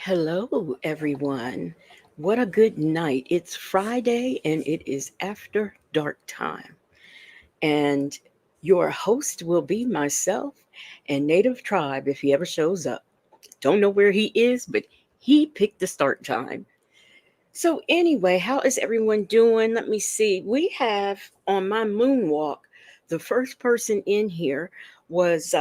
Hello, everyone. What a good night. It's Friday and it is after dark time. And your host will be myself and Native Tribe if he ever shows up. Don't know where he is, but he picked the start time. So, anyway, how is everyone doing? Let me see. We have on my moonwalk, the first person in here was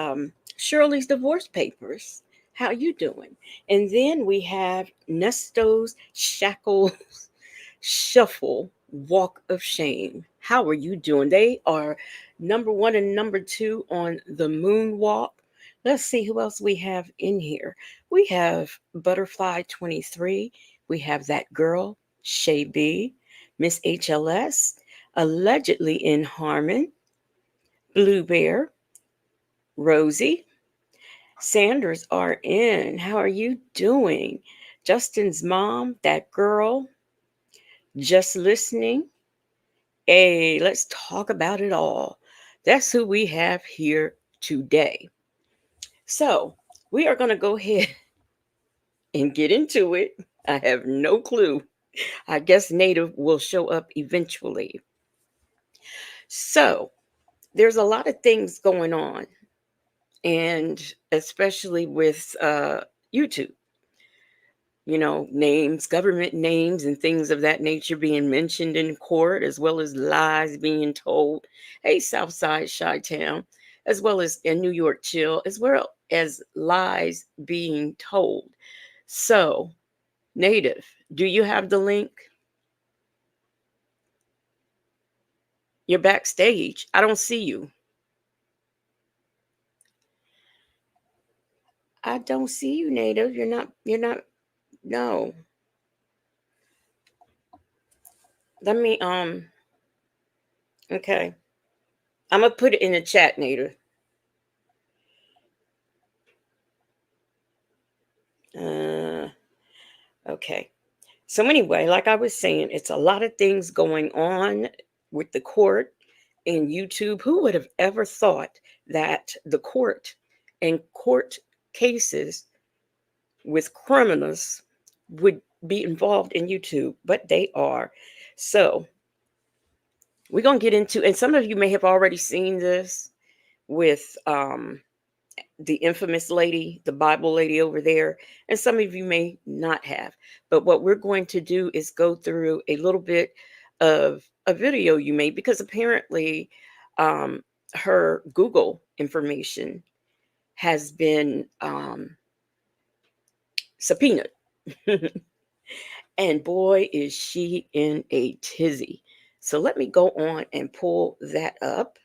Shirley's divorce papers. How you doing? And then we have Nesto's shackles shuffle walk of shame. How are you doing? They are number one and number two on the moonwalk. Let's see who else we have in here. We have Butterfly 23. We have that girl, Shay B, Miss HLS, allegedly in Harmon, Blue Bear, Rosie, Sanders are in. How are you doing? Justin's mom, that girl, just listening. Hey, let's talk about it all. That's who we have here today. So, we are going to go ahead and get into it. I have no clue. I guess Native will show up eventually. So, there's a lot of things going on, and especially with YouTube, names, government names, and things of that nature being mentioned in court, as well as lies being told. Hey, Southside Chi Town, as well as in New York Chill, as well as lies being told. So, Native, do you have the link? You're backstage. I don't see you. I don't see you, Native. You're not, no. Let me, okay. I'm gonna put it in the chat, Native. Uh, okay. So, anyway, like I was saying, it's a lot of things going on with the court and YouTube. Who would have ever thought that the court and court cases with criminals would be involved in YouTube? But they are. So, we're going to get into, and some of you may have already seen this with the infamous lady, the Bible lady over there, and some of you may not have. But what we're going to do is go through a little bit of a video you made because apparently um, her Google information has been subpoenaed. And boy, is she in a tizzy. So let me go on and pull that up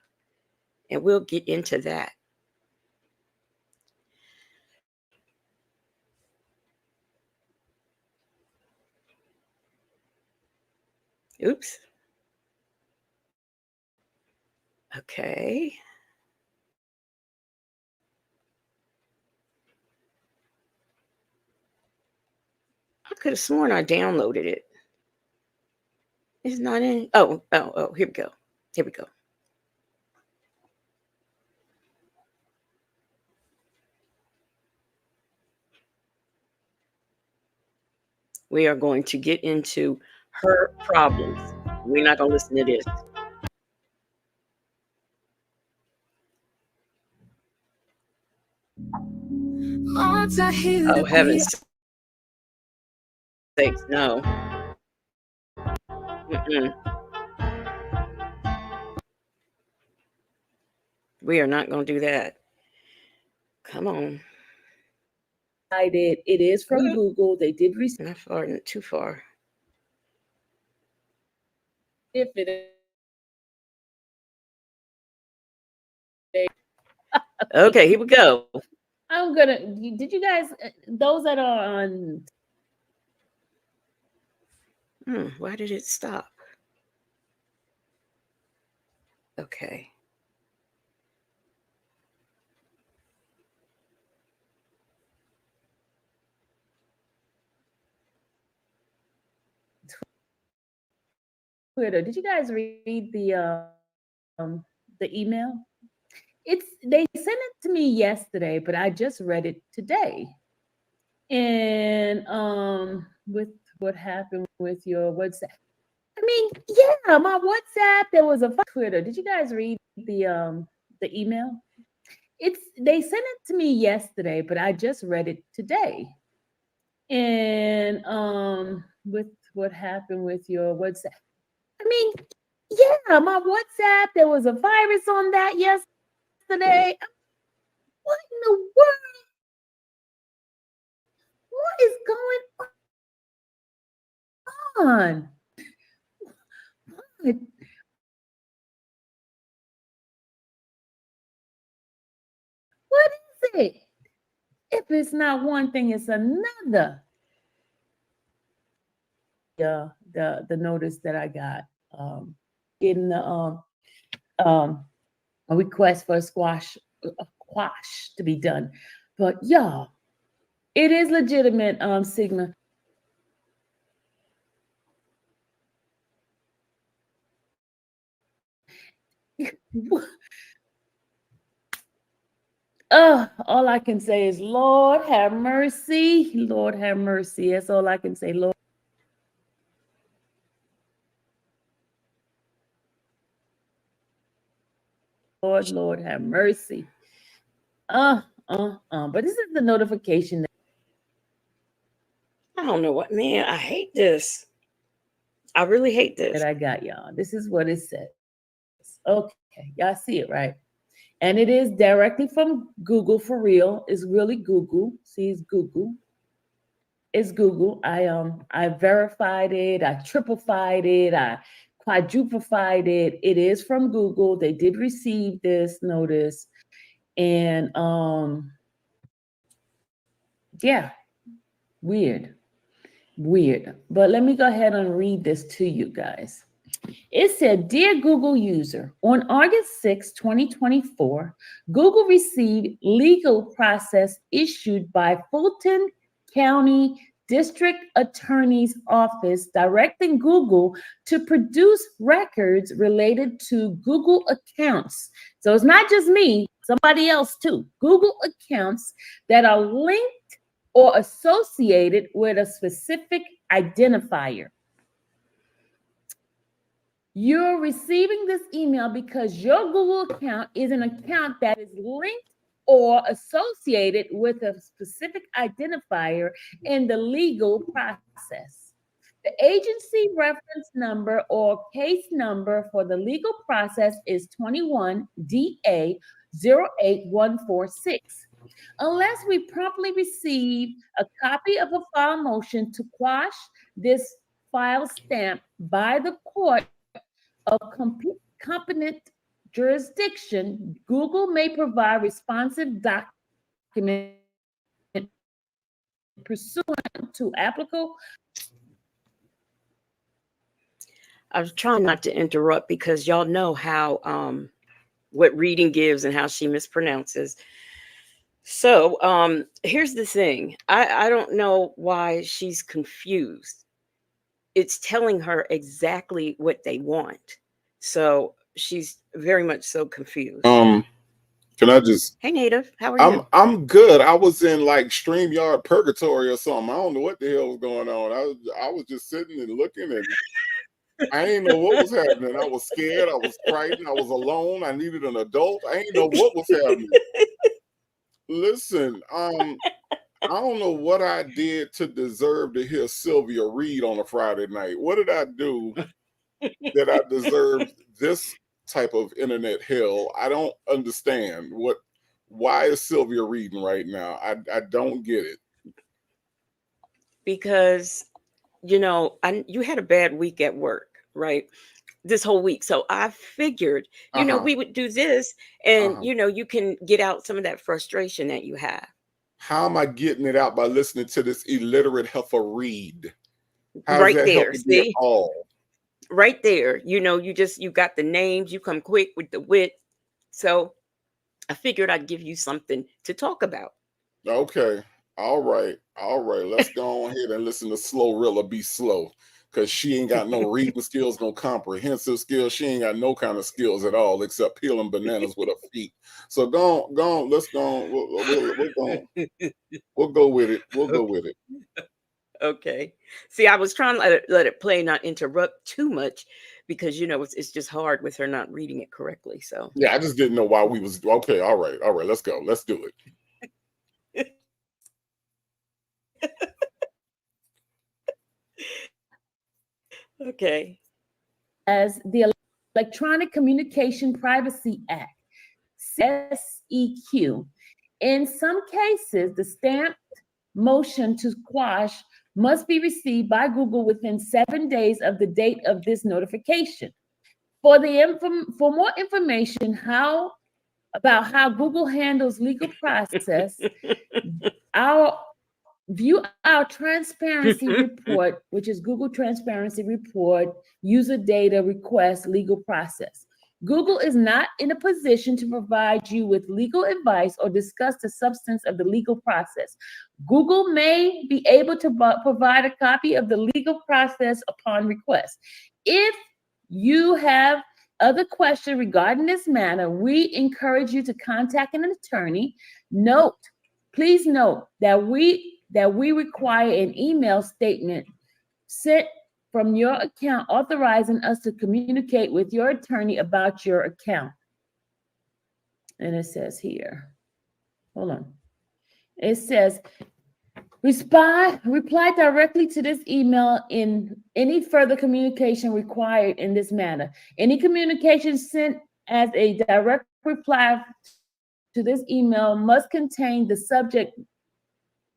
and we'll get into that. Oops. Okay. I could have sworn I downloaded it. It's not in. Oh, here we go. Here we go. We are going to get into her problems. We're not going to listen to this. Oh, heaven's sakes, no. Mm-mm. We are not going to do that. Come on. It is from Google. They did receive Not far, not too far. it. Okay, here we go. I'm gonna. Did you guys? Those that are on. Why did it stop? Okay. Twitter. Did you guys read the email? They sent it to me yesterday, but I just read it today. And with what happened with your WhatsApp? I mean, yeah, my WhatsApp. There was a Twitter. Did you guys read the email? They sent it to me yesterday, but I just read it today. And with what happened with your WhatsApp? I mean, yeah, my WhatsApp. There was a virus on that yesterday. What in the world? What is going on? What? What is it? If it's not one thing, it's another. The notice that I got getting the a request for a quash to be done. But y'all, it is legitimate, Sigma. All I can say is, Lord have mercy. Lord have mercy. That's all I can say. Lord have mercy. But this is the notification I don't know what, man. I hate this. I really hate that this. I got, y'all. This is what it says. Okay, y'all see it, right? And it is directly from Google for real. It's really Google. See, it's Google. It's Google. I verified it, I triplified it, I quadruplified it. It is from Google. They did receive this notice. And yeah, weird. Weird. But let me go ahead and read this to you guys. It said, Dear Google user, on August 6, 2024, Google received legal process issued by Fulton County District Attorney's Office directing Google to produce records related to Google accounts. So it's not just me, somebody else too. Google accounts that are linked or associated with a specific identifier. You're receiving this email because your Google account is an account that is linked or associated with a specific identifier in the legal process. The agency reference number or case number for the legal process is 21 DA 08146. Unless we promptly receive a copy of a file motion to quash this file stamp by the court of competent jurisdiction, Google may provide responsive document pursuant to applicable. I was trying not to interrupt because y'all know how what reading gives and how she mispronounces. So, here's the thing. I don't know why she's confused. It's telling her exactly what they want. So she's very much so confused. Um, can I just? Hey, Native, how are I'm you? I'm good. I was in like StreamYard purgatory or something. I don't know what the hell was going on. I was just sitting and looking, and I ain't know what was happening. I was scared. I was frightened. I was alone. I needed an adult. I ain't know what was happening. Listen, I don't know what I did to deserve to hear Sylvia read on a Friday night. What did I do that I deserved this type of internet hell? I don't understand. Why is Sylvia reading right now? I don't get it. Because you had a bad week at work, right? This whole week. So I figured, Uh-huh. we would do this, and Uh-huh. you can get out some of that frustration that you have How am I getting it out by listening to this illiterate heifer read? How is right that there. helping me at See, all? right there. You got the names. You come quick with the wit. So I figured I'd give you something to talk about. Okay. All right. All right. Let's go on ahead and listen to Slow Rilla be slow. Cause she ain't got no reading skills, no comprehensive skills. She ain't got no kind of skills at all except peeling bananas with her feet. So go on. Let's go on. We'll go with it. We'll go with it. Okay. See, I was trying to let it play, not interrupt too much, because it's just hard with her not reading it correctly. So, Yeah, I just didn't know why we was okay. All right. All right. Let's go. Let's do it. okay. As the Electronic Communication Privacy Act, SEQ. In some cases, the stamped motion to quash must be received by Google within 7 days of the date of this notification. For more information about how Google handles legal process, our view our transparency report, which is Google Transparency Report, user data request, legal process. Google is not in a position to provide you with legal advice or discuss the substance of the legal process. Google may be able to provide a copy of the legal process upon request. If you have other questions regarding this matter, we encourage you to contact an attorney. Please note that we require an email statement sent from your account authorizing us to communicate with your attorney about your account. And it says here, hold on. It says reply directly to this email in any further communication required in this manner. Any communication sent as a direct reply to this email must contain the subject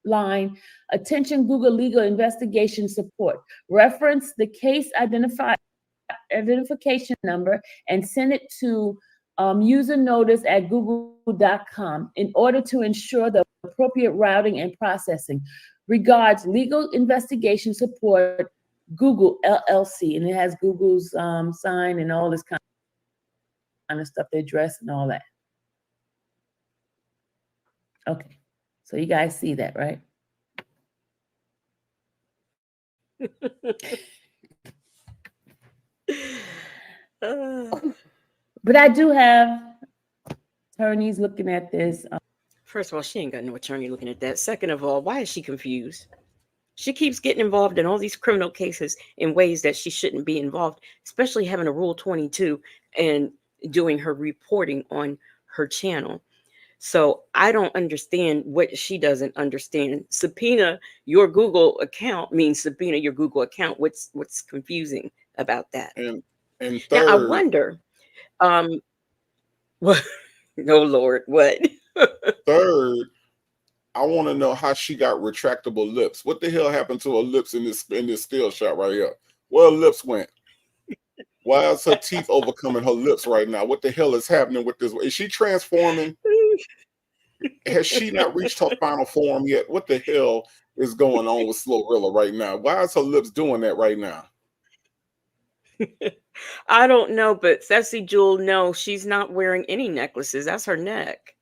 line, attention Google legal investigation support. Reference the case identification number and send it to user notice at google.com in order to ensure the appropriate routing and processing. Regards, legal investigation support, Google LLC. And it has Google's sign and all this kind of stuff, the address and all that. Okay. So you guys see that, right? Uh, But I do have attorneys looking at this. First of all, she ain't got no attorney looking at that. Second of all, why is she confused? She keeps getting involved in all these criminal cases in ways that she shouldn't be involved, especially having a Rule 22 and doing her reporting on her channel. So I don't understand what she doesn't understand. Subpoena your Google account means subpoena your Google account. What's confusing about that? And and Now I third, wonder, um, what? Oh Lord, what? third, I want to know how she got retractable lips. What the hell happened to her lips in this still shot right here? Where her lips went? Why is her teeth overcoming her lips right now? What the hell is happening with this? Is she transforming? Has she not reached her final form yet? What the hell is going on with Slowrilla right now? Why is her lips doing that right now? I don't know, but Sassy Jewel, no, she's not wearing any necklaces. That's her neck.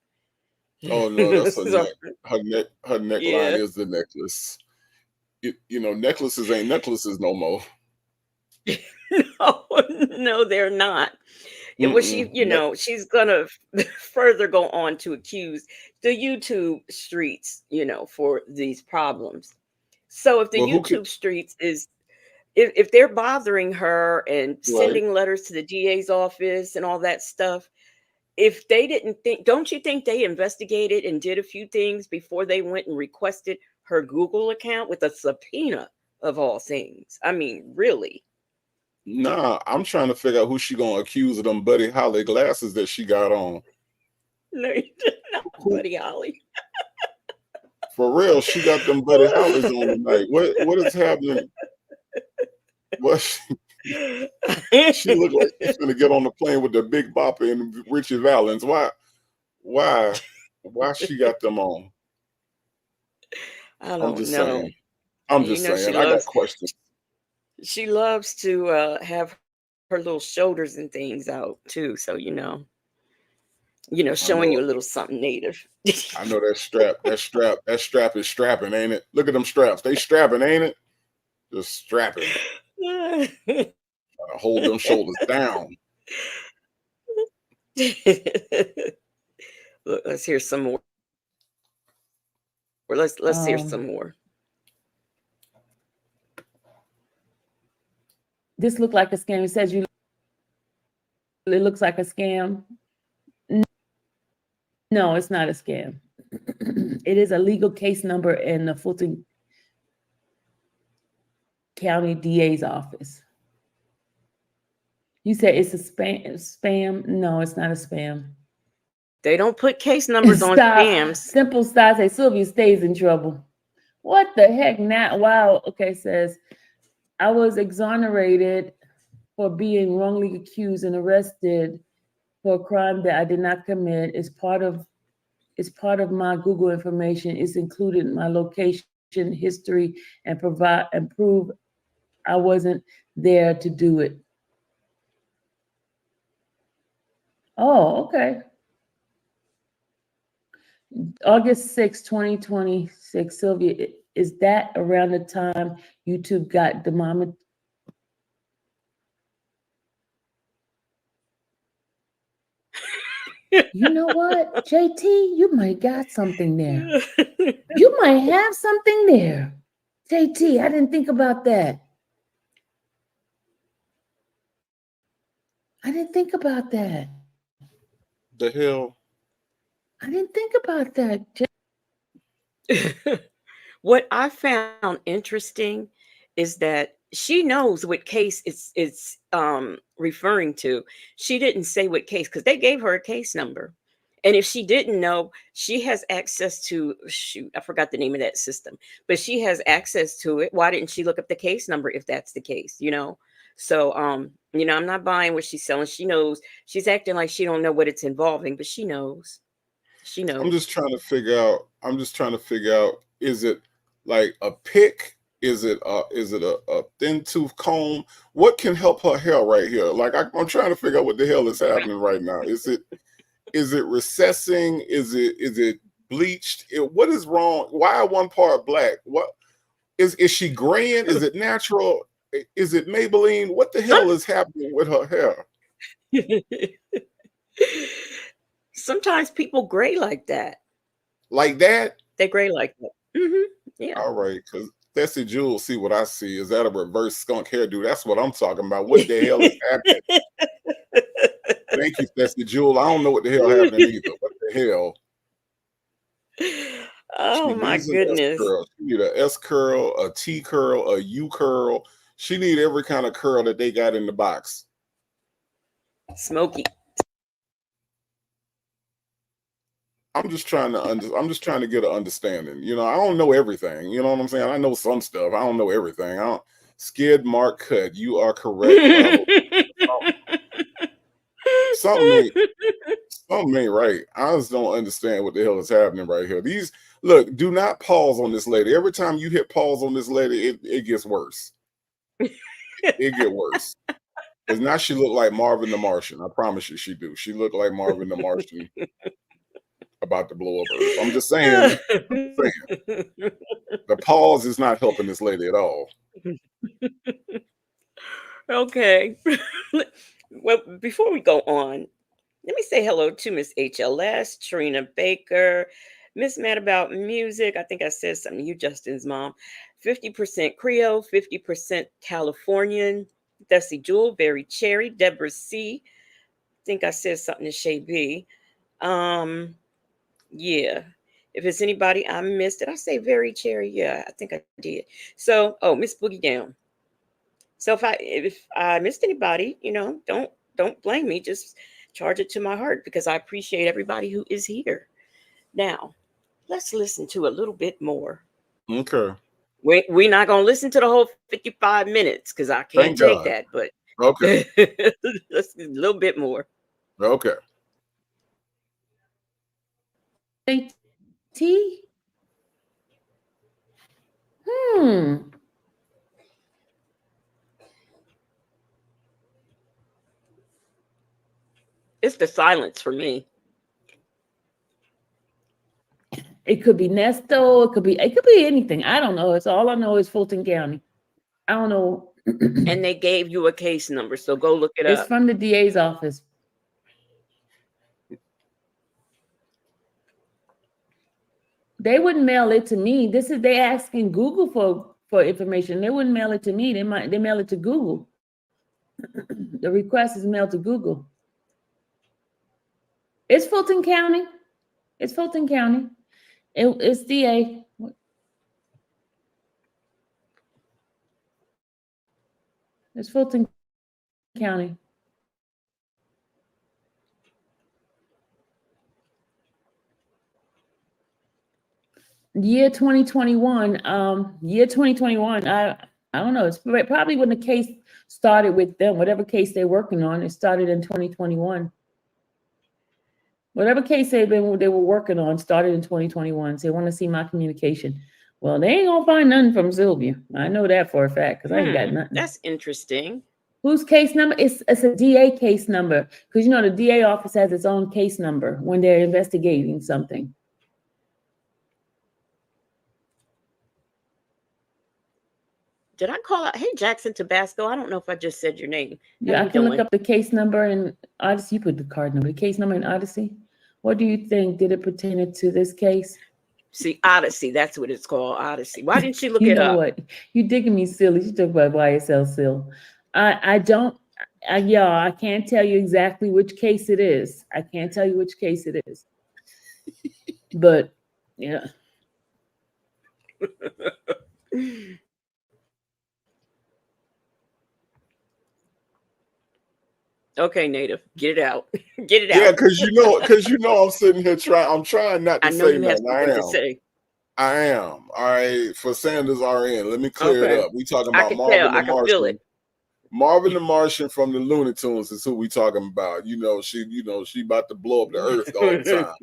Oh no, that's her So, neck. Her neckline yeah. is the necklace. Necklaces ain't necklaces no more. No, no, they're not. Well, Mm-mm. she's gonna further go on to accuse the YouTube streets, for these problems. So if the But who can? YouTube streets is if they're bothering her and Right. sending letters to the DA's office and all that stuff, if they didn't think, don't you think they investigated and did a few things before they went and requested her Google account with a subpoena of all things? I mean, really? Nah, I'm trying to figure out who she gonna accuse of them Buddy Holly glasses that she got on. No, you did not, Who Buddy Holly. for real? She got them Buddy Hollies on tonight. What is happening? What she look like she's gonna get on the plane with the Big Bopper and Richie Valens. Why why she got them on? I I'm don't just know. saying. I'm You just know, saying. I got questions. she loves to have her little shoulders and things out too. So I showing you know a little something native. I know that strap is strapping, ain't it? Look at them straps. They strapping, ain't it? Just strapping. Hold them shoulders down. Look, let's hear some more. Let's hear some Um, more. this looked like a scam. It says it looks like a scam. No, it's not a scam. It is a legal case number in the Fulton County DA's office. You said it's a spam? No, it's not a spam. They don't put case numbers on Stop. scams. Simple style say Sylvia stays in trouble. What the heck? Now, wow. Okay, says I was exonerated for being wrongly accused and arrested for a crime that I did not commit. It's part of my Google information. It's included in my location history and prove I wasn't there to do it. Oh, okay. August 6, 2026. Sylvia, is that around the time YouTube got demonetized? You know what, JT? You might got something there. You might have something there. JT, I didn't think about that. I didn't think about that. The hell? I didn't think about that. What I found interesting is that she knows what case it's referring to. She didn't say what case because they gave her a case number. And if she didn't know, she has access to, shoot, I forgot the name of that system, but she has access to it. Why didn't she look up the case number if that's the case? So I'm not buying what she's selling. She knows. She's acting like she don't know what it's involving, but she knows. She I'm knows. just trying to figure out. I'm just trying to figure out. Is it like a pick? Is it a thin tooth comb? What can help her hair right here? Like I'm trying to figure out what the hell is happening right now. Is it recessing? Is it bleached? What is wrong? Why one part black? What is she graying? Is it natural? Is it Maybelline? What the hell is happening with her hair? Sometimes people gray like that. Like that? They gray like that. Yeah. All right, because Tessie Jewel see what I see. Is that a reverse skunk hairdo? That's what I'm talking about. What the hell is happening? Thank you, Tessie Jewel. I don't know what the hell happening either. What the hell? Oh She my needs an S goodness. curl. She need a S curl, a T curl, a U curl. She need every kind of curl that they got in the box. Smoky. I'm just trying to get an understanding. I don't know everything. You know what I'm saying? I know some stuff. I don't know everything. I don't skid mark cut. You are correct, probably. Something ain't something ain't right. I just don't understand what the hell is happening right here. These look, do not pause on this lady. Every time you hit pause on this lady, it gets worse. It get worse. Because now she look like Marvin the Martian. I promise you she do. She look like Marvin the Martian. I about to blow up Earth. I'm just saying. I'm just saying. The pause is not helping this lady at all. Okay. Well, before we go on, let me say hello to Miss HLS, Trina Baker, Miss Mad About Music. I think I said something to you, Justin's mom. 50% Creole, 50% Californian. Dusty Jewel, Very Cherry, Deborah C. Think I said something to Shay B. Um, yeah. If it's anybody I missed, did I say Very Cherry? Yeah, I think I did. So, oh, Miss Boogie Down. So if I missed anybody, don't blame me. Just charge it to my heart because I appreciate everybody who is here. Now, let's listen to a little bit more. Okay. We're not gonna listen to the whole 55 minutes because I can't Thank take God. that, but Okay. let's a little bit more. Okay. JT? Hmm. It's the silence for me. It could be Nesto. It could be anything. I don't know. It's all I know is Fulton County. I don't know. And they gave you a case number, so go look it It's up. from the DA's office. They wouldn't mail it to me. They asking Google for information. They wouldn't mail it to me. They mail it to Google. The request is mailed to Google. It's Fulton County. It's Fulton County. It's DA. It's Fulton County. Year 2021. Year 2021. I don't know. It's probably when the case started with them. Whatever case they're working on, it started in 2021. Whatever case they were working on started in 2021. So they want to see my communication. Well, they ain't gonna find nothing from Sylvia. I know that for a fact because I ain't got nothing. That's interesting. Whose case number? It's a DA case number because the DA office has its own case number when they're investigating something. Did I call out? Hey, Jackson Tabasco. I don't know if I just said your name. How Yeah, I you can look doing? up the case number in Odyssey. You put the card number, the case number in Odyssey. What do you think? Did it pertain to this case? See, Odyssey. That's what it's called, Odyssey. Why didn't she look You it know up? what? You digging me silly. You talk about YSL still. I don't. I can't tell you exactly which case it is. I can't tell you which case it is. But yeah, Okay, Native, get it out. Get it Yeah, out. because I'm sitting here trying. I'm trying not I to know say you have nothing. I something to am. say. I am. All right. For Sanders RN, let me clear it Okay. up. We talking I about could tell. Marvin the I could feel Martian. it. Marvin the Martian from the Looney Tunes is who we talking about. She about to blow up the earth all the time.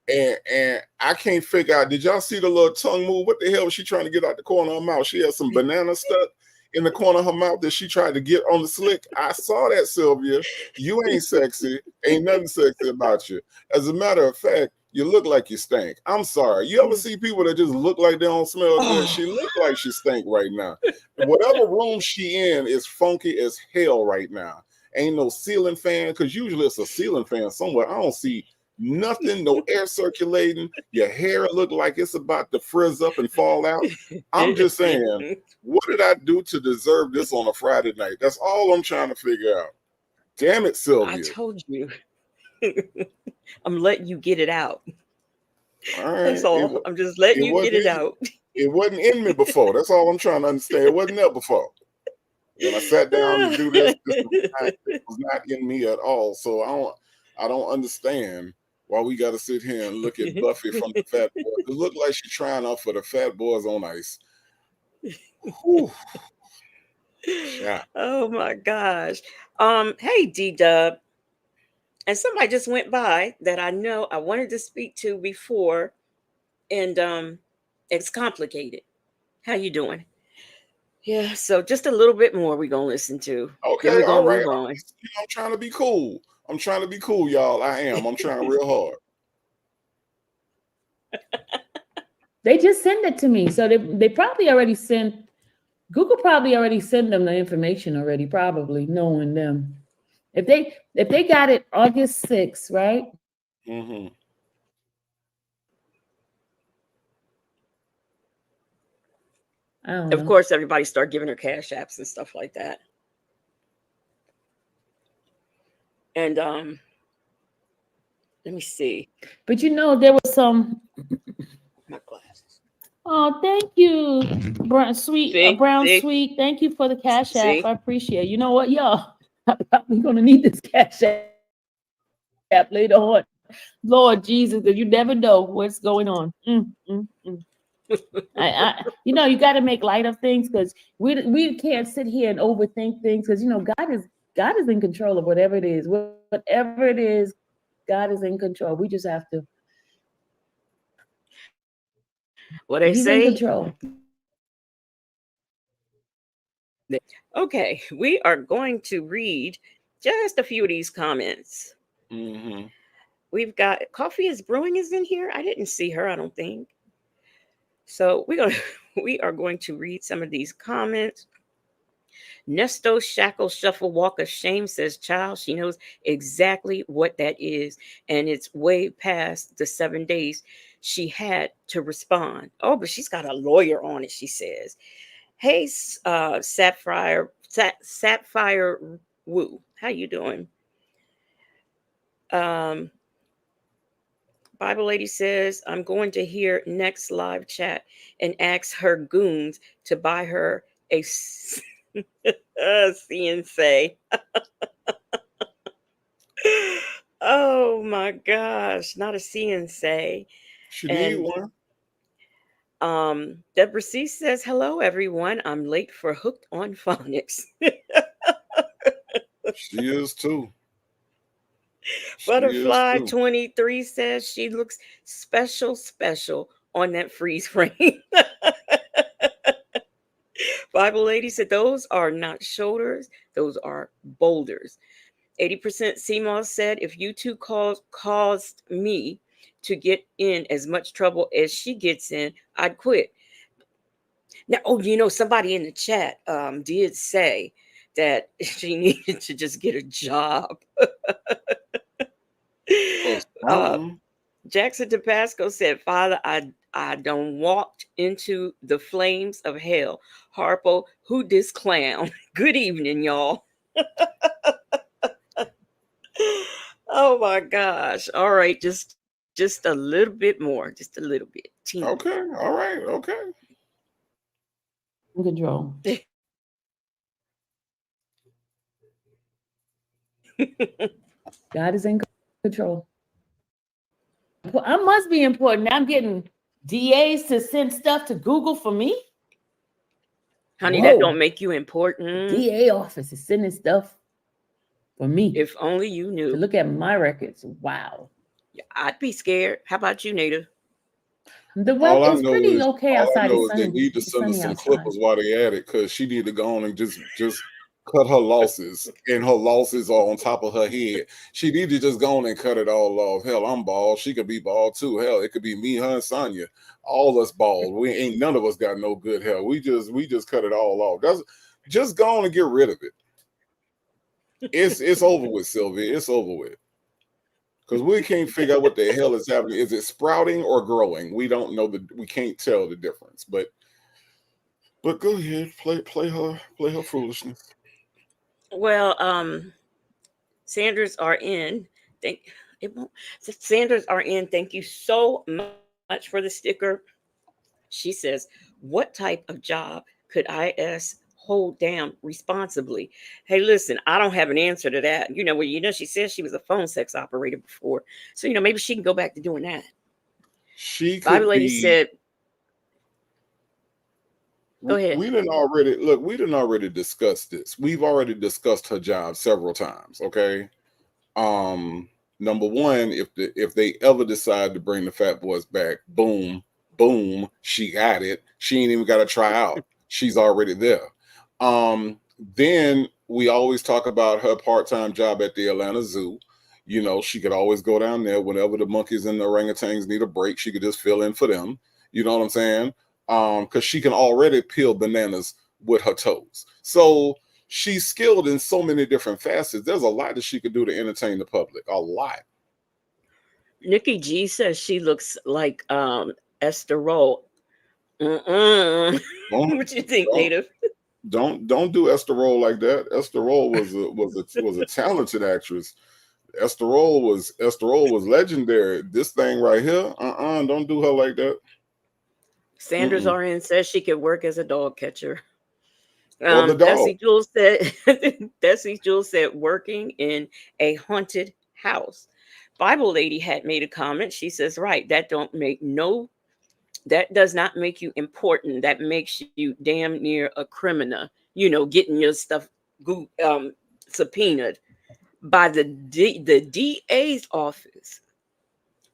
And I can't figure out. Did y'all see the little tongue move? What the hell was she trying to get out the corner of her mouth? She had some banana stuck in the corner of her mouth that she tried to get on the slick. I saw that, Sylvia. You ain't sexy. Ain't nothing sexy about you. As a matter of fact, you look like you stink. I'm sorry. You ever see people that just look like they don't smell good? Oh, She look like she stink right now. Whatever room she in is funky as hell right now. Ain't no ceiling fan, because usually it's a ceiling fan somewhere. I don't see nothing, no air circulating. Your hair look like it's about to frizz up and fall out. I'm just saying, what did I do to deserve this on a Friday night? That's all I'm trying to figure out. Damn it, I Sylvia. told you. I'm letting you get it out. All That's right. all. I'm just letting It you get wasn't it in, out. it wasn't in me before. That's all I'm trying to understand. It wasn't there before. When I sat down to do this was not in me at all. So I don't understand why we got to sit here and look at Buffy from the Fat Boys. It looked like she's trying out for the Fat Boys on Ice. Whew, shot. Oh my gosh. Hey D Dub. And somebody just went by that I know I wanted to speak to before, and it's complicated. How you doing? Yeah, so just a little bit more we're gonna listen to. Then Okay, we're all gonna right. move on. I'm trying to be cool. I'm trying to be cool, y'all. I am. I'm trying real hard. They just send it to me. So they probably already sent Google probably already sent them the information already, probably knowing them. If they got it August 6th, right? Mm-hmm. I don't Of know. course, everybody started giving her cash apps and stuff like that. And let me see But there was some. my glasses. Oh, thank you, Brown Sweet, Brown See, Sweet. Thank you for the cash app. I see. appreciate it. You know what, y'all? I'm probably gonna need this cash app later on. Lord Jesus, because you never know what's going on. You got to make light of things because we can't sit here and overthink things because God is in control of whatever it is. Whatever it is, God is in control. We just have to. What they He's in say, control. okay, we are going to read just a few of these comments. Mm-hmm. We've got Coffee is Brewing is in here. I didn't see her, I don't think. So we are going to read some of these comments. Nesto Shackle Shuffle Walk of Shame says, child, she knows exactly what that is. And it's way past the 7 days she had to respond. Oh, but she's got a lawyer on it, she says. Hey, Sapphire Woo, how you doing? Um, Bible Lady says, I'm going to hear next live chat and ask her goons to buy her a CNC. Oh my gosh, not a CNC. She need And one. Deborah C says, hello everyone. I'm late for Hooked on Phonics. She is too. She is Butterfly too. 23 says she looks special on that freeze frame. Bible Lady said those are not shoulders, those are boulders. 80% CMOS said if you two caused me to get in as much trouble as she gets in, I'd quit. Now, oh, somebody in the chat did say that she needed to just get a job. Or Uh, something. Jackson Tabasco said, Father, I done walked into the flames of hell. Harpo, who this clown? Good evening, y'all. Oh my gosh. All right, just a little bit more. Just a little bit. Teeny Okay. All right. Okay. In control. bit. God is in control. I must be important. I'm getting DAs to send stuff to Google for me. Honey, that don't Whoa. make you The important. DA office is sending stuff for me If only you to knew. look at my records. Wow. I'd be scared. How about you, Native? The All weather I is know pretty is okay all I outside. know It's is they sunny. need to It's send us sunny some outside. clippers while they at it, because she need to go on and just cut her losses, and her losses are on top of her head. She need to just go on and cut it all off. Hell, I'm bald. She could be bald too. Hell, it could be me, her, and Sonya. All us bald. We ain't none of us got no good hair. We just cut it all off. That's just go on and get rid of it. It's over with, Sylvia. It's over with. Because we can't figure out what the hell is happening. Is it sprouting or growing? We don't know we can't tell the difference. But go ahead, play her foolishness. Well, Sanders are in. Thank it won't. Sanders are in. Thank you so much for the sticker. She says, "What type of job could IS hold down responsibly?" Hey, listen, I don't have an answer to that. She says she was a phone sex operator before, so maybe she can go back to doing that. She Bible could Lady be. said, "Go ahead." We didn't already look. We didn't already discuss this. We've already discussed her job several times. Okay. Um, Number one, if they ever decide to bring the Fat Boys back, boom, boom, she got it. She ain't even got to try out. She's already there. Then we always talk about her part-time job at the Atlanta Zoo. She could always go down there whenever the monkeys and the orangutans need a break. She could just fill in for them. You know what I'm saying? Because she can already peel bananas with her toes. So she's skilled in so many different facets. There's a lot that she could do to entertain the public. A lot. Nikki G says she looks like Esther Roll. Mm-mm. Don't What you think, don't Native? don't do Esther Roll like that. Esther Roll was a talented actress. Esther Roll was legendary. This thing right here, don't do her like that. Sanders Mm-mm. RN says she could work as a dog catcher. Or the dog. Desi Jules said Desi Jules said working in a haunted house. Bible lady had made a comment. She says, right, that does not make you important. That makes you damn near a criminal. Getting your stuff subpoenaed by the DA's office.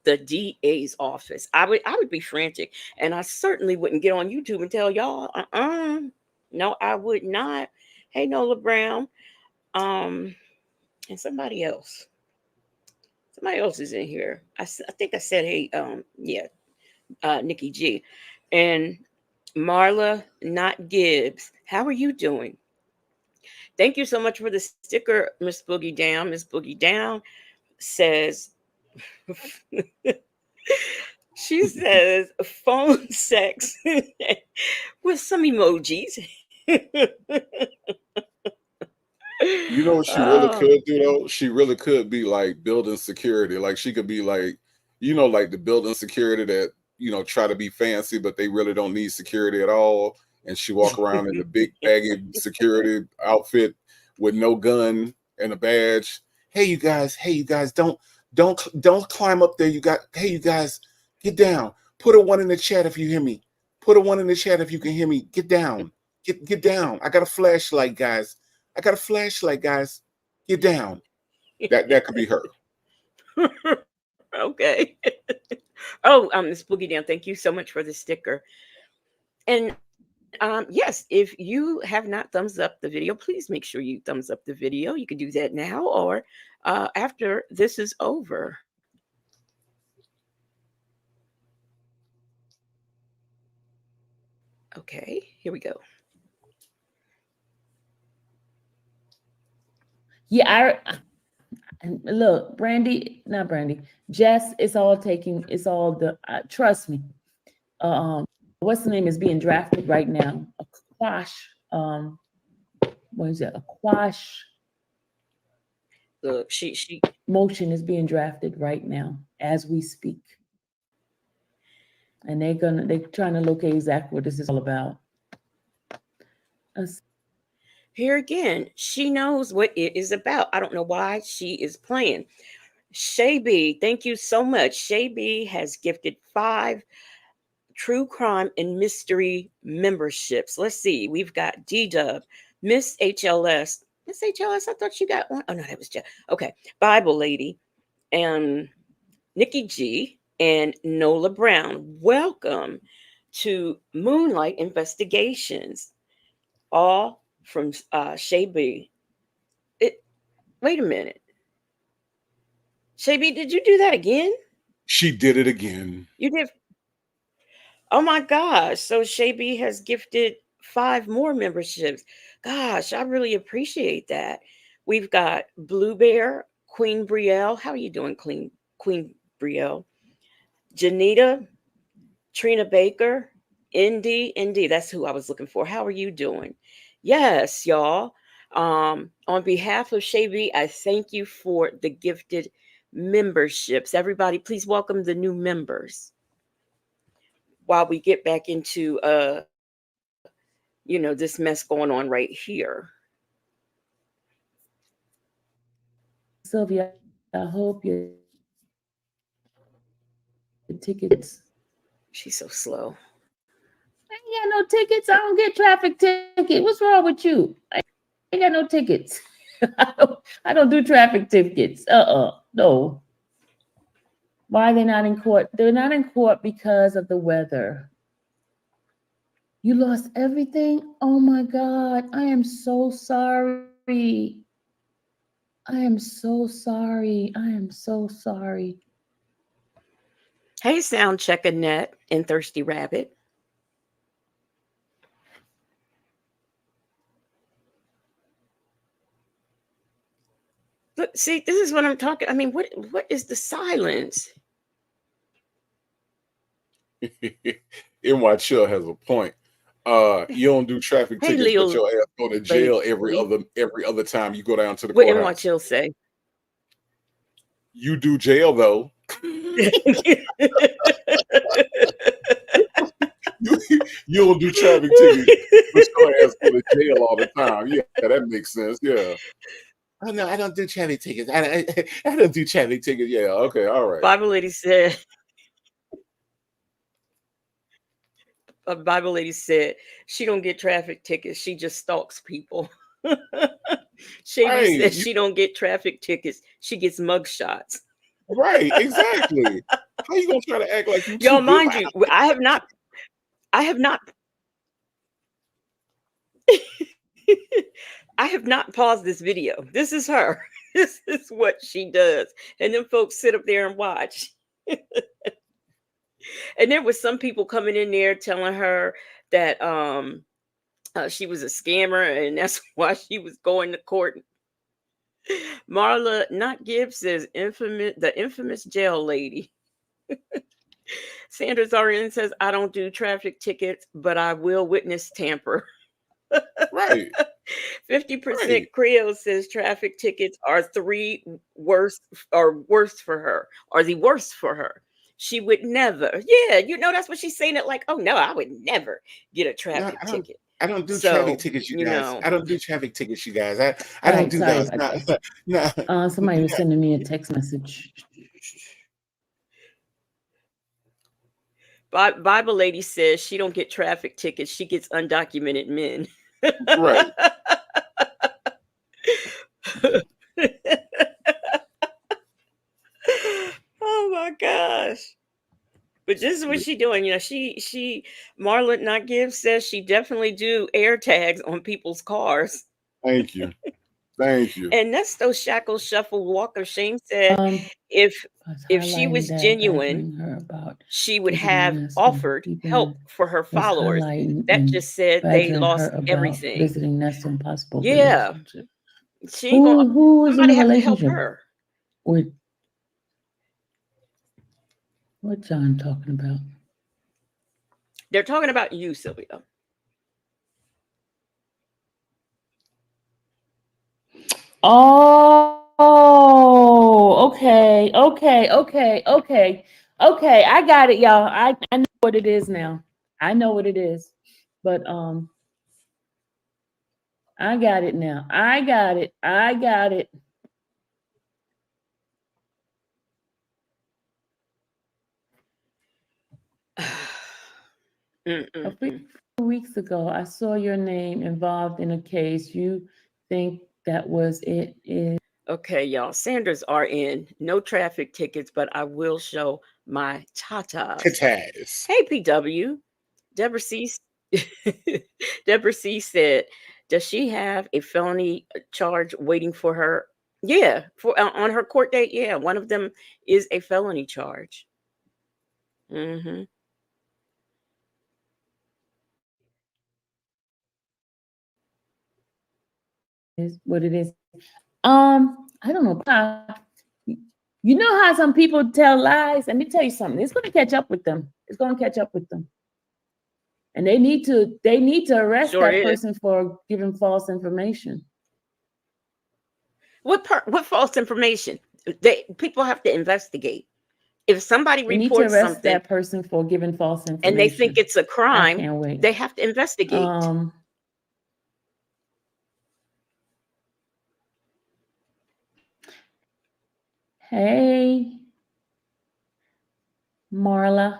The DA's office. I would be frantic, and I certainly wouldn't get on YouTube and tell y'all. No, I would not. Hey, Nola Brown, and somebody else is in here. I think I said, hey, yeah, Nikki G, and Marla, not Gibbs. How are you doing? Thank you so much for the sticker, Miss Boogie Down. Miss Boogie Down says, she says, phone sex with some emojis. You know what she really Oh, could do though? She really could be like building security. Like she could be like, like the building security that, try to be fancy, but they really don't need security at all. And she walk around in the big baggy security outfit with no gun and a badge. Hey you guys, don't climb up there. Hey you guys, get down. Put a one in the chat if you hear me. Put a one in the chat if you can hear me. Get down. Get down. I got a flashlight, guys. I got a flashlight, guys. Get down. That could be her. okay. Oh, Miss Boogie Down, thank you so much for the sticker. And yes, if you have not thumbs up the video, please make sure you thumbs up the video. You can do that now or after this is over. Okay, here we go. Yeah, and look, Brandy, not Brandy, Jess. It's all the. Trust me. What's the name is being drafted right now? A quash. What is it? A quash Look, she motion is being drafted right now as we speak, and they're trying to locate exactly what this is all about. Us- here again. She knows what it is about. I don't know why she is playing. Shay B, thank you so much. Shay B has gifted 5 true crime and mystery memberships. Let's see. We've got D Dub, Miss HLS. Miss HLS, I thought you got one. Oh, no, that was Jeff. Okay. Bible Lady and Nikki G and Nola Brown. Welcome to Moonlight Investigations, all from Shay B. It, wait a minute. Shay B, did you do that again? She did it again. You did. Oh my gosh. So Shay has gifted 5 more memberships. Gosh, I really appreciate that. We've got Blue Bear, Queen Brielle. How are you doing, Queen Brielle? Janita, Trina Baker, Indy. That's who I was looking for. How are you doing? Yes, y'all. On behalf of Shay, I thank you for the gifted memberships. Everybody, please welcome the new members while we get back into this mess going on right here. Sylvia, I hope your tickets. She's so slow. I ain't got no tickets. I don't get traffic ticket. What's wrong with you? I ain't got no tickets. I don't do traffic tickets. No. Why are they not in court? They're not in court because of the weather. You lost everything? Oh my God. I am so sorry. I am so sorry. I am so sorry. Hey, sound check Annette and Thirsty Rabbit. Look, see, this is what I'm talking. I mean, what is the silence? NY Chill has a point. You don't do traffic Hey, tickets, but Leo your ass go to jail Lately. every other time you go down to the What NY courthouse. Chill say? You do jail though. you, you don't do traffic tickets, but your ass go to jail all the time. Yeah, that makes sense. Yeah. Oh no, I don't do traffic tickets. I don't do traffic tickets. Yeah, okay, all right. Bible lady said she don't get traffic tickets. She just stalks people. Shavy Right, said she don't get traffic tickets. She gets mug shots. right, exactly. How you gonna try to act like you too Y'all, good? mind you, I have not, I have not paused this video. This is her. This is what she does. And then folks sit up there and watch. And there was some people coming in there telling her that she was a scammer and that's why she was going to court. Marla Not Gibbs says the infamous jail lady. Sanders RN says I don't do traffic tickets, but I will witness tamper. Right, 50% right. Creole says traffic tickets are worst worst for her, are the worst for her. She would never. Yeah, that's what she's saying it like, oh no, I would never get a No, traffic I don't. ticket. I don't do traffic So, tickets, you you guys. know, I don't do traffic tickets, you guys. I don't Right. do Sorry those. about No, that. no. Somebody was sending me a text message. Bible lady says she don't get traffic tickets. She gets undocumented men. Right. Oh my gosh. But this is what she doing. She Marla Not Give says she definitely do air tags on people's cars. Thank you. Thank you. And Nesto Shackle Shuffle Walk of Shame said if I was if she highlighting was that, genuine, badgering her about she would visiting have Nestor. offered help Deepaman for her was followers. highlighting That and just said they badgering her lost about everything. visiting Nestor and possible Yeah. relationship. She ain't gonna Who was in somebody a have to help relationship her. with what John talking about? They're talking about you, Sylvia. Oh, okay. I got it, y'all. I know what it is now. I know what it is. But I got it now. I got it. A few Mm-mm-mm. weeks ago, I saw your name involved in a case. You think that was it? Okay, y'all. Sanders are in. No traffic tickets, but I will show my tatas. Kataz. Hey, PW. Deborah C. Deborah C. said, "Does she have a felony charge waiting for her?" Yeah, for on her court date. Yeah, one of them is a felony charge. Hmm. Is what it is. I don't know. You know how some people tell lies? Let me tell you something. It's going to catch up with them. It's going to catch up with them. And they need to arrest Sure that is. person for giving false information. What false information? People have to investigate. If somebody They need to reports arrest something that person for giving false and they think information. it's a I crime, can't wait. they have to investigate. Hey, Marla.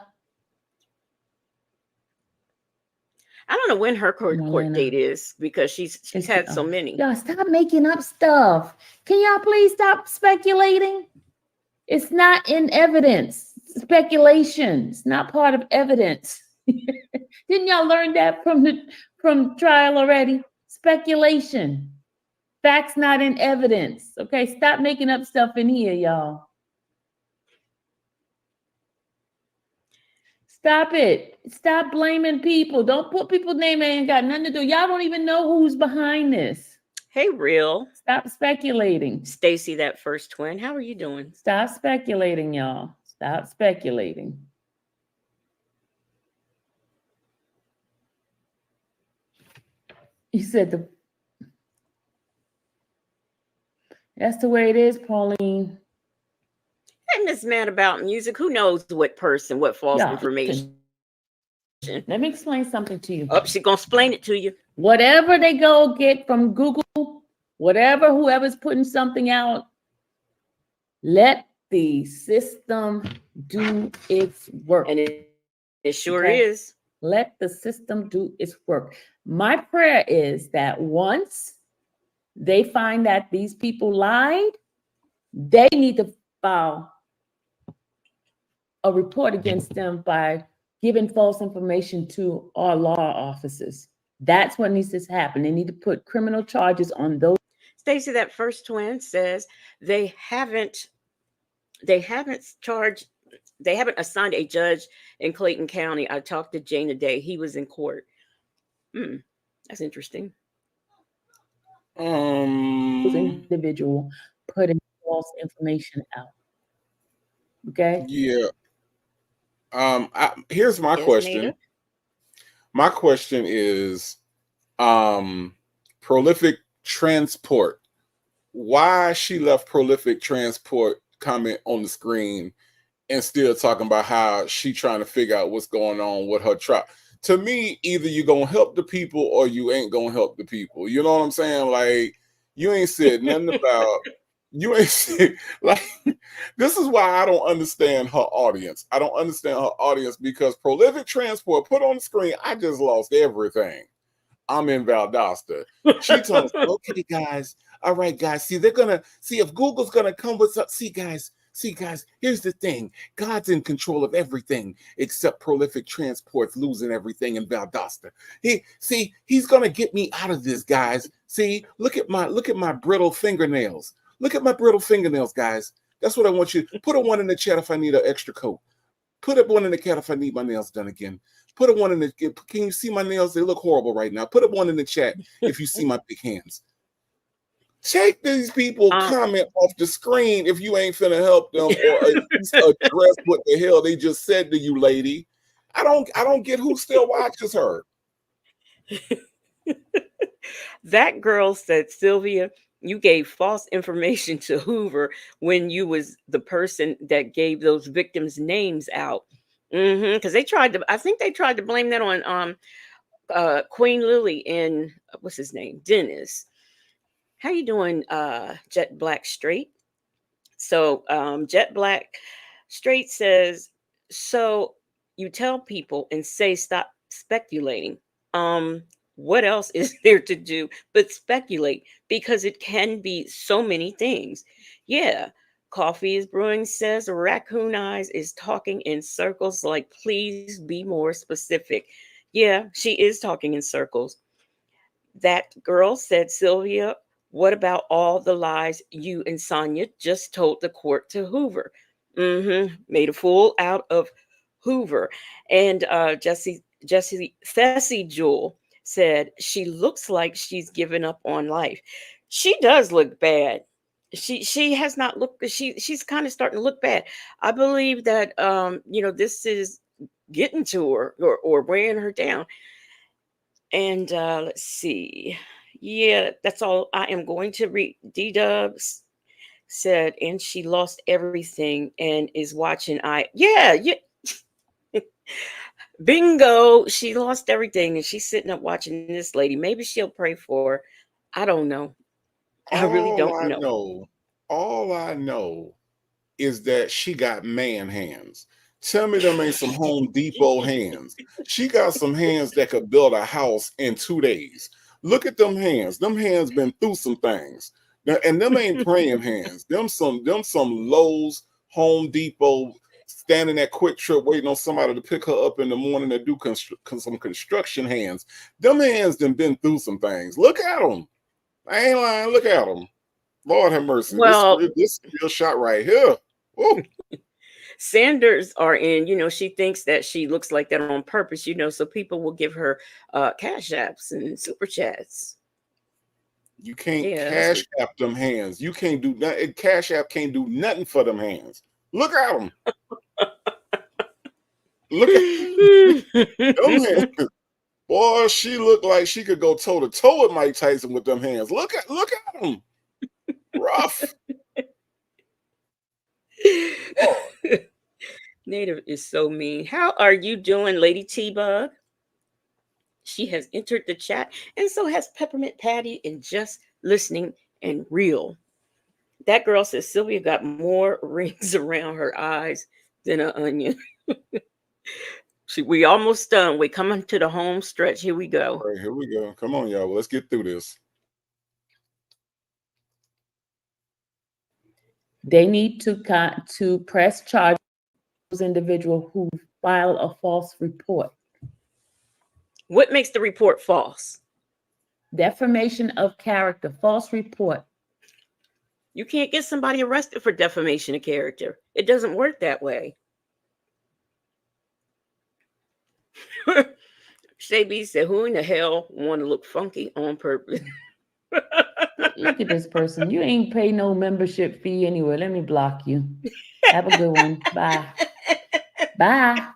I don't know when her court Marlena. date is because she's had so many. Y'all stop making up stuff. Can y'all please stop speculating? It's not in evidence. Speculation. It's not part of evidence. Didn't y'all learn that from trial already? Speculation. Facts not in evidence. Okay, stop making up stuff in here, y'all. Stop it. Stop blaming people. Don't put people's name that ain't got nothing to do. Y'all don't even know who's behind this. Hey, real. Stop speculating. Stacy, that first twin. How are you doing? Stop speculating, y'all. Stop speculating. You said that's the way it is, Pauline. And this man about music, who knows what person, what false Yeah, information? let me explain something to you. Oh, she gonna explain it to you. Whatever they go get from Google, whatever whoever's putting something out, let the system do its work. And it sure Okay? is. Let the system do its work. My prayer is that once they find that these people lied, they need to file a report against them by giving false information to our law officers. That's what needs to happen. They need to put criminal charges on those. Stacy, that first twin says they haven't charged, they haven't assigned a judge in Clayton County. I talked to Jane today. He was in court. That's interesting. Individual putting false information out. Okay. Yeah. Here's my Yes, question. Nita? My question is, prolific transport. Why she left prolific transport comment on the screen and still talking about how she trying to figure out what's going on with her trial? To me, either you gonna help the people or you ain't gonna help the people. You know what I'm saying? Like, you ain't said nothing about, you ain't said, like, this is why I don't understand her audience. I don't understand her audience because prolific transport put on the screen, I just lost everything. I'm in Valdosta. She told us, okay, guys. All right, guys. See, they're gonna see if Google's gonna come with some. See, guys. Here's the thing. God's in control of everything except prolific transport's losing everything in Valdosta. He's gonna get me out of this, guys. See, look at my brittle fingernails. Look at my brittle fingernails, guys. That's what I want you. Put a one in the chat if I need an extra coat. Put up one in the chat if I need my nails done again. Put a one in the. Can you see my nails? They look horrible right now. Put a one in the chat if you see my big hands. Take these people comment off the screen if you ain't finna help them or at least address what the hell they just said to you, lady. I don't get who still watches her. That girl said, Sylvia, you gave false information to Hoover when you was the person that gave those victims' names out. Because I think they tried to blame that on Queen Lily and what's his name, Dennis. How you doing, Jet Black Straight? So Jet Black Straight says, so you tell people and say stop speculating. Um, what else is there to do but speculate? Because it can be so many things. Yeah, Coffee is Brewing says Raccoon Eyes is talking in circles like, please be more specific. Yeah, she is talking in circles. That girl said, Sylvia, what about all the lies you and Sonia just told the court to Hoover? Made a fool out of Hoover. And Jessie Thessie Jewel said she looks like she's given up on life. She does look bad. She has not looked. She's kind of starting to look bad. I believe that this is getting to her or wearing her down. And let's see. Yeah, that's all I am going to read. D Dubs said, and she lost everything and is watching. Yeah. Bingo. She lost everything and she's sitting up watching this lady. Maybe she'll pray for her. I don't know. I really don't know. All I know is that she got man hands. Tell me them ain't some Home Depot hands. She got some hands that could build a house in 2 days. Look at them hands. Them hands been through some things. Now, and them ain't praying hands. Them some Lowe's, Home Depot, standing at Quick Trip waiting on somebody to pick her up in the morning to do some construction hands. Them hands done been through some things. Look at them. I ain't lying. Look at them. Lord have mercy. Well, This real shot right here. Woo. Sanders are in, she thinks that she looks like that on purpose, so people will give her cash apps and super chats. You can't Yeah, that's cash what. app them hands. You can't do nothing. Cash app can't do nothing for them hands. Look at them. Look at them hands. Boy, she looked like she could go toe to toe with Mike Tyson with them hands. Look at them. Rough. Lord. Native is so mean. How are you doing, Lady T Bug? She has entered the chat, and so has Peppermint Patty and Just Listening and Real. That girl says Sylvia got more rings around her eyes than an onion. We almost done. We coming to the home stretch. Here we All go. right, here we go. Come on, y'all. Let's get through this. They need to press charges those individual who filed a false report. What makes the report false? Defamation of character, false report. You can't get somebody arrested for defamation of character. It doesn't work that way. Shay B said, "Who in the hell want to look funky on purpose?" Look at this person. You ain't pay no membership fee anywhere. Let me block you. Have a good one. Bye. Bye.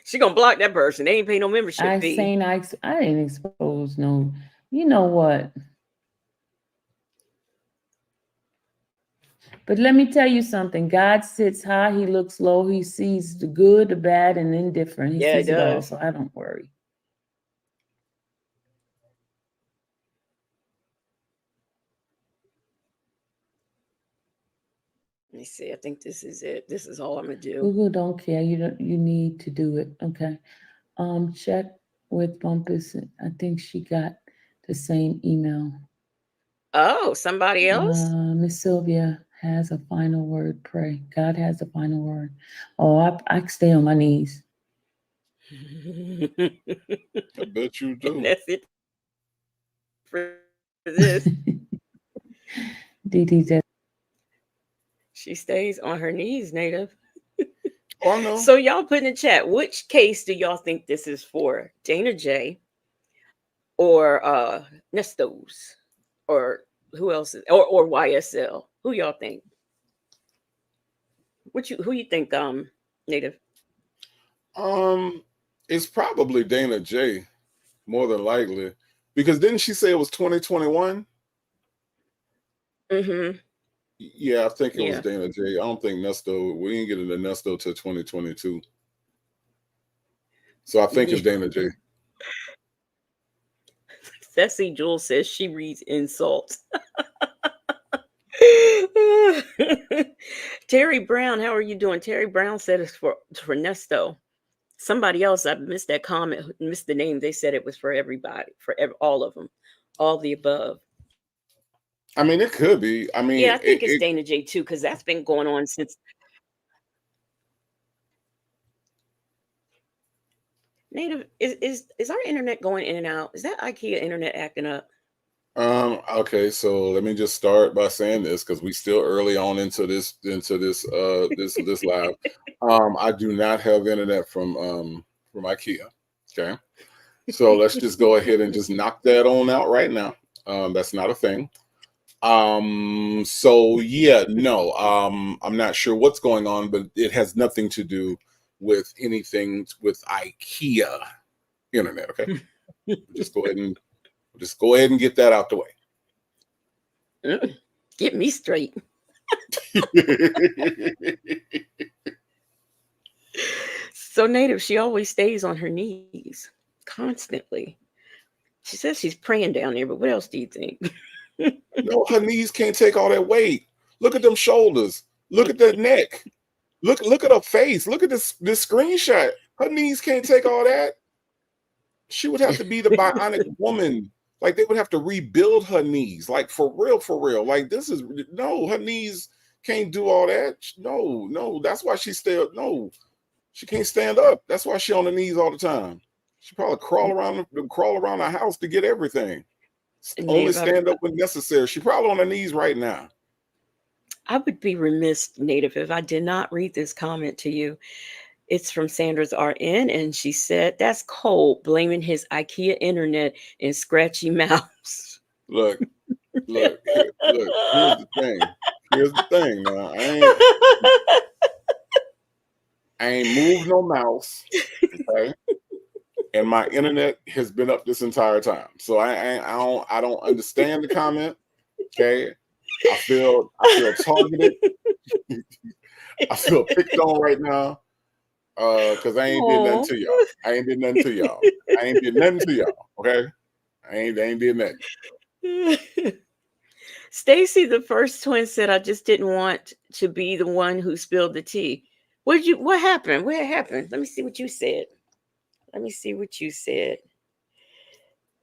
She gonna block that person. They ain't pay no membership I fee. saying I didn't expose no. You know what? But let me tell you something. God sits high, he looks low, he sees the good, the bad, and indifferent. He Yeah, it sees it all, does. so I don't worry. Let me see. I think this is it. This is all I'm gonna do. Google don't care. You need to do it. Okay. Check with Bumpus. I think she got the same email. Oh, somebody else? Miss Sylvia has a final word. Pray. God has a final word. Oh, I stay on my knees. I bet you do. And that's it for this. Didi just She stays on her knees, Native. Oh no. So y'all put in the chat, which case do y'all think this is for? Dana J or Nestos? Or who else is or YSL? Who y'all think? Who you think, Native? It's probably Dana J, more than likely. Because didn't she say it was 2021? Mm-hmm. Yeah, I think it was Yeah. Dana J. I don't think Nesto, we didn't get into Nesto till 2022. So I think it's Yeah. Dana J. Ceci Jules says she reads insults. Terry Brown, how are you doing? Terry Brown said it's for Nesto. Somebody else, I missed that comment, missed the name. They said it was for everybody, all of them, all the above. I mean, it could be. I Yeah, mean, I think it's Dana J too, because that's been going on since. Native, is our internet going in and out? Is that IKEA internet acting up? okay, so let me just start by saying this because we still early on into this this live. I do not have internet from IKEA. Okay. So let's just go ahead and just knock that on out right now. That's not a thing. So yeah, no, I'm not sure what's going on, but it has nothing to do with anything with IKEA internet. Okay. Just go ahead and get that out the way. Get me straight. So Native, she always stays on her knees constantly. She says she's praying down there, but what else do you think? No, her knees can't take all that weight. Look at them shoulders. Look at that neck. Look at her face. Look at this screenshot. Her knees can't take all that. She would have to be the bionic woman. Like they would have to rebuild her knees. Like for real, for real. Like this is no, her knees can't do all that. No. That's why she can't stand up. That's why she on the knees all the time. She probably crawl around the house to get everything. Only Native, stand up when necessary. She probably on her knees right now. I would be remiss, Native, if I did not read this comment to you. It's from Sandra's RN, and she said, "That's cold, blaming his IKEA internet and scratchy mouse." Look, look. Here's the thing. Here's the thing. Now I ain't moved no mouse. Okay, and my internet has been up this entire time. So I don't understand the comment. Okay, I feel targeted. I feel picked on right now. Cause I ain't did nothing Oh. to y'all. I ain't did nothing to y'all. I ain't did nothing to y'all. Okay, I ain't did nothing. Stacy, the first twin, said, "I just didn't want to be the one who spilled the tea." What happened? What happened? Let me see what you said. Let me see what you said.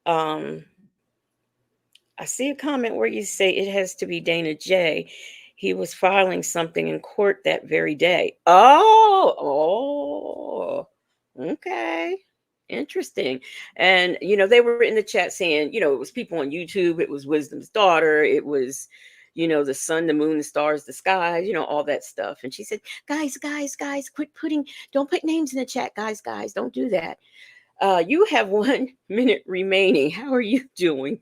Um, I see a comment where you say it has to be Dana J. He was filing something in court that very day. Okay. Interesting. And, they were in the chat saying, it was people on YouTube, it was Wisdom's daughter, it was, the sun, the moon, the stars, the sky, all that stuff. And she said, guys, don't put names in the chat, guys, don't do that. You have 1 minute remaining. How are you doing?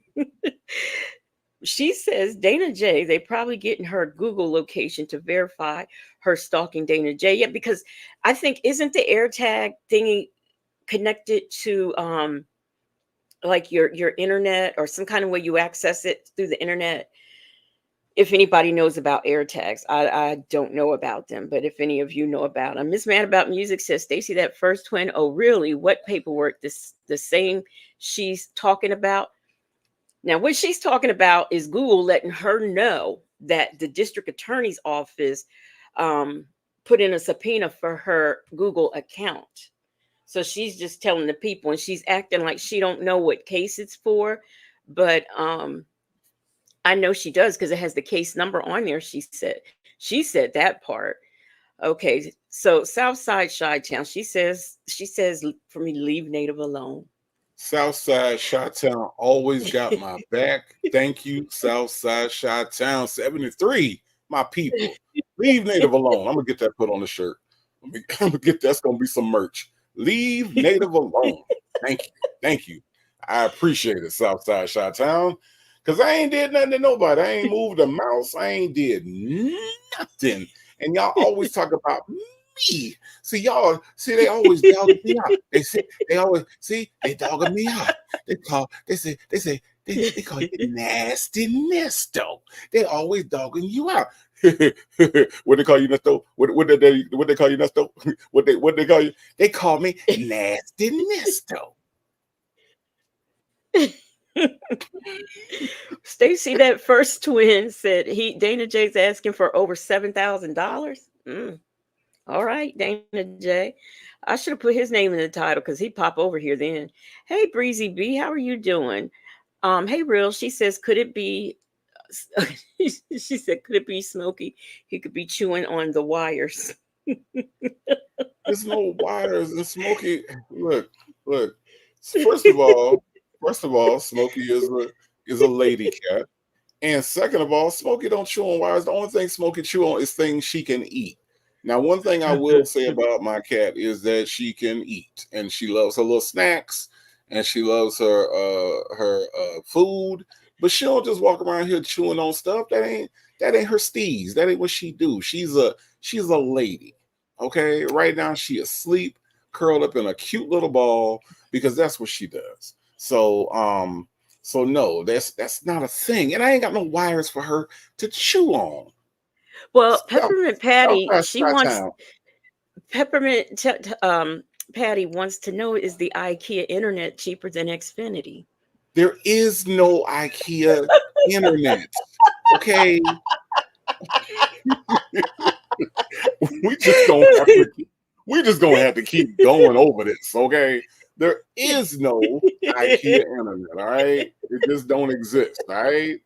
She says Dana J, they probably getting her Google location to verify her stalking Dana J. Yeah, because I think isn't the AirTag thingy connected to like your internet or some kind of way you access it through the internet? If anybody knows about AirTags, I don't know about them, but if any of you know about them. Miss Mad About Music says, Stacy, that first twin, oh really? What paperwork? This the same she's talking about? Now, what she's talking about is Google letting her know that the district attorney's office um, put in a subpoena for her Google account. So she's just telling the people, and she's acting like she don't know what case it's for, but I know she does because it has the case number on there. She said that part. Okay, so Southside Chi-Town. She says for me to leave Native alone. Southside Chi-Town always got my back. Thank you, Southside Chi-Town 73. My people, leave Native alone. I'm gonna get that put on the shirt. I'm gonna get that's gonna be some merch. Leave Native alone. Thank you. I appreciate it, Southside Chi-Town, because I ain't did nothing to nobody. I ain't moved a mouse. I ain't did nothing. And y'all always talk about me. See, y'all, they always dogging me out. They always they dogging me out. They call you nasty Nesto. They always dogging you out. What they call you, Nesto? What they call you, Nesto? What they call you? They call me nasty Nesto. Stacy, that first twin, said Dana J's asking for over $7,000. All right, Dana J. I should have put his name in the title because he'd pop over here then. Hey, Breezy B, how are you doing? Hey, Real. She says, could it be? She said, could it be Smokey? He could be chewing on the wires. There's no wires and Smokey. Look. First of all, Smokey is a lady cat. And second of all, Smokey don't chew on wires. The only thing Smokey chew on is things she can eat. Now, one thing I will say about my cat is that she can eat, and she loves her little snacks, and she loves her food. But she don't just walk around here chewing on stuff. That ain't her steez. That ain't what she do. She's a lady. Okay, right now she asleep, curled up in a cute little ball because that's what she does. So no, that's not a thing, and I ain't got no wires for her to chew on. Well, South, Peppermint Patty, Southside she wants Chi-Town. Patty wants to know, is the IKEA internet cheaper than Xfinity? There is no IKEA internet. Okay, we just gonna have to. We just gonna have to keep going over this. Okay, there is no IKEA internet. All right, it just don't exist. All right.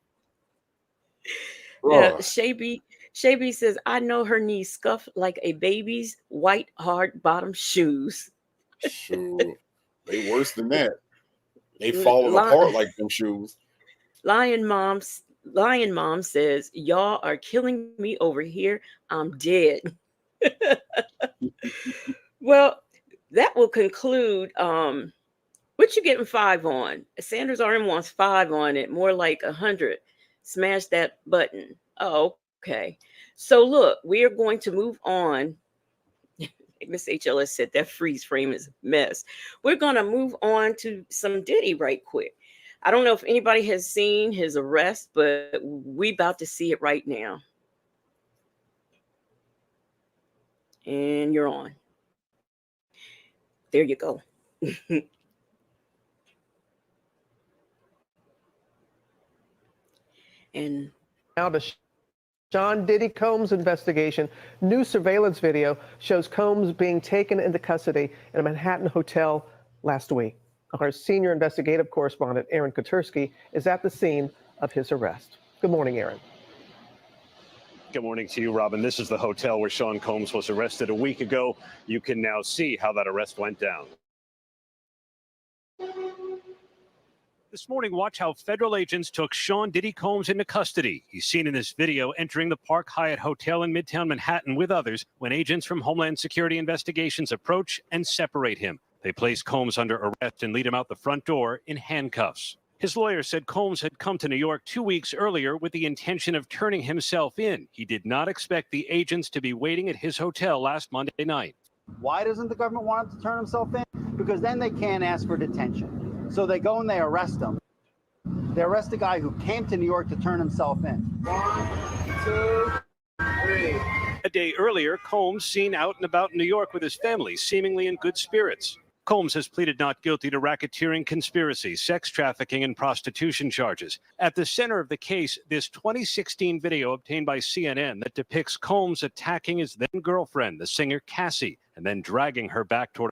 Yeah, Ugh. Shaby says, I know her knees scuff like a baby's white hard bottom shoes. Shoot. They worse than that. They falling apart like them shoes. Lion Mom says, "Y'all are killing me over here. I'm dead." Well, that will conclude. What you getting 5 on? Sanders RM wants 5 on it, more like 100. Smash that button. Oh, okay. So look, we are going to move on. Miss HLS said that freeze frame is a mess. We're going to move on to some Diddy right quick. I don't know if anybody has seen his arrest, but we about to see it right now. And you're on. There you go. And Now to Sean Diddy Combs investigation. New surveillance video shows Combs being taken into custody in a Manhattan hotel last week. Our senior investigative correspondent, Aaron Kotursky, is at the scene of his arrest. Good morning, Aaron. Good morning to you, Robin. This is the hotel where Sean Combs was arrested a week ago. You can now see how that arrest went down. This morning, watch how federal agents took Sean Diddy Combs into custody. He's seen in this video entering the Park Hyatt Hotel in Midtown Manhattan with others when agents from Homeland Security Investigations approach and separate him. They place Combs under arrest and lead him out the front door in handcuffs. His lawyer said Combs had come to New York 2 weeks earlier with the intention of turning himself in. He did not expect the agents to be waiting at his hotel last Monday night. Why doesn't the government want him to turn himself in? Because then they can't ask for detention. So they go and they arrest him. They arrest a guy who came to New York to turn himself in. 1, 2, 3. A day earlier, Combs seen out and about in New York with his family, seemingly in good spirits. Combs has pleaded not guilty to racketeering, conspiracy, sex trafficking, and prostitution charges. At the center of the case, this 2016 video obtained by CNN that depicts Combs attacking his then-girlfriend, the singer Cassie, and then dragging her back toward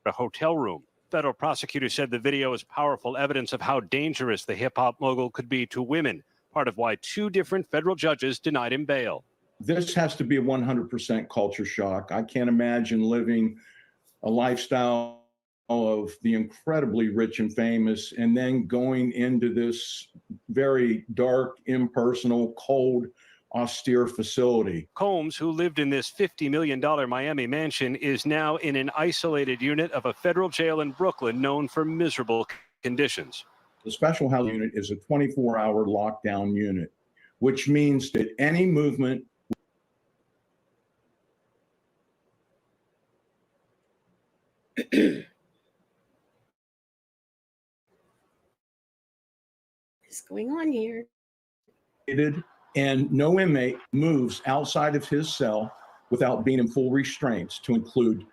a hotel room. Federal prosecutors said the video is powerful evidence of how dangerous the hip-hop mogul could be to women, part of why 2 different federal judges denied him bail. This has to be a 100% culture shock. I can't imagine living a lifestyle of the incredibly rich and famous and then going into this very dark, impersonal, cold, austere facility. Combs, who lived in this $50 million Miami mansion, is now in an isolated unit of a federal jail in Brooklyn known for miserable conditions. The special housing unit is a 24-hour lockdown unit, which means that any movement what's going on here? and no inmate moves outside of his cell without being in full restraints, to include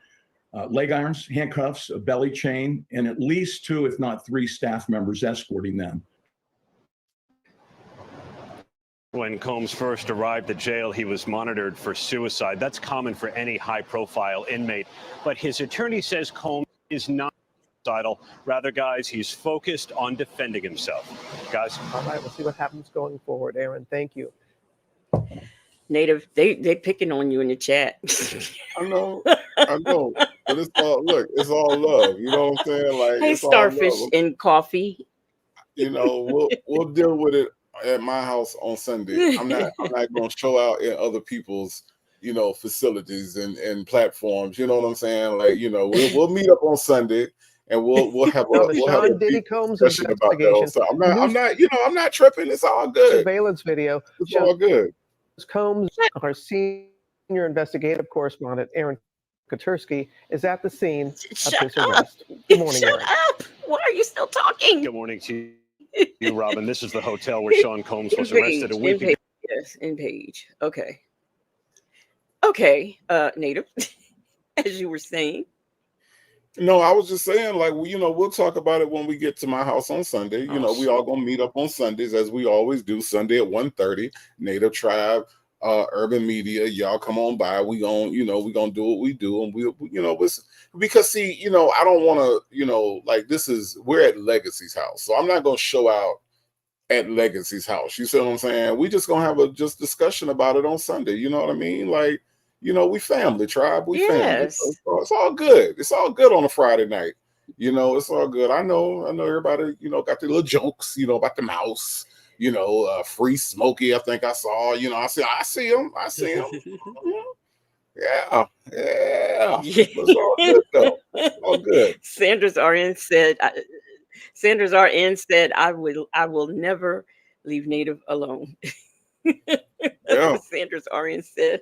leg irons, handcuffs, a belly chain, and at least 2, if not 3 staff members escorting them. When Combs first arrived at jail, he was monitored for suicide. That's common for any high-profile inmate. But his attorney says Combs is not suicidal. Rather, guys, he's focused on defending himself. Guys? All right, we'll see what happens going forward. Aaron, thank you. Native, they picking on you in the chat. I know. But it's all, look, it's all love. You know what I'm saying? Like, Hey, it's Starfish all love. and Coffee. You know, we'll deal with it at my house on Sunday. I'm not going to show out in other people's, you know, facilities and platforms. You know what I'm saying? Like, you know, we'll meet up on Sunday and we'll have a Diddy Combs discussion about that. So I'm not tripping. It's all good. Surveillance video. It's all good. Combs, our senior investigative correspondent, Aaron Kotursky, is at the scene of his arrest. Good morning, Aaron. Shut up! Why are you still talking? Good morning to you, Robin. This is the hotel where Sean Combs was arrested a week ago. Yes, in Page. Okay, Native, as you were saying. No, I was just saying, like, you know, we'll talk about it when we get to my house on Sunday. You know, we all gonna meet up on Sundays as we always do. Sunday at 1:30. Native Tribe, Urban Media, y'all come on by. We gonna do what we do, and because see, you know, I don't want to, you know, like we're at Legacy's house, so I'm not gonna show out at Legacy's house. You see what I'm saying? We just gonna have a discussion about it on Sunday. You know what I mean? Like, you know, we family, Tribe. We family. So it's all good. It's all good on a Friday night. It's all good. I know everybody, got their little jokes, about the mouse, Free Smokey. I think I saw, I see him. I see him. Yeah, yeah. Yeah. But it's all good though. All good. Sanders RN said, Sanders RN said, I will never leave Native alone. That's Yeah. what Sanders RN said.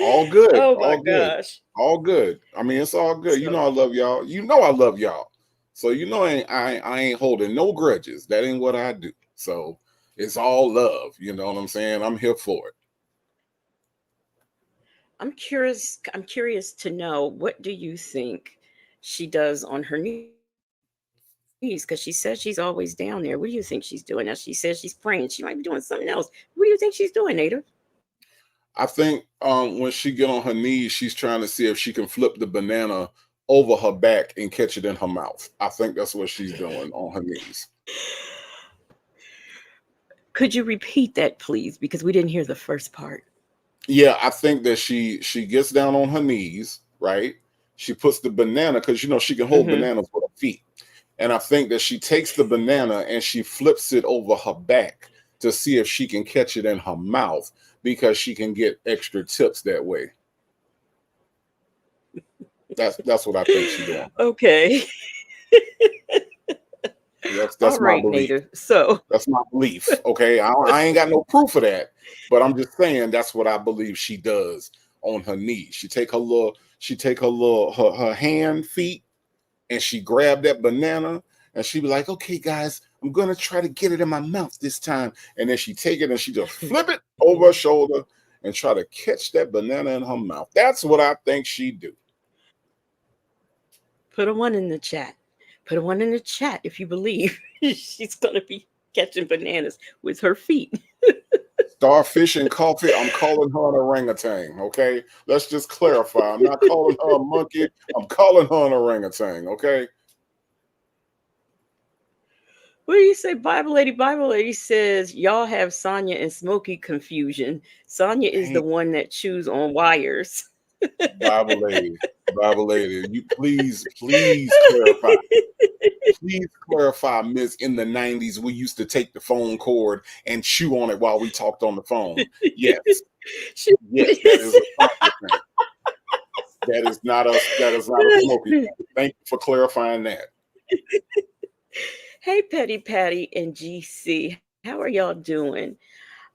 All good. Oh my All good. gosh. All good. I mean, it's all good. So I love y'all. I love y'all. So I ain't holding no grudges. That ain't what I do. So it's all love. You know what I'm saying? I'm here for it. I'm curious to know, what do you think she does on her knees? Because she says she's always down there. What do you think she's doing? Now she says she's praying. She might be doing something else. What do you think she's doing, Native? I think when she get on her knees, she's trying to see if she can flip the banana over her back and catch it in her mouth. I think that's what she's doing on her knees. Could you repeat that, please? Because we didn't hear the first part. Yeah, I think that she gets down on her knees, right? She puts the banana because she can hold Hmm. bananas with her feet. And I think that she takes the banana and she flips it over her back to see if she can catch it in her mouth because she can get extra tips that way. That's what I think she's doing. Okay. That's All my right, belief. Native. So, That's my belief. Okay, I ain't got no proof of that, but I'm just saying that's what I believe she does on her knees. She take her hand feet and she grab that banana and she be like, okay, guys, I'm gonna try to get it in my mouth this time. And then she take it and she just flip it over her shoulder and try to catch that banana in her mouth. That's what I think she do. put a one in the chat. Put a one in the chat if you believe she's going to be catching bananas with her feet. Starfish and coffee, I'm calling her an orangutan. Okay, let's just clarify. I'm not calling her a monkey. I'm calling her an orangutan. Okay. What do you say, Bible lady? Bible lady says y'all have Sonya and Smokey confusion. Sonya is the Hey, one that chews on wires. Bible lady, Bible lady, you please clarify. Please clarify, Miss. In the '90s, we used to take the phone cord and chew on it while we talked on the phone. Yes, She- yes, that is a Sonya thing. That is not us. That is not a Smoky thing. Thank you for clarifying that. Hey, Petty Patty and GC, how are y'all doing?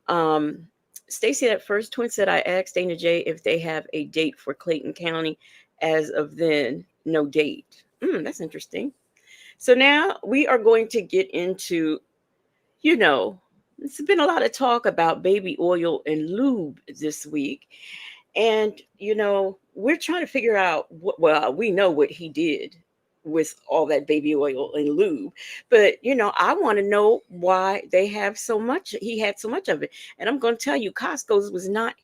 Um, Stacy, that first twin said, I asked Dana J if they have a date for Clayton County. As of then, no date. That's interesting. So now we are going to get into, you know, it's been a lot of talk about baby oil and lube this week. And, we're trying to figure out well, we know what he did with all that baby oil and lube. But, I want to know why he had so much of it. And I'm going to tell you, Costco's was not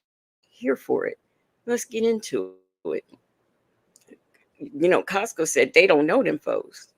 here for it. Let's get into it. Costco said they don't know them folks.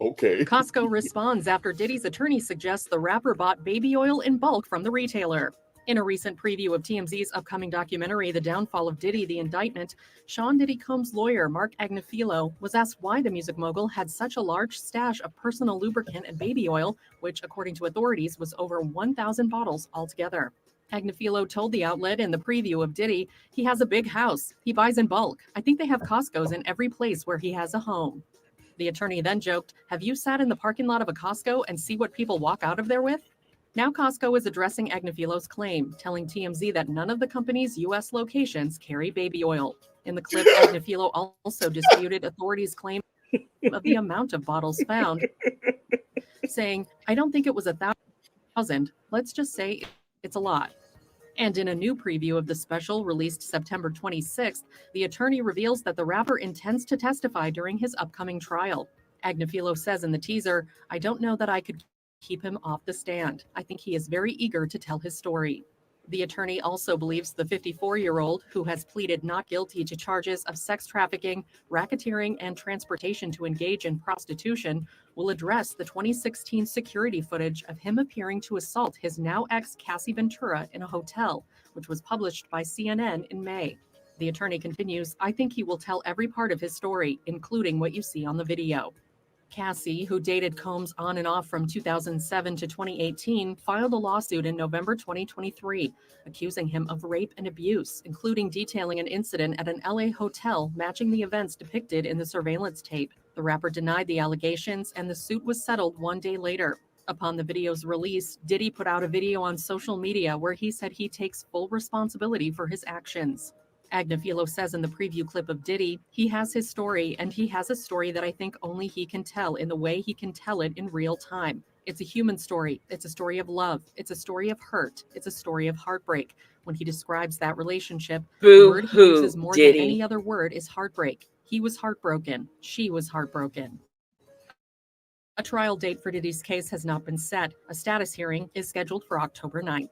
Okay. Costco responds after Diddy's attorney suggests the rapper bought baby oil in bulk from the retailer. In a recent preview of TMZ's upcoming documentary, The Downfall of Diddy, The Indictment, Sean Diddy Combs' lawyer, Mark Agnifilo, was asked why the music mogul had such a large stash of personal lubricant and baby oil, which, according to authorities, was over 1,000 bottles altogether. Agnifilo told the outlet in the preview of Diddy, he has a big house. He buys in bulk. I think they have Costco's in every place where he has a home. The attorney then joked, have you sat in the parking lot of a Costco and see what people walk out of there with? Now Costco is addressing Agnifilo's claim, telling TMZ that none of the company's U.S. locations carry baby oil. In the clip, Agnifilo also disputed authorities' claim of the amount of bottles found, saying, I don't think it was 1,000. Let's just say it's a lot. And in a new preview of the special released September 26th, the attorney reveals that the rapper intends to testify during his upcoming trial. Agnifilo says in the teaser, I don't know that I could keep him off the stand. I think he is very eager to tell his story. The attorney also believes the 54-year-old, who has pleaded not guilty to charges of sex trafficking, racketeering, and transportation to engage in prostitution, will address the 2016 security footage of him appearing to assault his now ex Cassie Ventura in a hotel, which was published by CNN in May. The attorney continues, I think he will tell every part of his story, including what you see on the video. Cassie, who dated Combs on and off from 2007 to 2018, filed a lawsuit in November 2023, accusing him of rape and abuse, including detailing an incident at an LA hotel matching the events depicted in the surveillance tape. The rapper denied the allegations, and the suit was settled one day later. Upon the video's release, Diddy put out a video on social media where he said he takes full responsibility for his actions. Agnifilo says in the preview clip of Diddy, he has his story, and he has a story that I think only he can tell in the way he can tell it in real time. It's a human story. It's a story of love. It's a story of hurt. It's a story of heartbreak. When he describes that relationship, the word he uses more than any other word is heartbreak. He was heartbroken. She was heartbroken. A trial date for Diddy's case has not been set. A status hearing is scheduled for October 9th.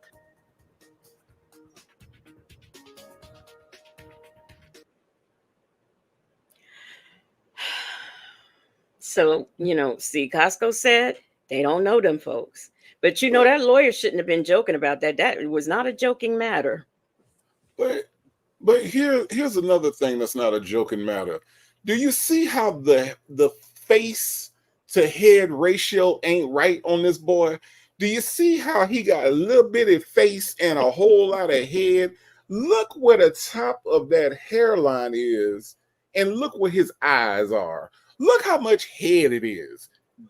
So, see, Costco said they don't know them folks. But that lawyer shouldn't have been joking about that. That was not a joking matter. But here's another thing that's not a joking matter. Do you see how the face to head ratio ain't right on this boy? Do you see how he got a little bitty face and a whole lot of head? Look where the top of that hairline is, and look where his eyes are. Look how much head it is.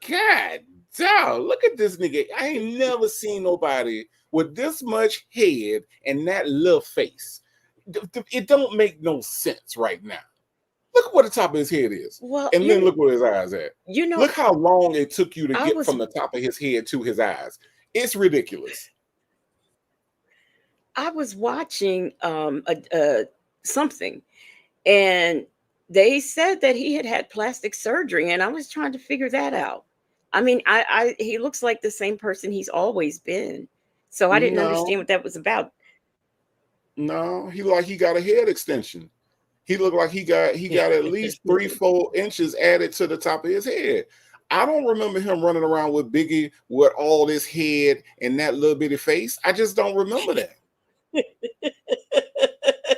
God damn, look at this nigga. I ain't never seen nobody with this much head and that little face. It don't make no sense right now. Look where the top of his head is. Well, and then look where his eyes at. Look how long it took you to get from the top of his head to his eyes. It's ridiculous. I was watching something, and they said that he had plastic surgery, and I was trying to figure that out. I mean, he looks like the same person he's always been. So I didn't understand what that was about. No, he got a head extension. He looked like he got at least 3-4 inches added to the top of his head. I don't remember him running around with Biggie with all this head and that little bitty face. I just don't remember that.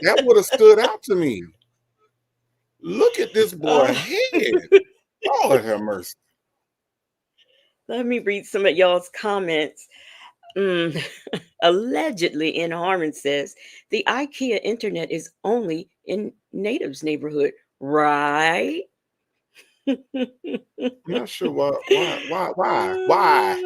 That would have stood out to me. Look at this boy's head. Lord have mercy. Let me read some of y'all's comments. Allegedly, in Harmon says the IKEA internet is only in natives' neighborhood, right? I'm not sure why. Why?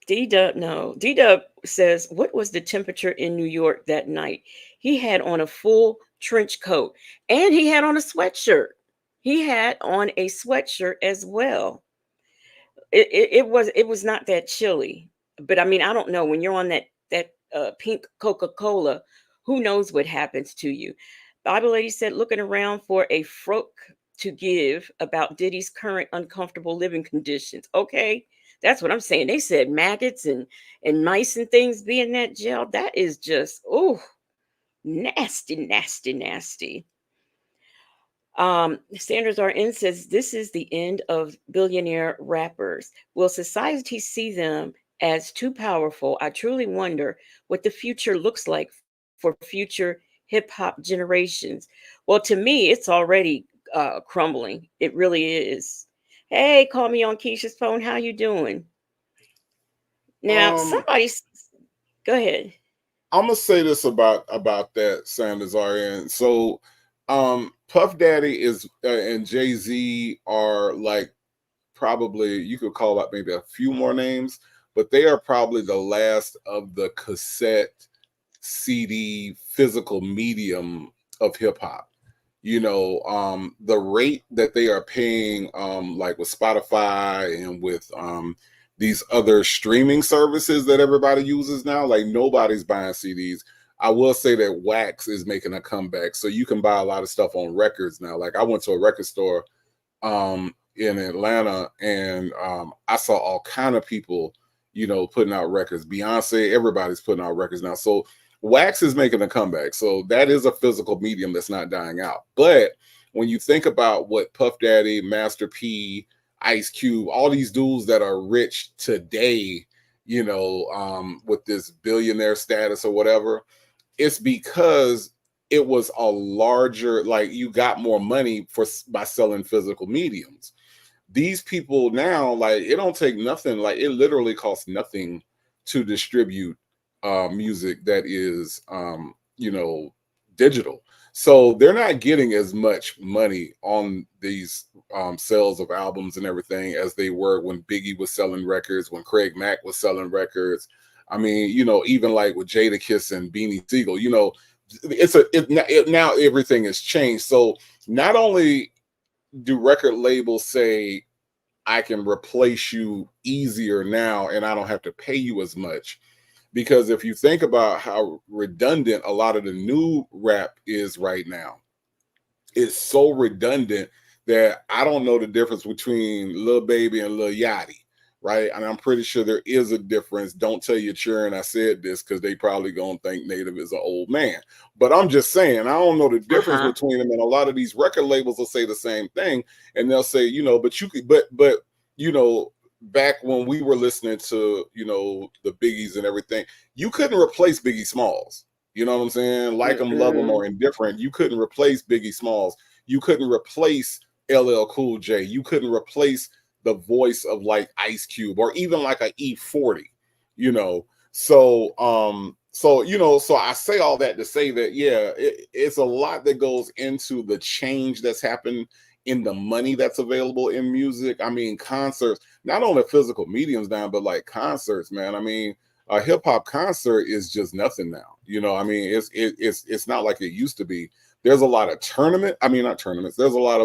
D-Dub says, what was the temperature in New York that night? He had on a full trench coat, and he had on a sweatshirt. He had on a sweatshirt as well. It was not that chilly, but I mean, I don't know, when you're on that pink Coca-Cola, who knows what happens to you. Bible Lady said, looking around for a froke to give about Diddy's current uncomfortable living conditions. Okay, that's what I'm saying. They said maggots and mice and things be in that jail. That is just nasty, nasty, nasty. Sanders RN says, this is the end of billionaire rappers. Will society see them as too powerful? I truly wonder what the future looks like for future hip hop generations. Well, to me, it's already crumbling. It really is. Hey, call me on Keisha's phone. How you doing? Now, go ahead. I'm gonna say this about that, Sanders RN. So Puff Daddy is and Jay-Z are like, probably you could call out maybe a few more names, but they are probably the last of the cassette CD physical medium of hip hop. The rate that they are paying, like with Spotify and with these other streaming services that everybody uses now, like nobody's buying CDs. I will say that Wax is making a comeback, so you can buy a lot of stuff on records now. Like I went to a record store in Atlanta, and I saw all kind of people, putting out records. Beyonce, everybody's putting out records now. So Wax is making a comeback. So that is a physical medium that's not dying out. But when you think about what Puff Daddy, Master P, Ice Cube, all these dudes that are rich today with this billionaire status or whatever. It's because it was a larger, like, you got more money by selling physical mediums. These people now, like, it don't take nothing, like, it literally costs nothing to distribute music that is digital. So they're not getting as much money on these sales of albums and everything as they were when Biggie was selling records, when Craig Mack was selling records. I mean, even like with Jadakiss and Beanie Siegel, now everything has changed. So not only do record labels say, I can replace you easier now and I don't have to pay you as much, because if you think about how redundant a lot of the new rap is right now, it's so redundant that I don't know the difference between Lil Baby and Lil Yachty, right? And I'm pretty sure there is a difference. Don't tell your children I said this, because they probably gonna think Native is an old man. But I'm just saying, I don't know the difference between them. And a lot of these record labels will say the same thing, and they'll say, but you could, but back when we were listening to the Biggies and everything, you couldn't replace Biggie Smalls. You know what I'm saying? Like them, love them, or indifferent. You couldn't replace Biggie Smalls. You couldn't replace LL Cool J. You couldn't replace the voice of like Ice Cube or even like a E40. So I say all that to say that, yeah, it's a lot that goes into the change that's happened in the money that's available in music. I mean, concerts, not only physical mediums now, but like concerts, man. I mean, a hip hop concert is just nothing now. I mean, it's not like it used to be. There's a lot of not tournaments. There's a lot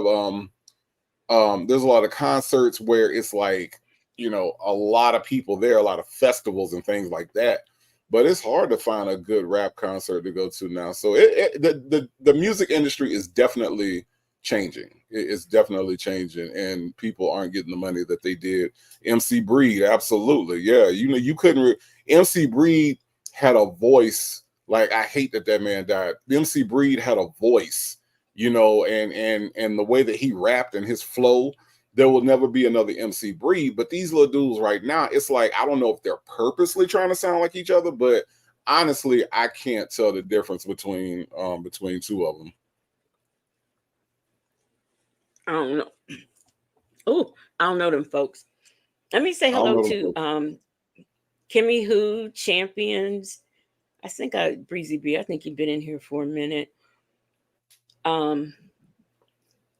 of concerts where it's like, a lot of people there, a lot of festivals and things like that. But it's hard to find a good rap concert to go to now. So the music industry is definitely changing. It's definitely changing, and people aren't getting the money that they did. MC Breed, absolutely, yeah. You couldn't. MC Breed had a voice. Like, I hate that man died. MC Breed had a voice, and the way that he rapped and his flow, there will never be another MC Breed. But these little dudes right now, it's like, I don't know if they're purposely trying to sound like each other, but honestly, I can't tell the difference between two of them. I don't know. Oh, I don't know them folks. Let me say hello to Kimmy Who, Champions. I think Breezy B. I think you've been in here for a minute.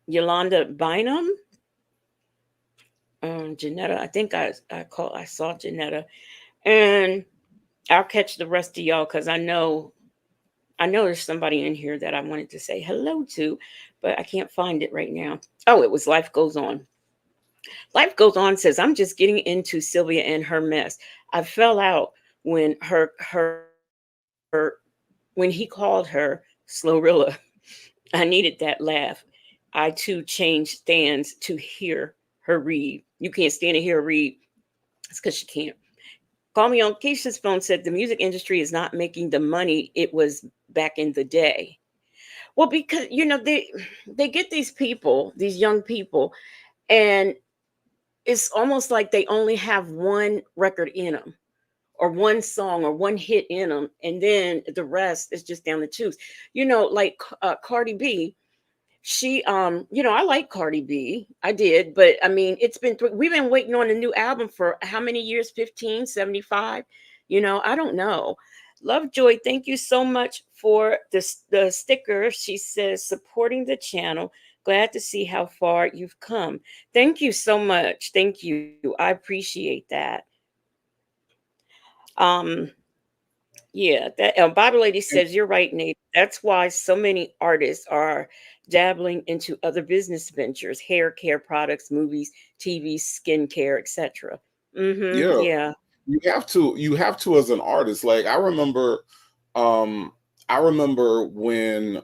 Yolanda Bynum. Janetta. I think I saw Janetta. And I'll catch the rest of y'all, because I know there's somebody in here that I wanted to say hello to, but I can't find it right now. Oh, it was Life Goes On. Life Goes On says, I'm just getting into Sylvia and her mess. I fell out when when he called her Slowrilla. I needed that laugh. I too changed stands to hear her read. You can't stand to hear her read. It's because she can't. Call Me on Keisha's phone said the music industry is not making the money it was back in the day. Well, because they get these people, these young people, and it's almost like they only have one record in them, or one song, or one hit in them, and then the rest is just down the tubes. Like Cardi B. She I like Cardi B. I did, but I mean, we've been waiting on a new album for how many years? 15, 75? I don't know. Lovejoy, thank you so much for the sticker. She says, supporting the channel. Glad to see how far you've come. Thank you so much. Thank you. I appreciate that. Yeah, that Bible Lady says you're right, Nate. That's why so many artists are dabbling into other business ventures, hair care products, movies, TV, skincare, etc. Yeah, Yeah. you have to as an artist. Like, I remember when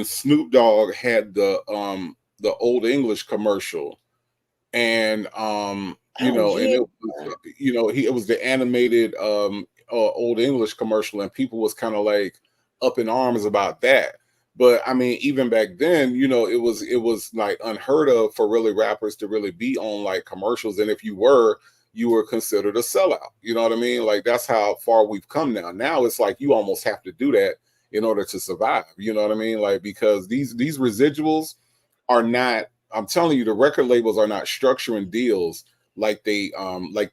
Snoop Dogg had the Old English commercial, and and it was, it was the animated Old English commercial, and people was kind of like up in arms about that. But I mean, even back then, it was like unheard of for really rappers to really be on like commercials, and if you were, you were considered a sellout. You know what I mean? Like that's how far we've come now. Now it's like you almost have to do that in order to survive. You know what I mean? Like because these residuals are not, I'm telling you, the record labels are not structuring deals like they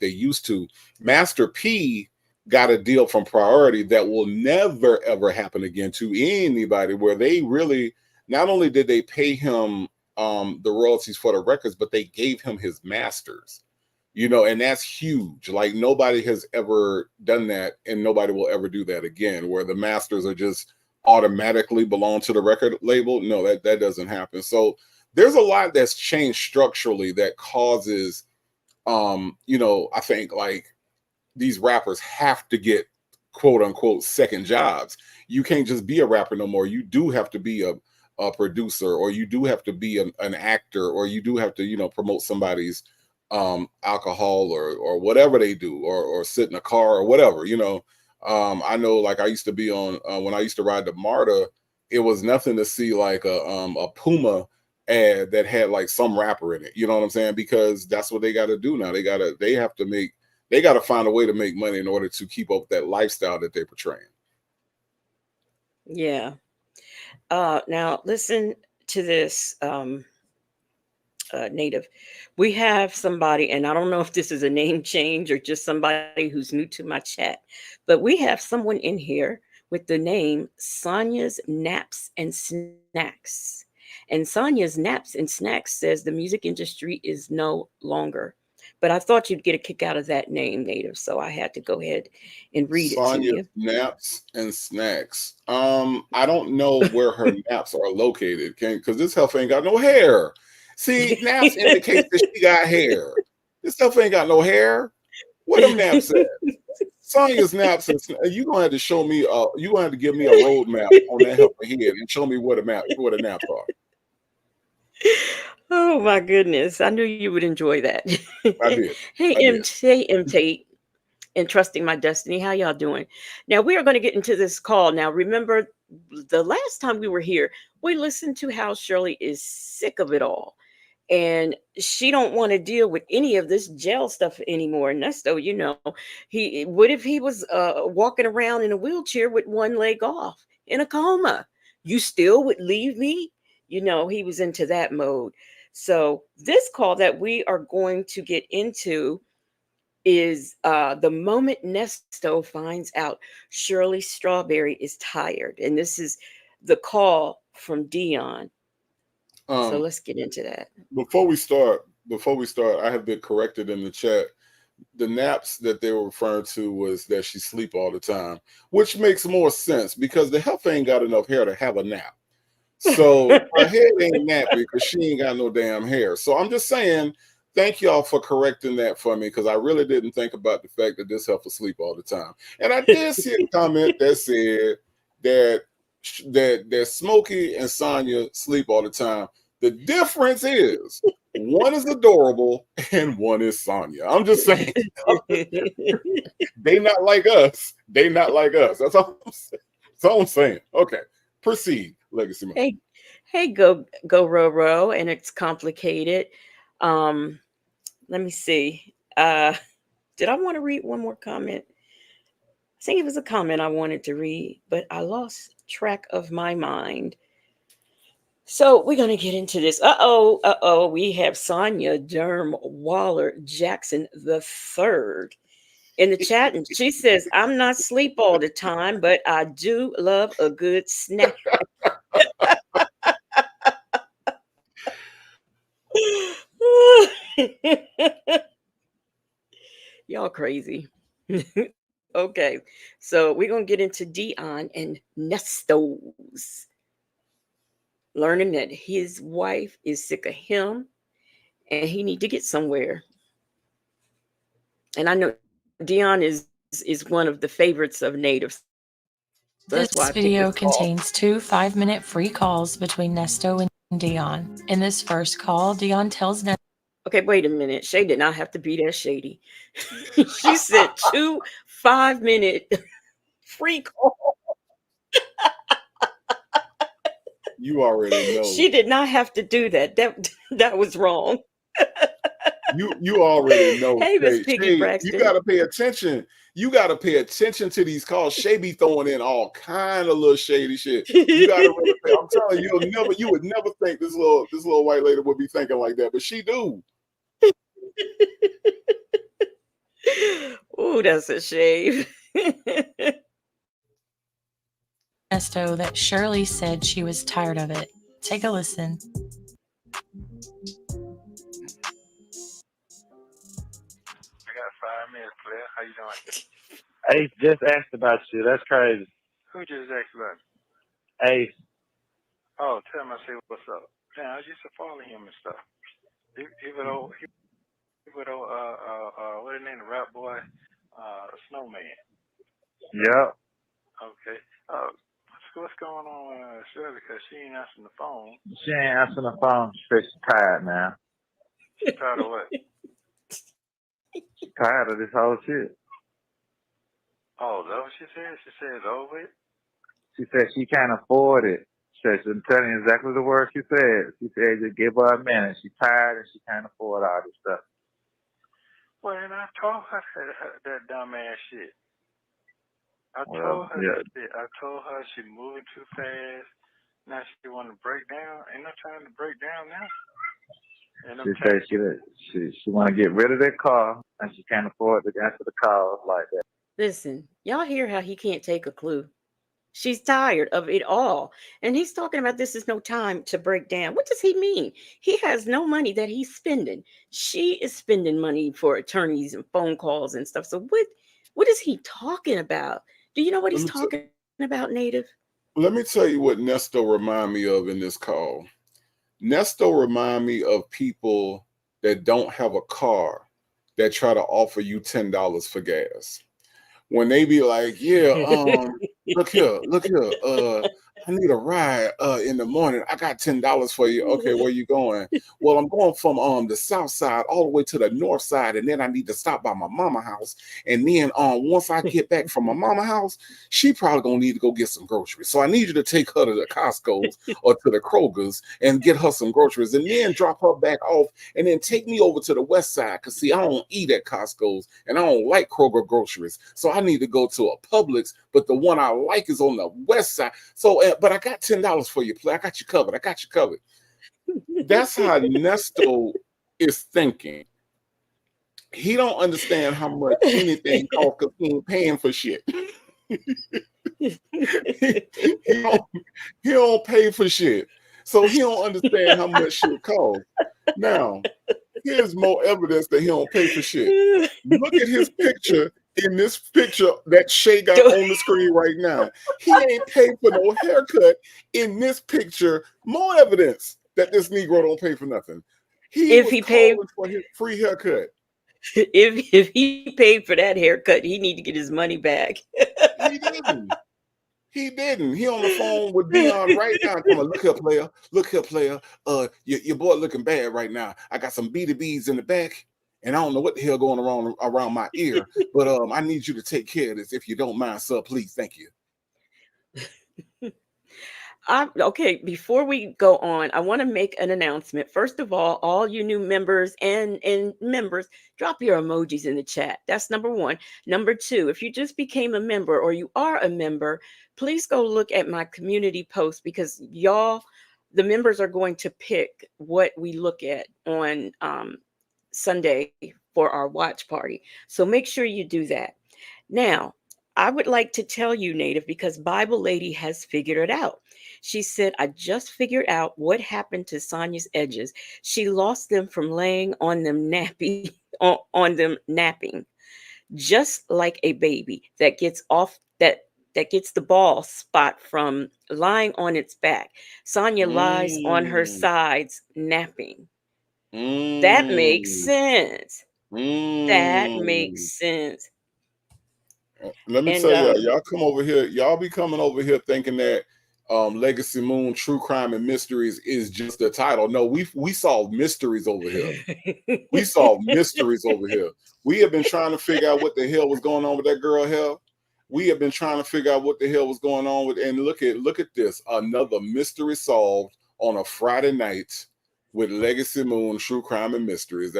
used to. Master P got a deal from Priority that will never ever happen again to anybody, where they really, not only did they pay him the royalties for the records, but they gave him his masters. You know, and that's huge. Like nobody has ever done that, and nobody will ever do that again, where the masters are just automatically belong to the record label. No, that doesn't happen. So there's a lot that's changed structurally that causes I think like these rappers have to get quote unquote second jobs. You can't just be a rapper no more. You do have to be a producer, or you do have to be an actor, or you do have to, promote somebody's alcohol or whatever they do, or sit in a car or whatever. I know, like I used to be on when I used to ride the MARTA, it was nothing to see like a Puma ad that had like some rapper in it. You know what I'm saying? Because that's what they got to do now. They have to find a way to make money in order to keep up that lifestyle that they're portraying. Yeah. Now listen to this, Native. We have somebody, and I don't know if this is a name change or just somebody who's new to my chat, but we have someone in here with the name Sonia's Naps and Snacks. And Sonia's Naps and Snacks says the music industry is no longer. But I thought you'd get a kick out of that name, Native, so I had to go ahead and read it to Sonya's you. Naps and Snacks. I don't know where her naps are located, because this heifer ain't got no hair. See, naps indicates that she got hair. This stuff ain't got no hair. Where them naps at? Sonya's Naps and you gonna have to show me. You gonna have to give me a roadmap on that heifer head and show me where the naps are. Oh my goodness. I knew you would enjoy that. I did. Hey, I did. M Tate and Trusting My Destiny. How y'all doing? Now we are going to get into this call. Now remember the last time we were here, we listened to how Shirley is sick of it all. And she don't want to deal with any of this jail stuff anymore. And that's he what if he was walking around in a wheelchair with one leg off in a coma? You still would leave me? He was into that mode. So this call that we are going to get into is the moment Nesto finds out Shirley Strawberry is tired. And this is the call from Dion. So Um, let's get into that. before we start, I have been corrected in the chat. The naps that they were referring to was that she sleep all the time, which makes more sense because the heifer ain't got enough hair to have a nap. So her head ain't nappy because she ain't got no damn hair. So I'm just saying, thank y'all for correcting that for me, because I really didn't think about the fact that this heifer sleep all the time. And I did see a comment that said that Smokey and Sonya sleep all the time. The difference is one is adorable and one is Sonya. I'm just saying. They not like us. They not like us. That's all I'm saying. That's all I'm saying. Okay. Proceed, Legacy Mom. Hey, go Ro, and it's complicated. Um, Let me see. Did I want to read one more comment? I think it was a comment I wanted to read, but I lost track of my mind. So we're gonna get into this. We have Sonia Derm Waller Jackson the third in the chat, and she says, "I'm not sleep all the time, but I do love a good snack." Y'all crazy. Okay, so we're gonna get into Dion and Nestos, learning that his wife is sick of him and he need to get somewhere. And I know Dion is one of the favorites of natives. So that's why I picked this call. This video contains 2 5-minute free calls between Nesto and Dion. In this first call, Dion tells Nesto. Okay, wait a minute. Shay did not have to be that shady. She said 2 5-minute free call. You already know. She did not have to do that. That was wrong. You already know. Hey, Miss Shay, Piggy Shay, you Braxton. gotta pay attention. You gotta pay attention to these calls. Shay be throwing in all kind of little shady shit. You gotta really pay. I'm telling you, you would never think this little white lady would be thinking like that, but she do. Ooh, that's a shame. Ernesto that Shirley said she was tired of it. Take a listen. I got 5 minutes, Claire. How you doing? Ace just asked about you. That's crazy. Who just asked about me? Ace. Oh, tell him I say what's up. Man, I used to follow him and stuff. He would what his name, the rap boy, Snowman. Yep. Okay. What's going on, Shirley? Because she ain't answering the phone. She ain't answering the phone. She said she's tired now. She's tired of what? She's tired of this whole shit. Oh, is that what she said? She said it's over with? She said she can't afford it. She said, I'm telling you exactly the words she said. She said, just give her a minute. She's tired and she can't afford all this stuff. Well, and I told her that dumb ass shit. I told her she's moving too fast. Now she want to break down. Ain't no time to break down now. She said she want to get rid of that car and she can't afford to answer the calls like that. Listen, y'all hear how he can't take a clue. She's tired of it all. And he's talking about this is no time to break down. What does he mean? He has no money that he's spending. She is spending money for attorneys and phone calls and stuff. So what is he talking about? Do you know what he's talking about, Native? Let me tell you what Nesto remind me of in this call. Nesto remind me of people that don't have a car that try to offer you $10 for gas. When they be like, yeah, look here, I need a ride in the morning. I got $10 for you. Okay, where you going? Well, I'm going from the south side all the way to the north side, and then I need to stop by my mama house. And then once I get back from my mama house, she probably gonna need to go get some groceries. So I need you to take her to the Costco's or to the Kroger's and get her some groceries, and then drop her back off, and then take me over to the west side. Cause see, I don't eat at Costco's and I don't like Kroger groceries, so I need to go to a Publix, but the one I like is on the west side. So, but I got $10 for you, play. I got you covered. That's how Nesto is thinking. He don't understand how much anything costs because he ain't paying for shit. he don't pay for shit. So he don't understand how much shit costs. Now, here's more evidence that he don't pay for shit. Look at his picture in this picture that Shay got on the screen right now. He ain't paid for no haircut in this picture. More evidence that this Negro don't pay for nothing. If he paid for his free haircut. If he paid for that haircut, he need to get his money back. He didn't. He on the phone with Dion right now. Come on, look here, player. Your boy looking bad right now. I got some B2Bs in the back, and I don't know what the hell going around my ear. But I need you to take care of this if you don't mind, sir. Please, thank you. Okay, before we go on, I want to make an announcement. First of all you new members and members, drop your emojis in the chat. That's number one. Number two, if you just became a member or you are a member, please go look at my community post because y'all, the members are going to pick what we look at on Sunday for our watch party. So make sure you do that. Now, I would like to tell you, Native, because Bible Lady has figured it out. She said, I just figured out what happened to Sonia's edges. She lost them from laying on them napping, just like a baby that gets off that gets the ball spot from lying on its back. Sonia lies on her sides napping. That makes sense. That makes sense. Let me tell y'all come over here. Y'all be coming over here thinking that Legacy Moon True Crime and Mysteries is just the title. No, we solve mysteries over here. We solve mysteries over here. We have been trying to figure out what the hell was going on with that girl hair. We have been trying to figure out what the hell was going on with, and look at this. Another mystery solved on a Friday night with Legacy Moon True Crime and Mysteries.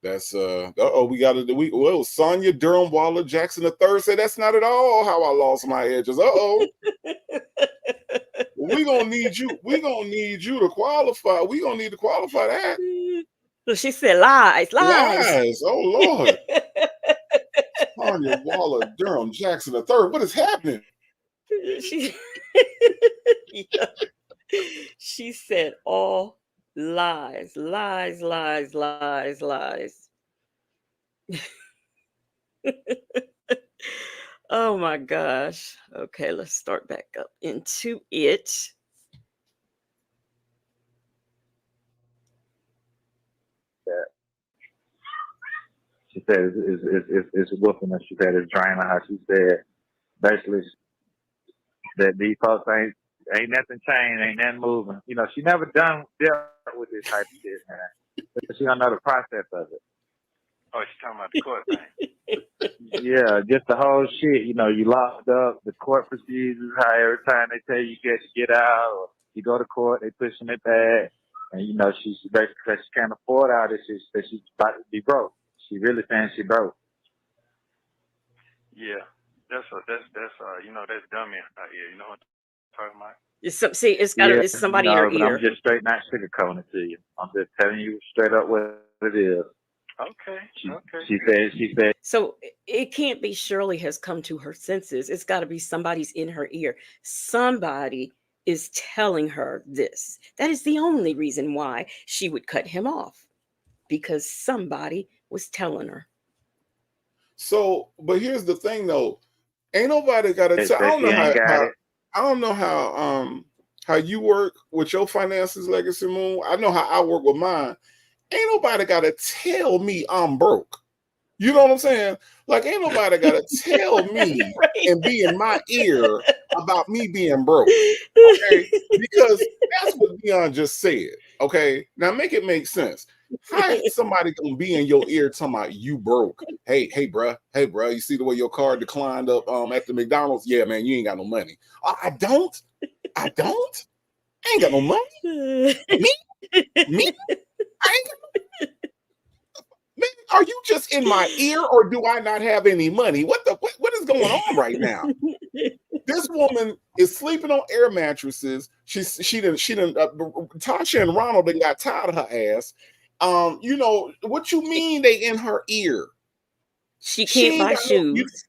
That's we got it. Well, Sonya Durham Waller Jackson III said that's not at all how I lost my edges. We gonna need you. We gonna need you to qualify. We gonna need to qualify that. So she said lies. Lies. Oh Lord. Sonya Waller Durham Jackson III. What is happening? She yeah. She said all lies, lies, lies, lies, lies. Oh my gosh. Okay, let's start back up into it. She said it's whooping her. She said it's draining her. She said basically that these folks ain't nothing changed, ain't nothing moving. You know, she never dealt with this type of shit, man. But she don't know the process of it. Oh, she's talking about the court thing. Yeah, just the whole shit. You know, you locked up, the court procedures, how every time they tell you get out, or you go to court, they pushing it back. And, you know, she's basically, because she can't afford all this shit, that she's about to be broke. She really saying she broke. Yeah, that's you know, that's dummy out here. You know what I'm talking about? It's somebody in her but ear. I'm just straight not sugarcoating it to you. I'm just telling you straight up what it is. Okay. She said. So it can't be Shirley has come to her senses. It's got to be somebody's in her ear. Somebody is telling her this. That is the only reason why she would cut him off, because somebody was telling her. So, but here's the thing though. Ain't nobody got to tell. I don't know how you work with your finances, Legacy Moon. I know how I work with mine. Ain't nobody got to tell me I'm broke. You know what I'm saying? Like, ain't nobody got to tell me right. and be in my ear about me being broke. Okay? Because that's what Dion just said. Okay? Now make it make sense. How somebody gonna be in your ear talking about you broke? Hey, bruh, you see the way your card declined up at the McDonald's? Yeah, man, you ain't got no money. I don't. I ain't got no money. Me? I ain't got no. Man, are you just in my ear, or do I not have any money? What is going on right now? This woman is sleeping on air mattresses. She didn't. Tasha and Ronald done got tired of her ass. You know what you mean? They in her ear. She can't buy shoes.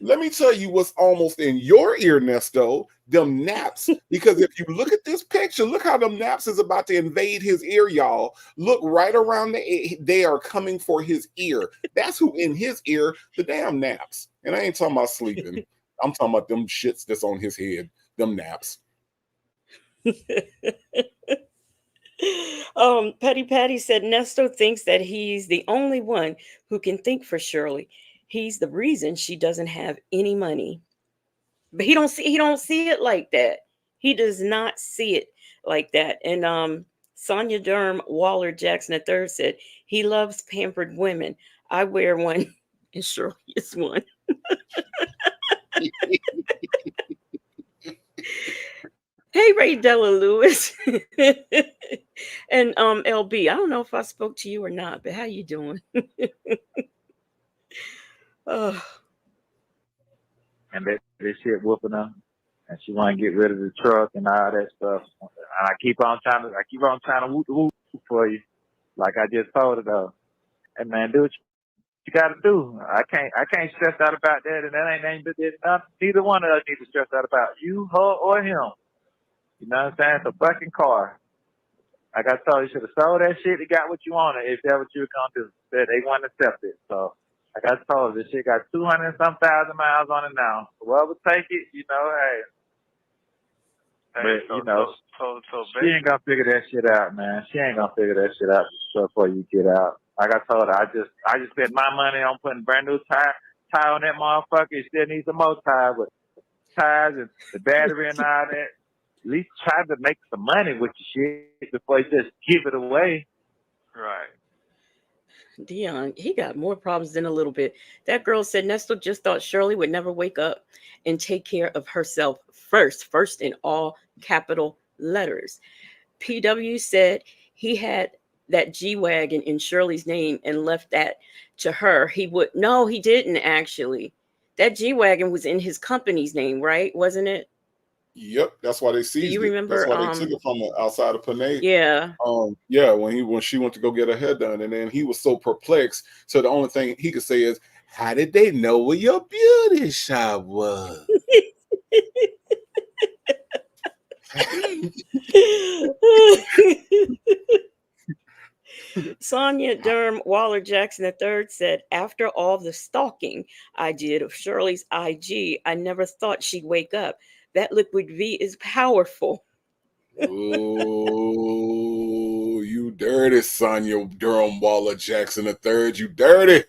Let me tell you what's almost in your ear, Nesto, them naps. Because if you look at this picture, look how them naps is about to invade his ear, y'all. Look right around they are coming for his ear. That's who in his ear, the damn naps. And I ain't talking about sleeping. I'm talking about them shits that's on his head, them naps. Petty Patty said Nesto thinks that he's the only one who can think for Shirley. He's the reason she doesn't have any money. But he don't see it like that. He does not see it like that. And Sonya Durham Waller Jackson III said he loves pampered women. I wear one, and Shirley is one. Hey, Ray Della Lewis. And LB, I don't know if I spoke to you or not, but how you doing? Oh. And this shit whooping her, and she want to get rid of the truck and all that stuff. And I keep on trying to whoop for you, like I just told her though. And man, do what you got to do. I can't stress out about that, and that ain't neither one of us need to stress out about you, her, or him. You know what I'm saying? It's a fucking car. Like I told you, should have sold that shit and got what you wanted if that's what you were gonna do. They wouldn't accept it. So like I told you, this shit got 200 and some thousand miles on it now. Whoever take it, you know, hey. But you know, she ain't gonna figure that shit out, man. She ain't gonna figure that shit out before you get out. Like I told her, I just spent my money on putting brand new tire on that motherfucker. It still needs some more tires, but tires and the battery and all that. At least try to make some money with your shit before you just give it away. Right. Dion, he got more problems than a little bit. That girl said Nestor just thought Shirley would never wake up and take care of herself first in all capital letters. PW said he had that G-Wagon in Shirley's name and left that to her, he would. No, he didn't actually. That G-Wagon was in his company's name, right? Wasn't it? Yep, that's why they Do you seized it. That's remember? why they took it from outside of Panay. Yeah. Yeah, when she went to go get her hair done, and then he was so perplexed. So the only thing he could say is, "How did they know where your beauty shop was?" Sonia Durham Waller Jackson III said, after all the stalking I did of Shirley's IG, I never thought she'd wake up. That liquid V is powerful. Oh, you dirty, Sonia Durham Waller Jackson III. You dirty.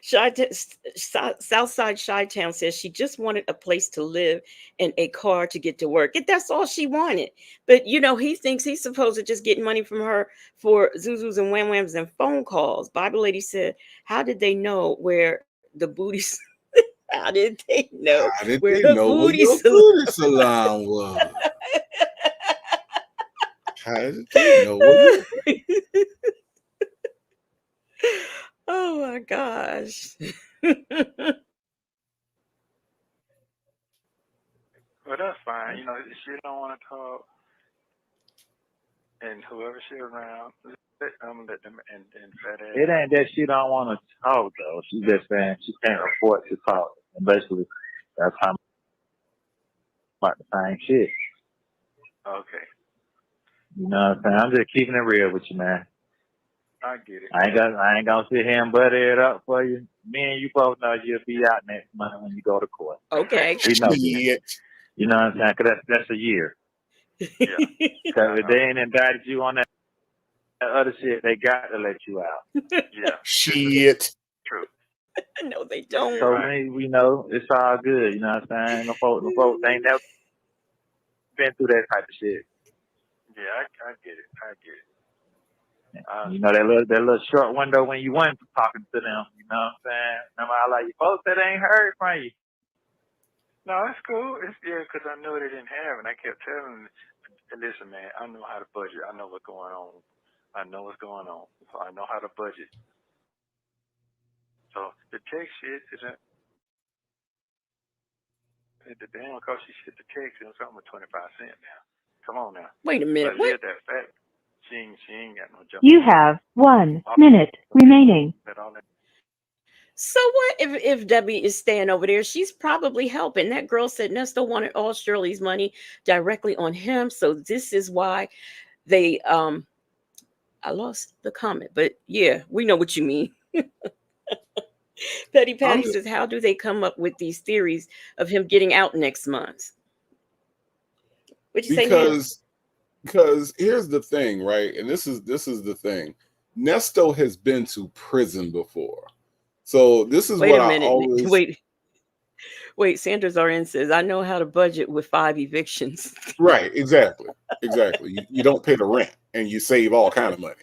Southside Chi-Town says she just wanted a place to live and a car to get to work. That's all she wanted. But he thinks he's supposed to just get money from her for zuzus and wham whams and phone calls. Bible lady said, "How did they know where the booties? How did they know How did where they the know where booty your salon?" booty salon was? How did they know where your Oh my gosh. Well, that's fine. You know, if she don't want to talk, and whoever she around, let them and fat ass. It ain't that she don't want to talk though. She just saying she can't afford to talk. And basically, that's how about the same shit. Okay, You know what I'm saying? I'm just keeping it real with you, man. I get it. I ain't gonna sit here and butter it up for you. Me and you both know you'll be out next month when you go to court. Okay. We know that. shit? You know what I'm saying? 'Cause that's a year. Yeah. Because if they ain't indicted you on that other shit, they got to let you out. Yeah. Shit. True. No, they don't. So we know it's all good. You know what I'm saying? No folks ain't never been through that type of shit. Yeah, I get it. I get it. You know that little short window when you weren't talking to them. You know what I'm saying? Remember, I like you folks that ain't heard from you. No, it's cool. It's because I know they didn't have, and I kept telling them, listen, man, I know how to budget. I know what's going on. I know what's going on. So I know how to budget. So the text shit isn't. The damn cost she shit the text and something with 25 cents now. Come on now. Wait a minute. But live that fact. She ain't got no jump. You have 1 minute remaining. So what if Debbie is staying over there? She's probably helping. That girl said Nesto wanted all Shirley's money directly on him. So this is why they I lost the comment, but yeah, we know what you mean. Petty Patty says, how do they come up with these theories of him getting out next month? What'd you say, Ham? Because here's the thing, right? And this is the thing. Nesto has been to prison before. So this is Wait what a I minute. always Wait, Sanders RN says, I know how to budget with 5 evictions. Right, exactly. You don't pay the rent and you save all kind of money.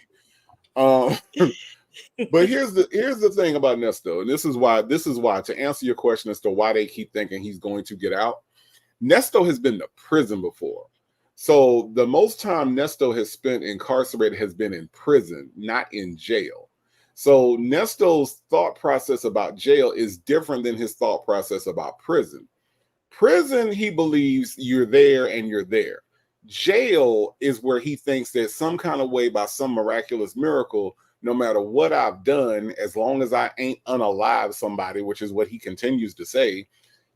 But here's the thing about Nesto, and this is why to answer your question as to why they keep thinking he's going to get out. Nesto has been to prison before. So the most time Nesto has spent incarcerated has been in prison, not in jail. So Nesto's thought process about jail is different than his thought process about prison. Prison, he believes you're there and you're there. Jail is where he thinks that some kind of way, by some miraculous miracle, no matter what I've done, as long as I ain't unalive somebody, which is what he continues to say,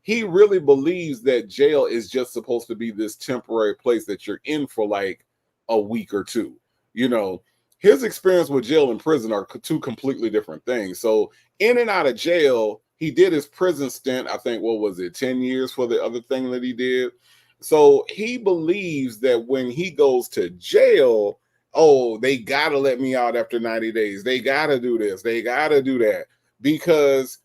he really believes that jail is just supposed to be this temporary place that you're in for like a week or two. You know, his experience with jail and prison are two completely different things. So in and out of jail, he did his prison stint, I think, what was it, 10 years for the other thing that he did. So he believes that when he goes to jail, oh, they got to let me out after 90 days. They got to do this. They got to do that, because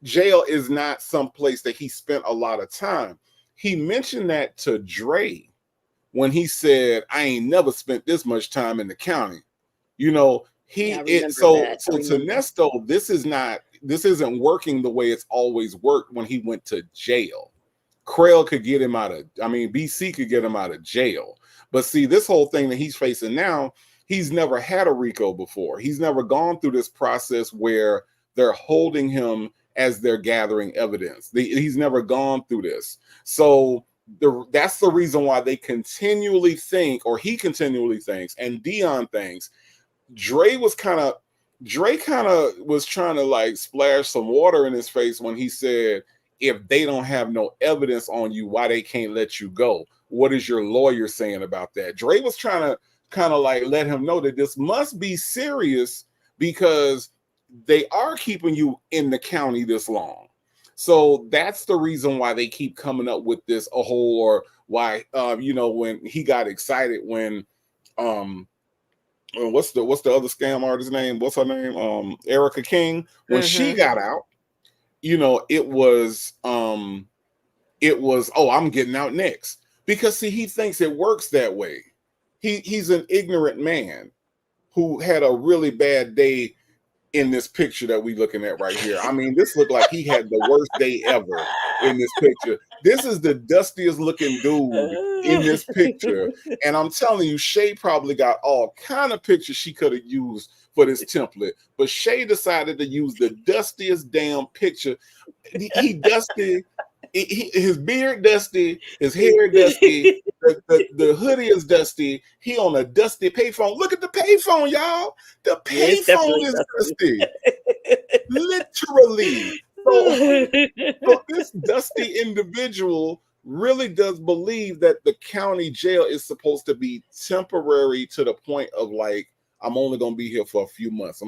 jail is not some place that he spent a lot of time. He mentioned that to Dre when he said, I ain't never spent this much time in the county. You know, so to Nesto, this isn't working the way it's always worked when he went to jail. Crail could get him out of, I mean, BC could get him out of jail. But see, this whole thing that he's facing now, he's never had a RICO before. He's never gone through this process where they're holding him as they're gathering evidence. He's never gone through this. So that's the reason why they continually think, or he continually thinks, and Dion thinks, Dre kind of was trying to like splash some water in his face when he said, if they don't have no evidence on you, why they can't let you go? What is your lawyer saying about that? Dre was trying to kind of like let him know that this must be serious because they are keeping you in the county this long. So that's the reason why they keep coming up with this or why when he got excited when what's the other scam artist name? What's her name? Erica King. When she got out, it was I'm getting out next. Because see, he thinks it works that way. He's an ignorant man who had a really bad day in this picture that we looking at right here. I mean, this looked like he had the worst day ever in this picture. This is the dustiest looking dude in this picture. And I'm telling you, Shay probably got all kind of pictures she could have used for this template. But Shay decided to use the dustiest damn picture. He dusty. His beard dusty, his hair dusty, the hoodie is dusty. He on a dusty payphone. Look at the payphone, y'all. The payphone is dusty. Literally. So this dusty individual really does believe that the county jail is supposed to be temporary to the point of like, I'm only going to be here for a few months. So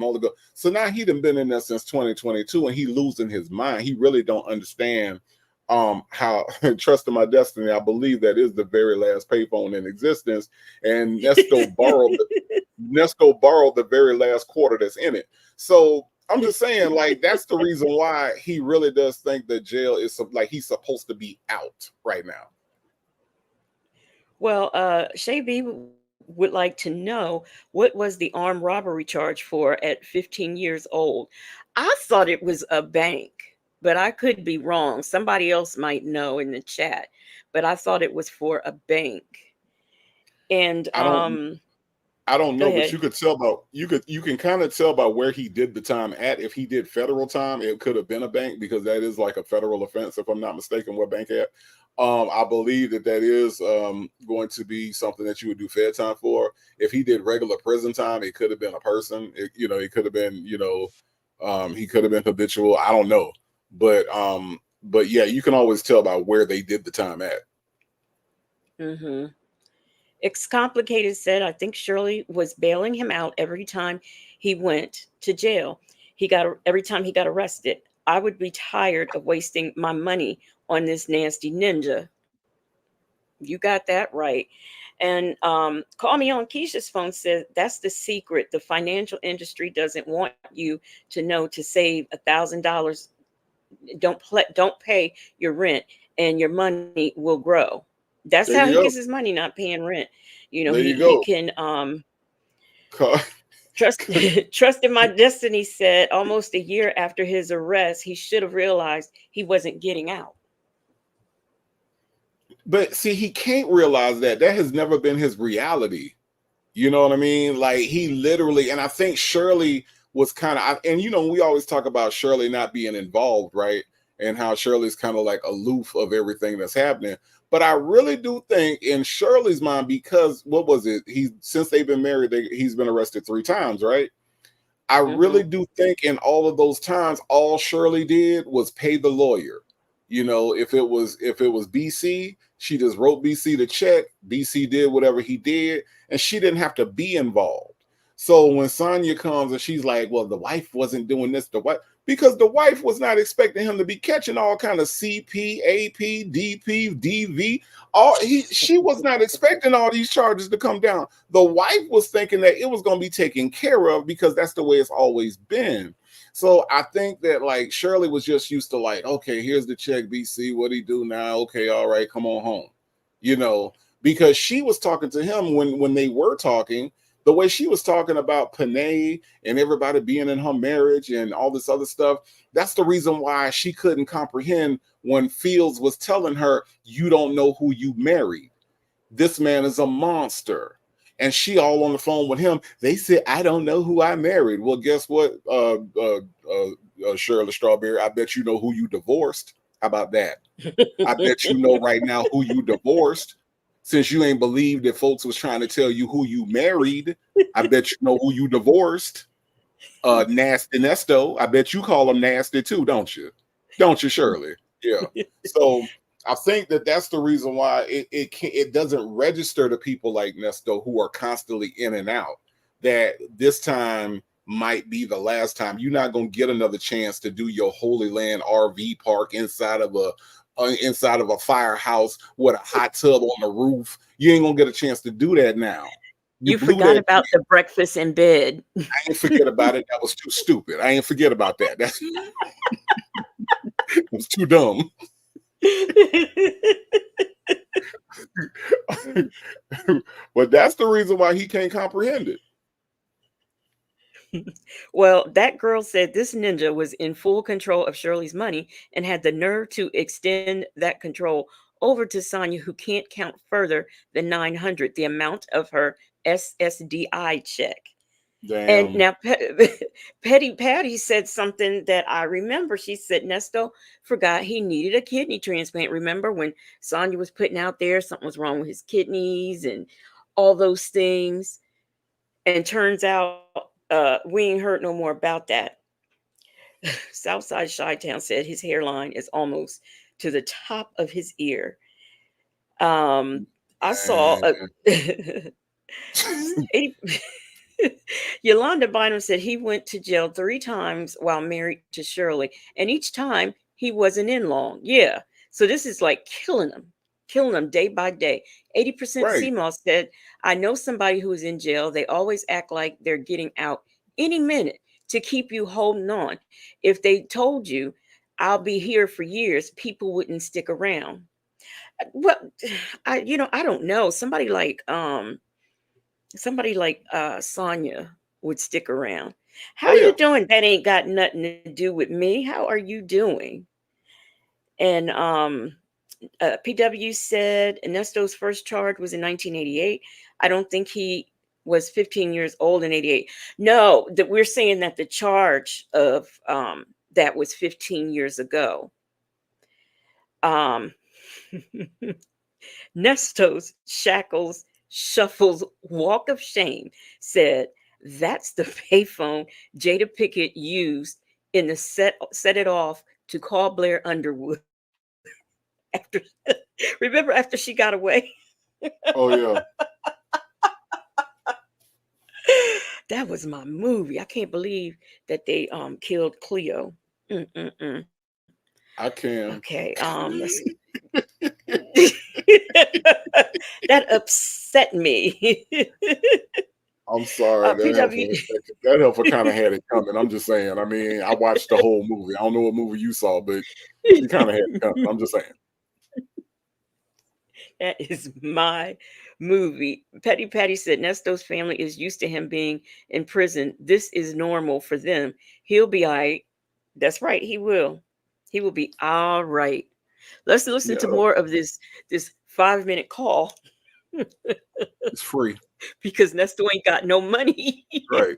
now he done been in there since 2022 and he losing his mind. He really don't understand how trust in my destiny. I believe that is the very last payphone in existence, and Nesto borrowed the very last quarter that's in it. So I'm just saying, like, that's the reason why he really does think that jail is like he's supposed to be out right now. Well, Shay B would like to know, what was the armed robbery charge for at 15 years old? I thought it was a bank, but I could be wrong. Somebody else might know in the chat, but I thought it was for a bank. And I don't go know, but ahead. you can kind of tell by where he did the time at. If he did federal time, it could have been a bank because that is like a federal offense, if I'm not mistaken. What bank at? I believe that is going to be something that you would do fed time for. If he did regular prison time, it could have been a person. It could have been, he could have been habitual. I don't know, but yeah, you can always tell by where they did the time at. Mm-hmm. It's complicated said, I think Shirley was bailing him out every time he went to jail. Every time he got arrested. I would be tired of wasting my money on this nasty ninja. You got that right. And Call Me On Keisha's phone says that's the secret. The financial industry doesn't want you to know to save $1,000. Don't pay your rent, and your money will grow. That's There how you he go. gets his money, not paying rent. There you He go. can trust in my destiny said almost a year after his arrest, he should have realized he wasn't getting out. But see, he can't realize that has never been his reality. You know what I mean? Like he literally, and I think Shirley was kind of, and we always talk about Shirley not being involved, right? And how Shirley's kind of like aloof of everything that's happening. But I really do think in Shirley's mind, because what was it? Since they've been married, he's been arrested 3 times, right? I really do think in all of those times, all Shirley did was pay the lawyer. If it was BC, she just wrote BC the check. BC did whatever he did, and she didn't have to be involved. So when Sonya comes and she's like, "Well, the wife wasn't doing this," because the wife was not expecting him to be catching all kind of CP, AP, DP, DV. She was not expecting all these charges to come down. The wife was thinking that it was going to be taken care of because that's the way it's always been. So I think that like Shirley was just used to like, okay, here's the check, BC. What do you do now? Okay, all right, come on home. Because she was talking to him when they were talking. the way she was talking about Panay and everybody being in her marriage and all this other stuff, that's the reason why she couldn't comprehend when Fields was telling her, you don't know who you married. This man is a monster. And she all on the phone with him. They said, I don't know who I married. Well, guess what, Shirley Strawberry? I bet you know who you divorced. How about that? I bet you know right now who you divorced. Since you ain't believed that folks was trying to tell you who you married, I bet you know who you divorced. Nasty Nesto. I bet you call him nasty too, don't you? Don't you, Shirley? Yeah. So I think that that's the reason why it doesn't register to people like Nesto who are constantly in and out, that this time might be the last time. You're not going to get another chance to do your Holy Land RV park inside of a firehouse with a hot tub on the roof. You ain't gonna get a chance to do that now. You blew forgot that. about the breakfast in bed. I ain't forget about it. That was too stupid. I ain't forget about that. That's it was too dumb. But that's the reason why he can't comprehend it. Well, that girl said this ninja was in full control of Shirley's money and had the nerve to extend that control over to Sonia, who can't count further than 900, the amount of her SSDI check. And Damn. now Petty Patty said something that I remember. She said Nesto forgot he needed a kidney transplant. Remember when Sonia was putting out there something was wrong with his kidneys and all those things? And turns out we ain't heard no more about that. Southside Chi-Town said his hairline is almost to the top of his ear. I saw a 80 Yolanda Bynum said he went to jail 3 times while married to Shirley, and each time he wasn't in long. Yeah. So this is like killing them day by day. 80% Right. CMOS said, I know somebody who is in jail. They always act like they're getting out any minute to keep you holding on. If they told you, I'll be here for years, people wouldn't stick around. Well, I don't know. Somebody like Sonya would stick around. How Oh yeah. you doing? That ain't got nothing to do with me. How are you doing? And PW said Ernesto's first charge was in 1988. I don't think he was 15 years old in 88. No, that we're saying that the charge of that was 15 years ago. Um, Nesto's shackles shuffles walk of shame said that's the payphone Jada Pickett used in the set it off to call Blair Underwood after remember after she got away. Oh yeah. That was my movie. I can't believe that they killed Cleo. Mm-mm-mm. I can. Okay, that upset me. I'm sorry. PW. That helper kind of had it coming. I'm just saying. I mean, I watched the whole movie. I don't know what movie you saw, but she kind of had it coming. I'm just saying. That is my movie. Petty Patty said Nesto's family is used to him being in prison. This is normal for them. He'll be all right. That's right. He will. He will be all right. Let's listen Yeah, to more of this 5-minute call it's free. because Nesto ain't got no money Right.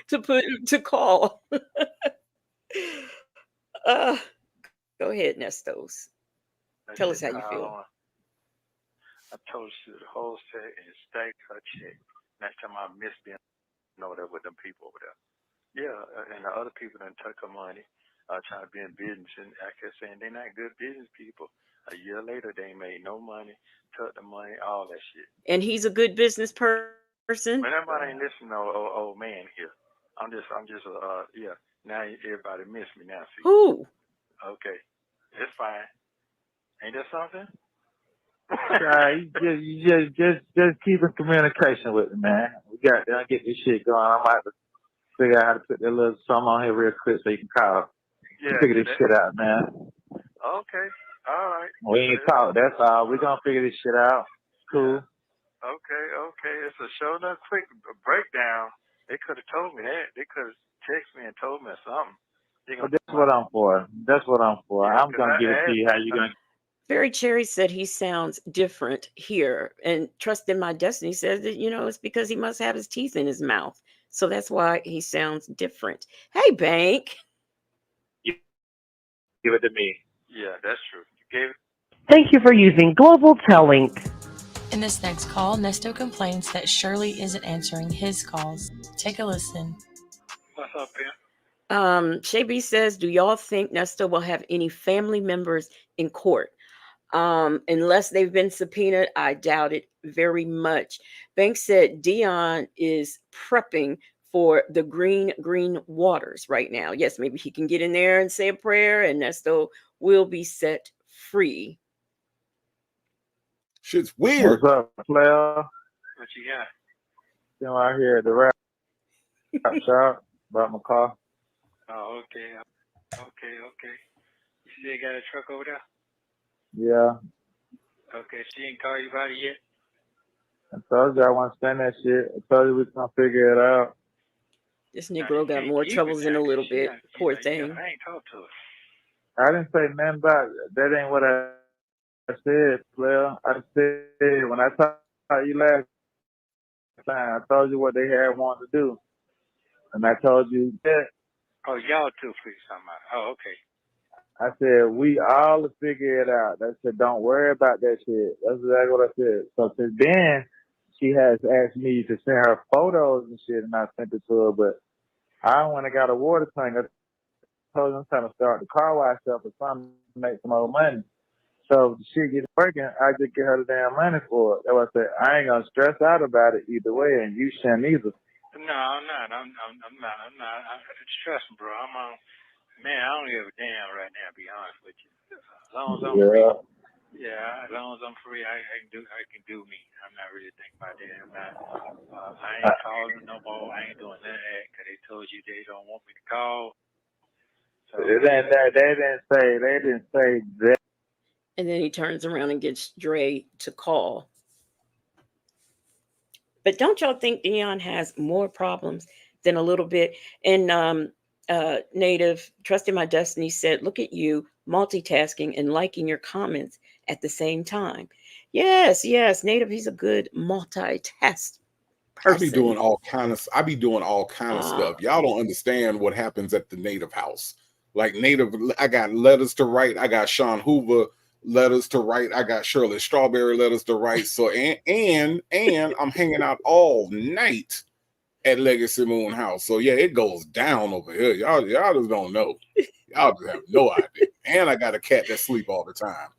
to call. uh, go ahead, Nestos. I Tell us said, how you feel. I told you the whole set and stack her check. Next time I miss being over there with them people over there. Yeah, and the other people done took her money, trying to be in business, and I kept saying they're not good business people. A year later, they ain't made no money, took the money, all that shit. And he's a good business person. Man, everybody ain't listening to old man here. I'm just, yeah. Now everybody miss me now. See? Who? Okay, it's fine. Ain't that something? You just keep in communication with me, man. We got to get this shit going. I might have to figure out how to put that little something on here real quick so you can call. Yeah. Figure this shit out, man. Okay. All right. We ain't talk. That's all. We gonna figure this shit out. Cool. Okay. It's a show enough quick breakdown. They could have told me that. They could have texted me and told me something. They But gonna that's what I'm for. That's what I'm for. yeah, I'm cause gonna I give it to you how you asked. gonna. Very Cherry said he sounds different here. And Trust in My Destiny says that, it's because he must have his teeth in his mouth. So that's why he sounds different. Hey, Bank. Give it to me. Yeah, that's true. You gave it. Thank you for using Global Telling. In this next call, Nesto complains that Shirley isn't answering his calls. Take a listen. What's up, Ben? Shay B says, do y'all think Nesta will have any family members in court? Unless they've been subpoenaed, I doubt it very much. Banks said Dion is prepping for the green waters right now. Yes, maybe he can get in there and say a prayer, and Nesto will be set free. Shit's weird. What's up, player? What you got? Still out here at the rap shop. Brought my car. Oh, okay. You still got a truck over there? Yeah. Okay, she didn't call you about it yet? I told you I want to spend that shit. I told you we gonna figure it out. This No, Negro you got can't more keep it troubles now, in a 'cause little bit. Poor thing. I ain't talked to her. I didn't say nothing about it. That ain't what I said, player. I said when I talked to you last time, I told you what they had wanted to do. And I told you that. Oh, y'all two figure something out. Oh, okay. I said, we all will figure it out. I said, don't worry about that shit. That's exactly what I said. So since then, she has asked me to send her photos and shit, and I sent it to her. But I went and got a water tank. I told her I'm trying to start the car wash up or something to make some more money. So if the shit gets working, I just get her the damn money for it. That's why I said, I ain't going to stress out about it either way, and you shouldn't either. No, I'm not. I'm not. Trust me, bro. I'm on. Man, I don't give a damn right now. To be honest with you. As long as I'm free. Yeah. Yeah, as long as I'm free, I can do me. I'm not really thinking about that. I'm not. I ain't calling no more. I ain't doing none of that because they told you they don't want me to call. So It ain't that. They didn't say that. And then he turns around and gets Dre to call. But don't y'all think Dion has more problems than a little bit? And Native Trust in My Destiny said, "Look at you multitasking and liking your comments at the same time." Yes, Native. He's a good multitask I be person. doing all kind of Uh, stuff. Y'all don't understand what happens at the Native house. Like Native, I got letters to write. I got Sean Hoover letters to write. I got Shirley Strawberry letters to write. So and I'm hanging out all night at Legacy Moon House. So yeah, it goes down over here. Y'all just don't know. Y'all just have no idea. And I got a cat that sleep all the time.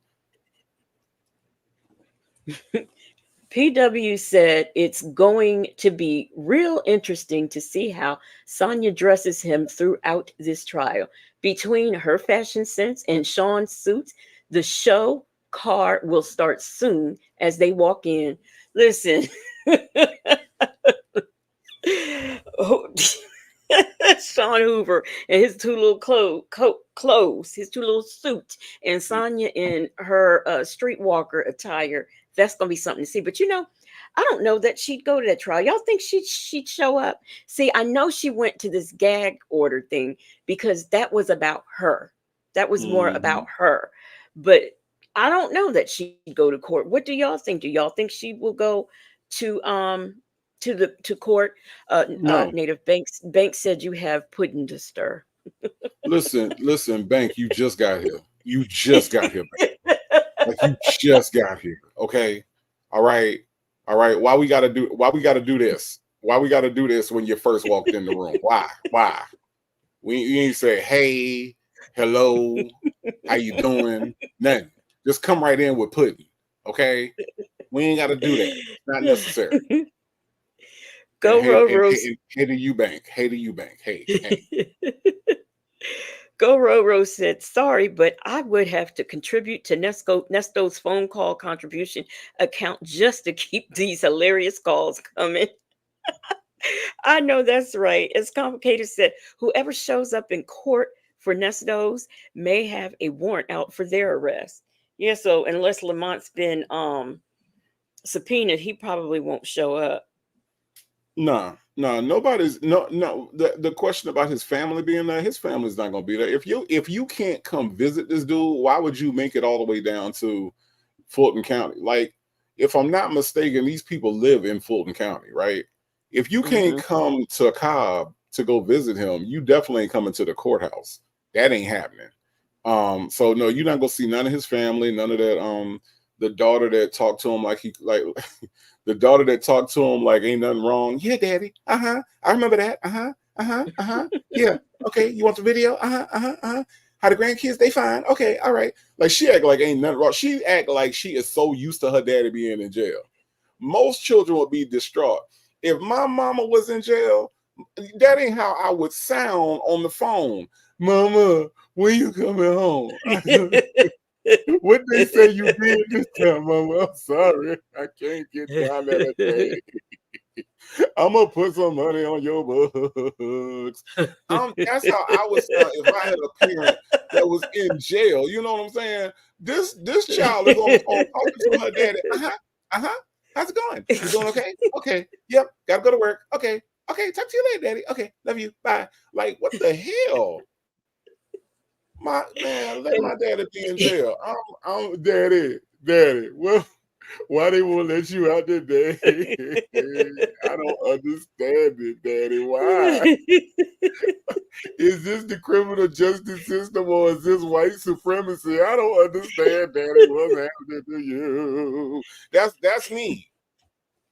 PW said it's going to be real interesting to see how Sonya dresses him throughout this trial. Between her fashion sense and Sean's suits, the show car will start soon as they walk in. Listen. Sean Hoover and his two little clothes, his two little suits, and Sonya in her streetwalker attire. That's gonna be something to see. But I don't know that she'd go to that trial. Y'all think she'd show up? See, I know she went to this gag order thing because that was about her. That was more about her. But I don't know that she'd go to court. What do y'all think? Do y'all think she will go to court? No. Native Banks said you have pudding to stir. Listen, Bank, you just got here. You just got here, Bank. Like you just got here. Okay. All right. Why we gotta do this? Why we gotta do this when you first walked in the room? Why? You ain't say, hey, hello, how you doing? Nothing. Just come right in with pudding. Okay. We ain't gotta do that. It's not necessary. And Go Rose. hey to you, Bank. Hey to you, Bank. Hey. Go Roro said, sorry, but I would have to contribute to Nesto's phone call contribution account just to keep these hilarious calls coming. I know that's right. As Complicated said, whoever shows up in court for Nestos may have a warrant out for their arrest. Yeah, so unless Lamont's been Subpoena, he probably won't show up. No, nobody's no. The question about his family being there, his family's not gonna be there. If you can't come visit this dude, why would you make it all the way down to Fulton County? Like, if I'm not mistaken, these people live in Fulton County, right? If you can't come to Cobb to go visit him, you definitely ain't coming to the courthouse. That ain't happening. So no, you're not gonna see none of his family, none of that. The daughter that talked to him like he like the daughter that talked to him like ain't nothing wrong. Yeah, daddy. I remember that. Yeah. Okay. You want the video? How the grandkids? They fine. Okay. All right. Like she act like ain't nothing wrong. She act like she is so used to her daddy being in jail. Most children would be distraught. If my mama was in jail, that ain't how I would sound on the phone. Mama, when you coming home? What they say you did this time, Mama? I'm sorry. I can't get down that day. I'm gonna put some money on your books. That's how I would sound if I had a parent that was in jail. You know what I'm saying? This child is on the phone talking to her daddy. How's it going? You doing okay? Okay. Yep. Gotta go to work. Okay. Okay. Talk to you later, daddy. Okay. Love you. Bye. Like, what the hell? My man, let my daddy be in jail. I'm daddy. Well, why they won't let you out today? I don't understand it, daddy. Why? Is this the criminal justice system or is this white supremacy? I don't understand, daddy. What's happening to you? That's me.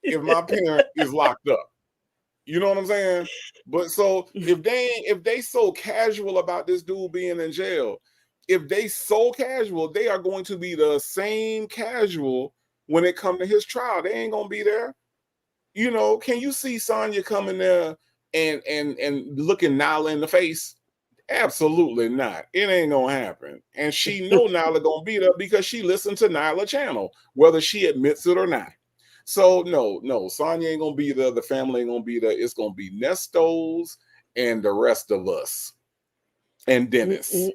If my parent is locked up. You know what I'm saying? But so if they so casual about this dude being in jail, if they so casual, they are going to be the same casual when it comes to his trial. They ain't gonna be there. You know, can you see Sonya coming there and looking Nyla in the face? Absolutely not. It ain't gonna happen. And she know Nyla gonna be there because she listened to Nyla channel, whether she admits it or not. So no, Sonya ain't gonna be there. The family ain't gonna be there. It's gonna be Nestos and the rest of us, and Dennis,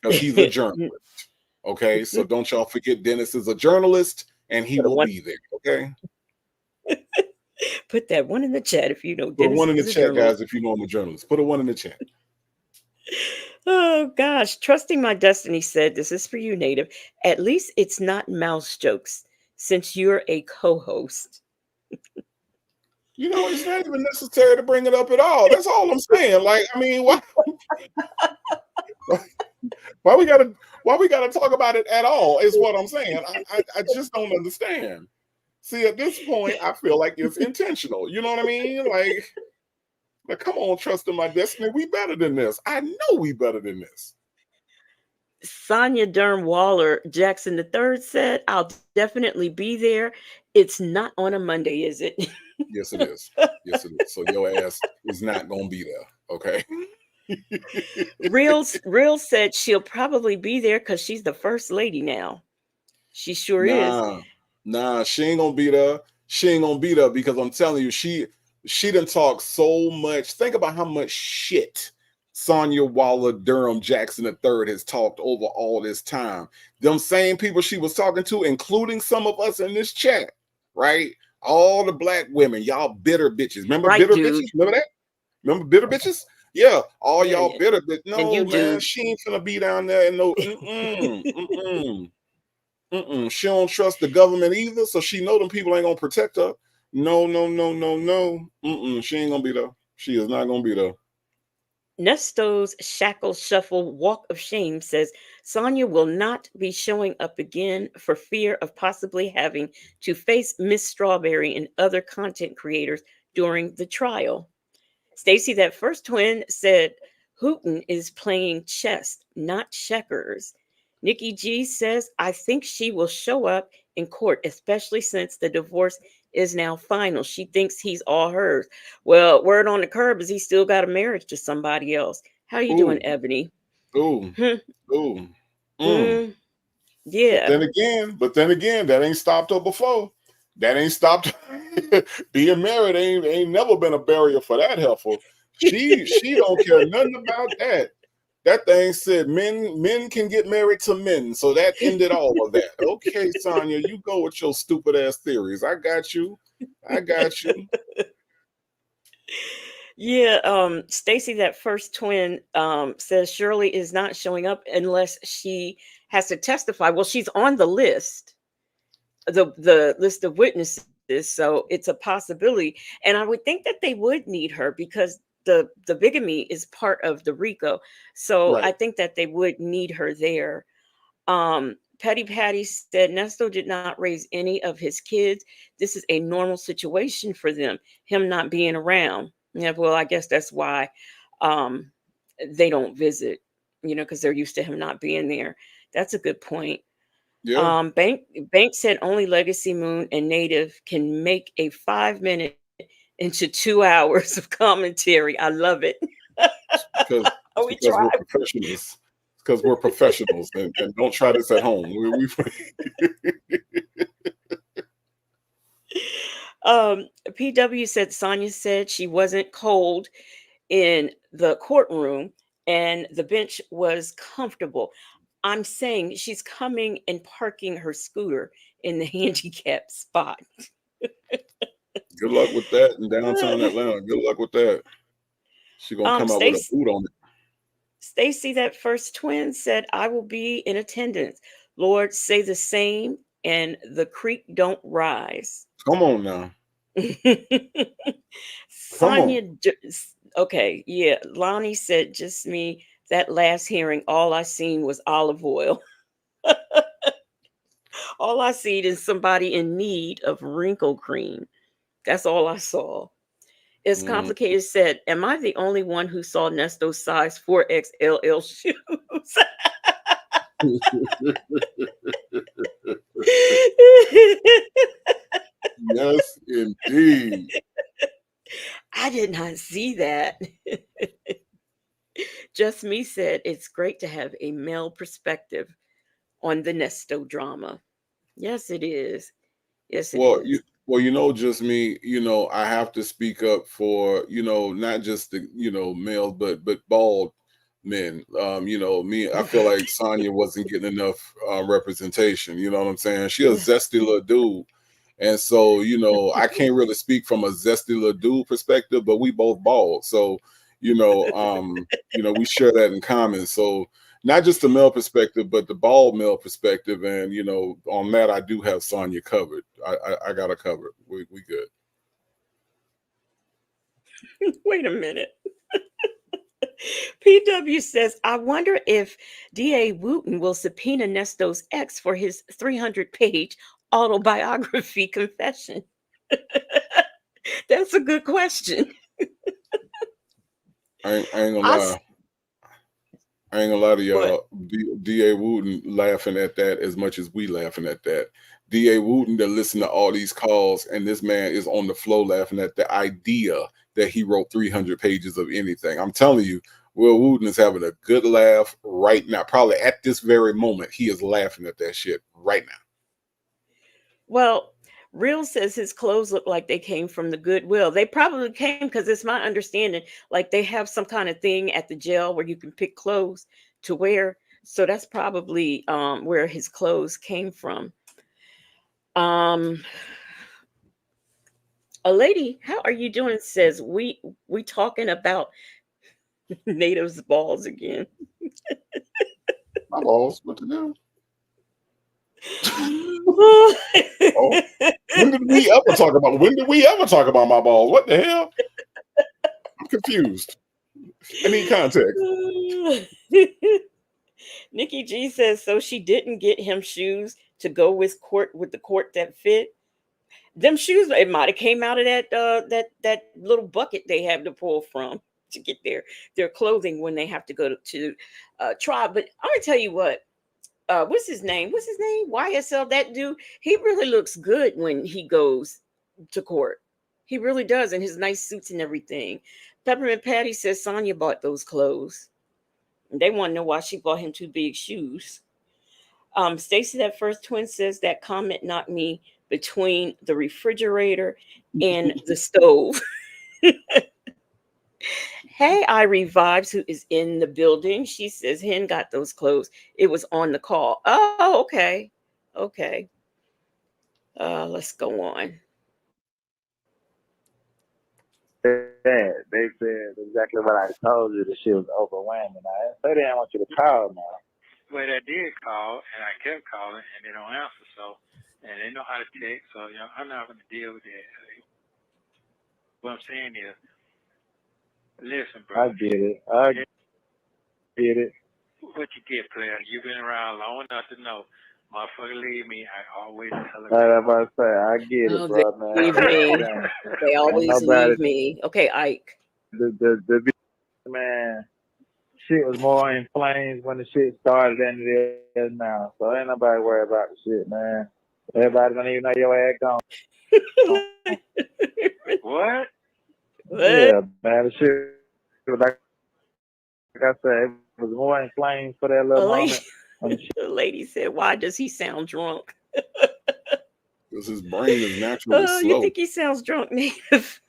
because he's a journalist. Okay, so don't y'all forget Dennis is a journalist, and he will be there. Okay, Put that one in the chat if you know put Dennis one in the is a chat, journalist. guys. If you know I'm a journalist, put a one in the chat. Oh gosh, trusting my destiny said, "This is for you, Native. At least it's not mouse jokes, since you're a co-host." You know, it's not even necessary to bring it up at all. That's all I'm saying. Like, I mean, why we gotta talk about it at all? Is what I'm saying. I just don't understand. See, at this point, I feel like it's intentional. You know what I mean? Like come on, trust in my destiny. We better than this. I know we better than this. Sonia Durham Waller Jackson III said, "I'll definitely be there. It's not on a Monday, is it?" Yes, it is. Yes, it is. So your ass is not gonna be there. Okay. Real said she'll probably be there because she's the first lady now. She sure is. Nah, she ain't gonna be there. She ain't gonna be there because I'm telling you, she done talk so much. Think about how much shit Sonya Waller Durham Jackson III has talked over all this time. Them same people she was talking to, including some of us in this chat, right? All the black women, y'all bitter bitches. Remember Right, bitter dude. bitches? Remember that? Remember bitter bitches? Yeah, all Yeah, y'all yeah. bitter bitches. And No, you, man, dude. she ain't gonna be down there and no She don't trust the government either, so she know them people ain't gonna protect her. No. She ain't gonna be there. She is not gonna be there. Nesto's Shackle Shuffle Walk of Shame says Sonya will not be showing up again for fear of possibly having to face Miss Strawberry and other content creators during the trial. Stacy, that first twin, said Hooten is playing chess, not checkers. Nikki G says, I think she will show up in court, especially since the divorce is now final. She thinks he's all hers. Well, word on the curb is he still got a marriage to somebody else. How you Ooh, doing, Ebony? ooh, ooh. But Yeah. then again, that ain't stopped her before. That ain't stopped being married. Ain't never been a barrier for that heifer. She don't care nothing about that. That thing said men can get married to men, so that ended all of that. Okay, Sonya, you go with your stupid ass theories. I got you. I got you. Yeah, Stacy, that first twin, says Shirley is not showing up unless she has to testify. Well, she's on the list, the list of witnesses, so it's a possibility. And I would think that they would need her because the bigamy is part of the RICO. So I Right. think that they would need her there. Petty Patty said Nesto did not raise any of his kids. This is a normal situation for them, him not being around. Yeah, well, I guess that's why um, they don't visit, because they're used to him not being there. That's a good point. Yeah. Bank said only Legacy Moon and Native can make a 5 minute into 2 hours of commentary. I love it. Because it's We because try. we're professionals. Because we're professionals, and don't try this at home. PW said Sonia said she wasn't cold in the courtroom and the bench was comfortable. I'm saying she's coming and parking her scooter in the handicap spot. Good luck with that in downtown Atlanta. Good luck with that. She gonna come out with a Stacy, boot on it. Stacy, that first twin said, I will be in attendance. Lord, say the same, and the creek don't rise. Come on now. Come on. Sonia, okay, yeah. Lonnie said, just me. That last hearing, all I seen was olive oil. All I seen is somebody in need of wrinkle cream. That's all I saw. It's Mm. complicated. Said, am I the only one who saw Nesto's size 4XLL shoes? Yes, indeed. I did not see that. Just me said it's great to have a male perspective on the Nesto drama. Yes, it is. Yes, it Well, is. just me, I have to speak up for, not just the, males, but bald men. Me, I feel like Sonya wasn't getting enough representation. You know what I'm saying? She a zesty little dude. And so, I can't really speak from a zesty little dude perspective, but we both bald. So, we share that in common. So not just the male perspective, but the bald male perspective. And on that, I do have Sonya covered. I got her covered. We good. Wait a minute. PW says, I wonder if DA Wooten will subpoena Nesto's ex for his 300-page autobiography confession. That's a good question. I ain't gonna I lie. I ain't gonna lie to what? y'all. DA Wooten laughing at that as much as we laughing at that. DA Wooten that listen to all these calls, and this man is on the floor laughing at the idea that he wrote 300 pages of anything. I'm telling you, Will Wooten is having a good laugh right now. Probably at this very moment, he is laughing at that shit right now. Well, Real says his clothes look like they came from the Goodwill. They probably came because it's my understanding, like they have some kind of thing at the jail where you can pick clothes to wear. So that's probably where his clothes came from. Um, a lady, how are you doing? Says we talking about natives balls again. My balls, what to do? Oh, when did we ever talk about? When did we ever talk about my balls? What the hell? I'm confused. I need context. Nikki G says so she didn't get him shoes to go with the court that fit. Them shoes, it might have came out of that little bucket they have to pull from to get their clothing when they have to go to trial. But I'm gonna tell you what. What's his name? What's his name? YSL. That dude. He really looks good when he goes to court. He really does, in his nice suits and everything. Peppermint Patty says Sonya bought those clothes. They want to know why she bought him two big shoes. Stacy, that first twin, says that comment knocked me between the refrigerator and the stove. Hey, Irie Vibes, who is in the building. She says Hen got those clothes. It was on the call. Oh, okay. Okay. Let's go on. They said exactly what I told you. The shit was overwhelming. I didn't say they didn't want you to call now. Well, I did call, and I kept calling, and they don't answer. So, and they know how to text. So, I'm not going to deal with that. What I'm saying is, listen, bro. I get it. I get it. What you get, player? You've been around long enough to know. Motherfucker, leave me. I always tell Like I'm about to say, I get it, Oh, they bro, man. leave me. They Ain't always nobody leave me. Okay, Ike. the man. Shit was more in flames when the shit started than it is now. So ain't nobody worried about the shit, man. Everybody don't even know your ass gone. What? Yeah, man. The shit was like I said, it was more in flames for that little A lady, moment. When the shit, a lady said, "Why does he sound drunk?" Because his brain is naturally Oh, you slow. think he sounds drunk, Native?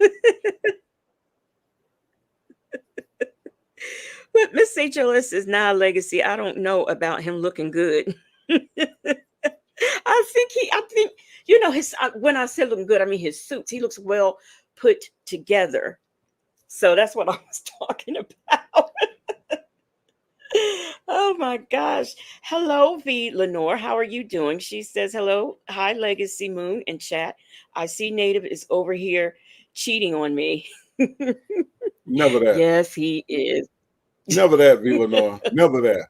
But Miss HLS is now a legacy. I don't know about him looking good. I think his. When I say looking good, I mean his suits. He looks well put together. So that's what I was talking about. Oh my gosh. Hello, V. Lenore. How are you doing? She says, hello. Hi, Legacy Moon in chat. I see Native is over here cheating on me. Never that. Yes, he is. Never that, Villanor. Never that.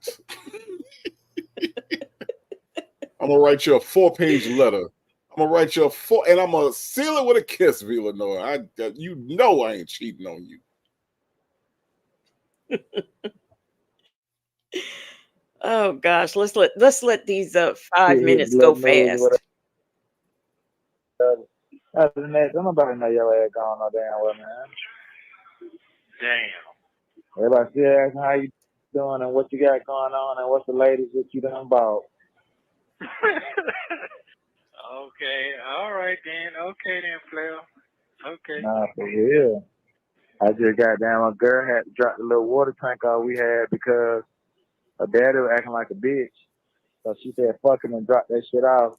I'm gonna write you a 4-page letter. I'm gonna write you and I'm gonna seal it with a kiss, Villanor. You know I ain't cheating on you. Oh gosh, let's let these 5 minutes go blood news, fast. whatever. Other than that, don't nobody know your ass gone no damn well, man. Damn. Everybody still asking how you doing and what you got going on and what's the latest that you done bought. Okay. All right, then. Okay, then, player. Okay. Nah, for real. I just got down. My girl had to drop the little water tank off we had because her daddy was acting like a bitch. So she said, fuck him and drop that shit off.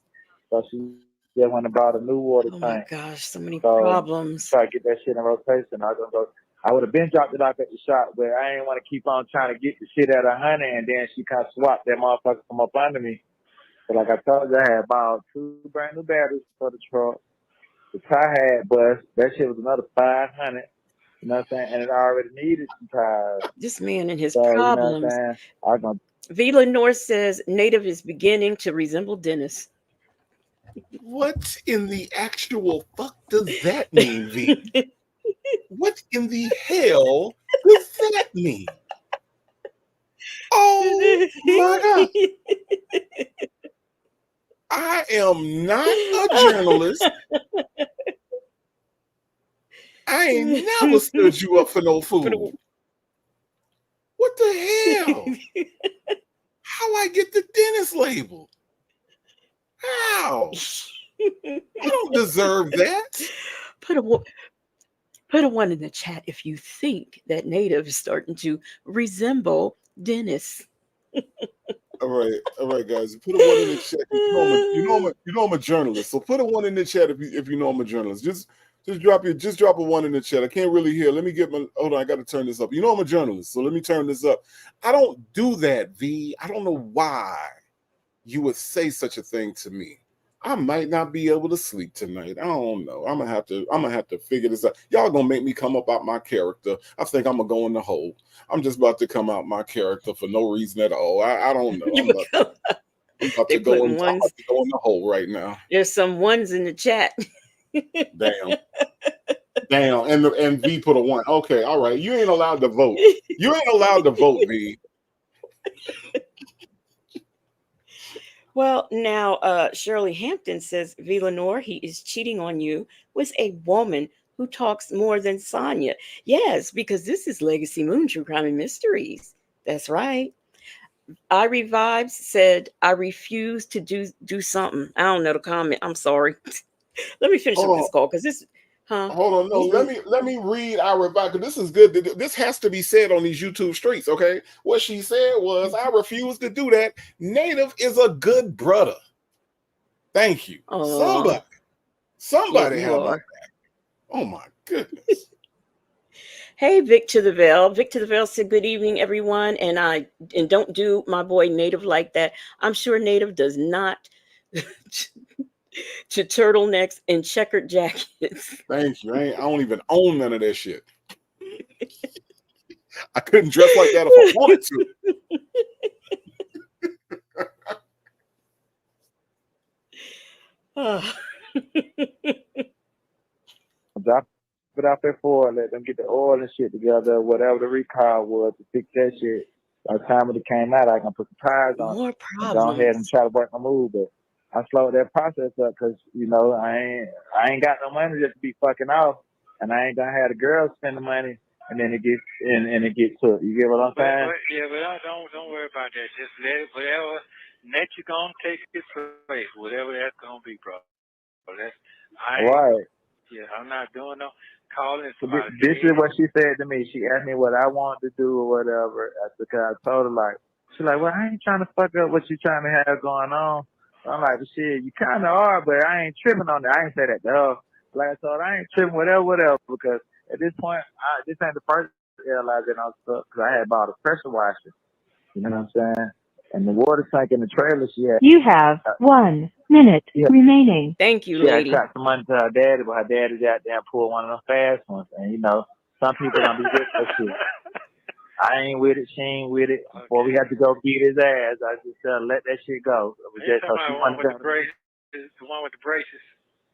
So she just went and bought a new water Oh my tank. gosh, so many So problems. try to get that shit in rotation. I would have been dropped it off at the shop, but I ain't want to keep on trying to get the shit out of honey, and then she kind of swapped that motherfucker from up under me. So like I told you, I had bought 2 brand new batteries for the truck. The tire had bust. That shit was another 500. You know what I'm saying? And it already needed some tires. This man and his So you know what I'm problems. saying? I'm gonna. Vila North says Native is beginning to resemble Dennis. What in the actual fuck does that mean, V? What in the hell does that mean? Oh my God. I am not a journalist. I ain't never stood you up for no food. What the hell? How I get the dentist label? How? I don't deserve that. Put a one in the chat if you think that Native is starting to resemble Dennis. All right, guys. Put a one in the chat. You know I'm a journalist. So put a one in the chat if you know I'm a journalist. Just drop a one in the chat. I can't really hear. Let me get my hold on. I got to turn this up. You know I'm a journalist, so let me turn this up. I don't do that, V. I don't know why you would say such a thing to me. I might not be able to sleep tonight. I don't know. I'm gonna have to figure this out. Y'all gonna make me come up out my character. I think I'm gonna go in the hole. I'm just about to come out my character for no reason at all. I don't know. I'm about They to go putting in. I'm ones. about to go in the hole right now. There's some ones in the chat. Damn. Damn. And V put a one. Okay, all right. You ain't allowed to vote. You ain't allowed to vote, V. Well, now Shirley Hampton says Villanor, he is cheating on you with a woman who talks more than Sonya. Yes, because this is Legacy Moon True Crime and Mysteries. That's right. I Revives said I refuse to do something. I don't know the comment. I'm sorry. Let me finish up Oh, this call because this Huh? Hold on, no. Let me read our advice. This is good. This has to be said on these YouTube streets. Okay, what she said was, "I refuse to do that. Native is a good brother. Thank you. Oh, yeah, Somebody you have my are. back. Oh my goodness." Hey, Vic to the Veil. Vic to the Veil said, "Good evening, everyone." And don't do my boy Native like that. I'm sure Native does not to turtlenecks and checkered jackets. Thank you. I don't even own none of that shit. I couldn't dress like that if I wanted to. Oh. Drop it out there for let them get the oil and shit together, whatever the recall was to fix that shit. By the time it came out, I can put the tires on More and go ahead and problems. try to work my move. But I slowed that process up because I ain't got no money just to be fucking off, and I ain't gonna have the girls spend the money, and then it gets took. You get what I'm saying? But don't worry about that. Just let it, whatever net you gonna take its place, whatever that's gonna be, bro. Right. Yeah, I'm not doing no calling So somebody. this is what she said to me. She asked me what I wanted to do or whatever. Because I told her she's like, well, I ain't trying to fuck up what you trying to have going on. I'm like, well, shit, you kind of are, but I ain't tripping on that. I ain't say that to her. Like I told her, I ain't tripping, whatever. Because at this point, this ain't the first airline that I'm stuck. Because I had bought a pressure washer. You know what I'm saying? And the water tank in the trailer she had. You have 1 minute remaining. Thank you, She had lady. shot some money to her daddy, but her daddy goddamn pulled one of them fast ones. And some people don't be with that shit. I ain't with it. She ain't with it. Before we had to go beat his ass, I just let that shit go. You talking about the one with the braces? The one with the braces?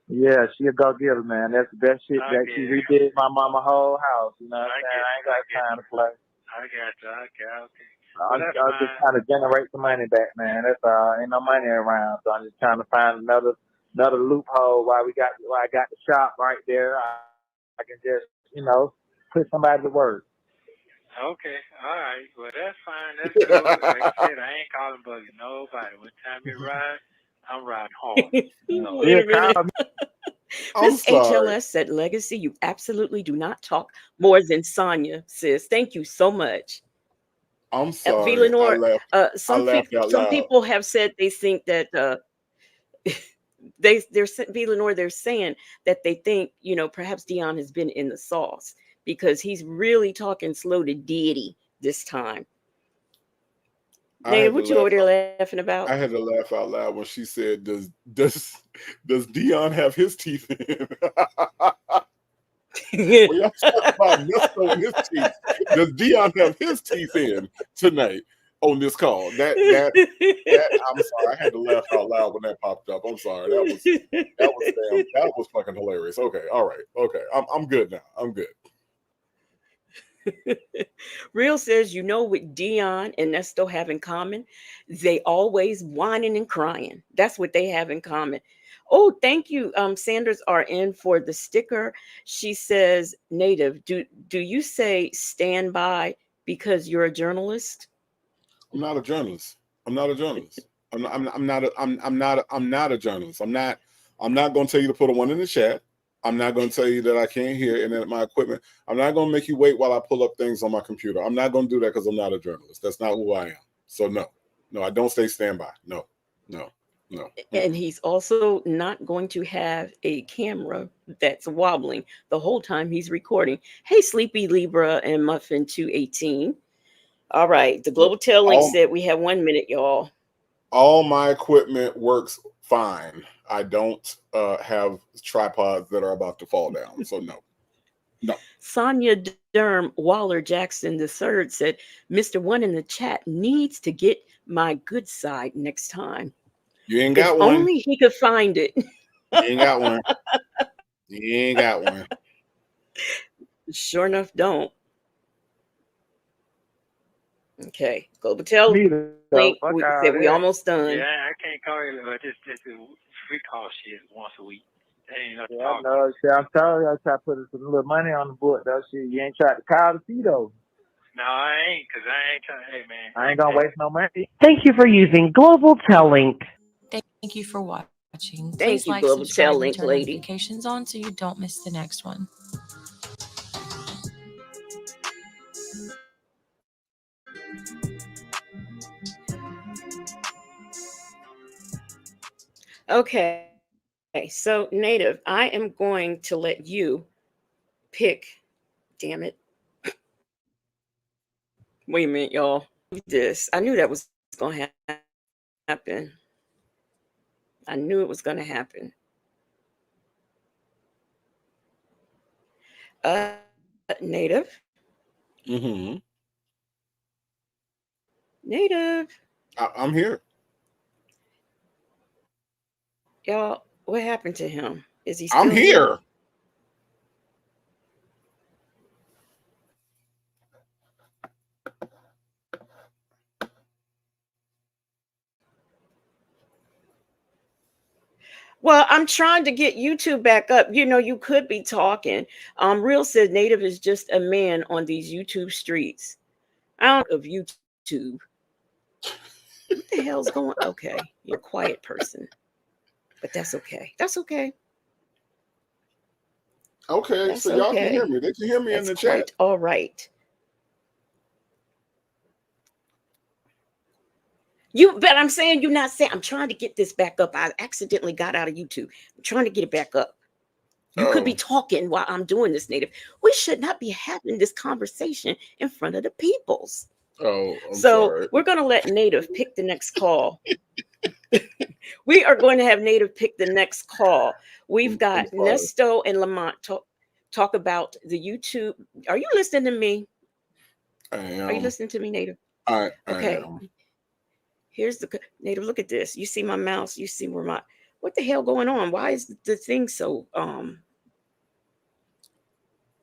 Yeah, she a go getter, man. That's the best shit that she redid my mama whole house. You know what I'm saying? I ain't got time to play. I got you. Okay. I'm just trying to generate some money back, man. That's all. Ain't no money around, so I'm just trying to find another loophole. Why I got the shop right there. I can just put somebody to work. Okay, all right. Well, that's fine. That's cool. Like I said, I ain't calling bugging nobody. When time you ride, I'm riding hard. Wait a minute. I'm Miss sorry. HLS said, "Legacy, you absolutely do not talk more than Sonya, sis. Thank you so much." I'm sorry. Villanor, I laughed out some loud. people have said they think that Villanor, they're saying that they think, perhaps Dion has been in the sauce because he's really talking slow to Diddy this time. I Native, had to what you over laugh. there laughing about? I had to laugh out loud when she said, "Does Dion have his teeth in?" When y'all talk about Nesto and his teeth, does Dion have his teeth in tonight on this call? That I'm sorry, I had to laugh out loud when that popped up. I'm sorry, that was fucking hilarious. Okay, all right, okay, I'm good now. I'm good. Real says, what Dion and Nesto have in common? They always whining and crying. That's what they have in common. Oh, thank you. Sanders are in for the sticker. She says, Native, do you say stand by because you're a journalist? I'm not a journalist. I'm not a journalist. I'm not a journalist. I'm not going to tell you to put a one in the chat. I'm not going to tell you that I can't hear and that my equipment. I'm not going to make you wait while I pull up things on my computer. I'm not going to do that because I'm not a journalist. That's not who I am. So no, I don't say standby. No. And he's also not going to have a camera that's wobbling the whole time he's recording. Hey, Sleepy Libra and Muffin 218. All right. The Global Tail Link said we have 1 minute, y'all. All my equipment works fine. I don't have tripods that are about to fall down. So no. Sonia Derm Waller Jackson III said, Mr. One in the chat needs to get my good side next time. You ain't got if one. Only he could find it. You ain't got one. You ain't got one. Sure enough, don't. Okay. Global Tail Link said we almost done. Yeah, I can't call you, but just free call shit once a week. Ain't enough Yeah, talk. I know. Shit, I'm telling you, I try to put some little money on the book, though. Shit, you ain't tried to call to see, though. No, I ain't, because I ain't trying. Hey, man. I ain't gonna waste no money. Thank you for using Global Tel Link. Thank you for watching. watching. Thank Please you, like, Global subscribe, Tel and Link turn lady. notifications on so you don't miss the next one. Okay, so Native, I am going to let you pick. Damn it. Wait a minute, y'all. This. I knew that was going to happen. I knew it was going to happen. Native. Mm-hmm. Native. I'm here. Y'all, what happened to him? Is he I'm still here? here. Well, I'm trying to get YouTube back up. You know, you could be talking. Real said Native is just a man on these YouTube streets. I don't of YouTube. What the hell's going? Okay, you're a quiet person, but that's okay. That's okay. Okay, so That's y'all can hear okay. me. They can hear me in That's the chat. quite all right. But I'm saying you're not saying. I'm trying to get this back up. I accidentally got out of YouTube. I'm trying to get it back up. You could be Oh, talking while I'm doing this, Native. We should not be having this conversation in front of the peoples. oh, I'm So sorry. we're going to let Native pick the next call. We are going to have Native pick the next call. We've I'm got sorry. Nesto and Lamont talk about the YouTube. Are you listening to me? I Are you am. listening to me, Native? I Okay. am. Here's the Native. Look at this. You see my mouse. You see where my what the hell going on? Why is the thing so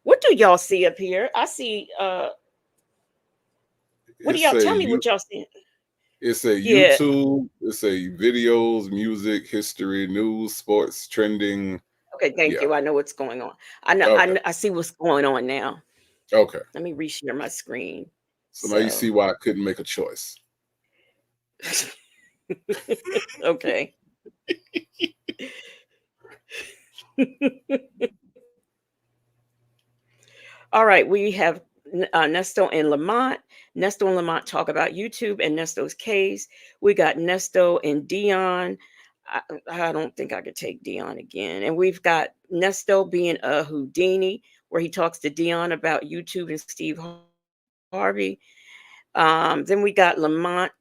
What do y'all see up here? I see what do It's y'all a tell me you. what y'all see? It's a Yeah. YouTube. It's a videos, music, history, news, sports, trending. Okay, thank Yeah. you. I know what's going on. I know Okay. I see what's going on now. Okay. Let me reshare my screen. So now you So see why I couldn't make a choice. okay. All right, we have Nesto and Lamont. Nesto and Lamont talk about YouTube and Nesto's case. We got Nesto and Dion. I don't think I could take Dion again. And we've got Nesto being a Houdini, where he talks to Dion about YouTube and Steve Harvey. Then we got Lamont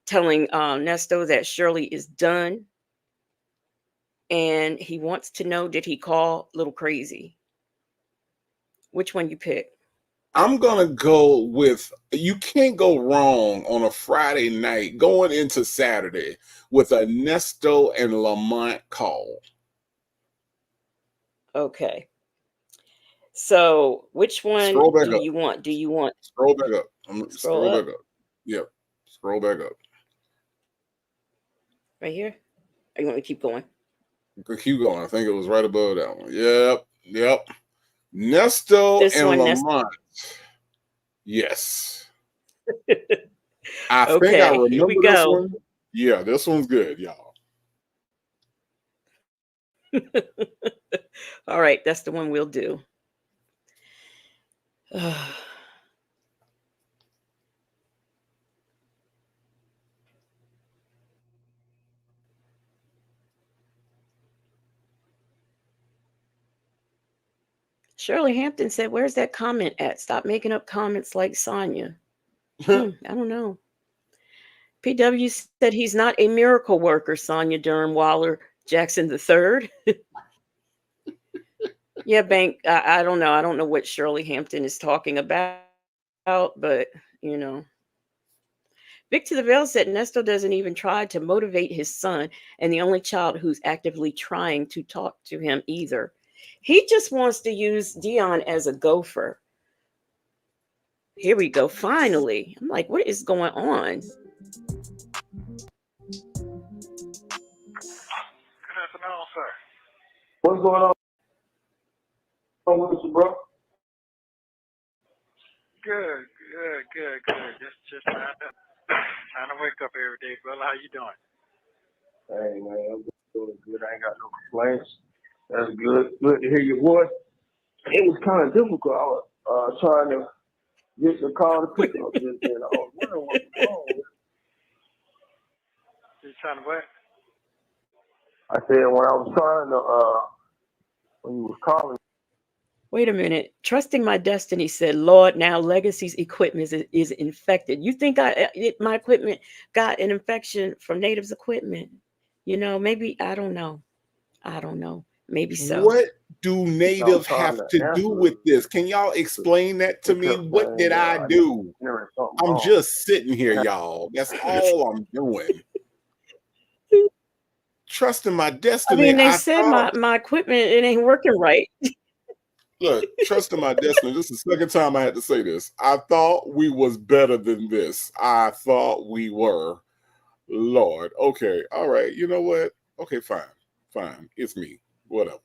telling Nesto that Shirley is done. And he wants to know, did he call Little Crazy? Which one you pick? I'm gonna go with you can't go wrong on a Friday night going into Saturday with a Nesto and Lamont call. Okay. So which one Scroll back do up. you want? Do you want Scroll back up. I'm scroll scroll up back up. Yep. Scroll back up. right here? Or you want me to keep going? Keep going. I think it was right above that one. Yep. Yep. Nesto This and one, Nest. Lamont. Yes. I think I Okay, here we remember this go. one. Yeah, this one's good, y'all. All right, that's the one we'll do. Shirley Hampton said, "Where's that comment at? Stop making up comments like Sonya." I don't know. PW said he's not a miracle worker, Sonya Durham Waller Jackson III. Yeah, Bank. I don't know. I don't know what Shirley Hampton is talking about, but you know. Victor the Veil said Nesto doesn't even try to motivate his son and the only child who's actively trying to talk to him either. He just wants to use Dion as a gopher. Here we go. Finally. I'm like, what is going on? Good afternoon, sir. What's going on with you, bro? Good. Just trying to wake up every day, brother. How you doing? Hey, man. Doing good. I ain't got no complaints. That's good. Good to hear your voice. It was kind of difficult. I was trying to get the call to pick up just then. I was wondering what was wrong with it. You trying to what? I said when I was trying to, when you was calling. Wait a minute. Trusting My Destiny said, Lord, now Legacy's equipment is infected. You think my equipment got an infection from Native's equipment? You know, maybe, I don't know. Maybe so. What do Native have to do with this? Can y'all explain that to me? What did I do? I'm just sitting here, y'all. That's all I'm doing. Trusting My Destiny. I mean, they said my equipment, it ain't working right. Look, trusting my destiny. This is the second time I had to say this. I thought we was better than this. I thought we were. Lord. Okay. All right. You know what? Okay, fine. It's me. Whatever.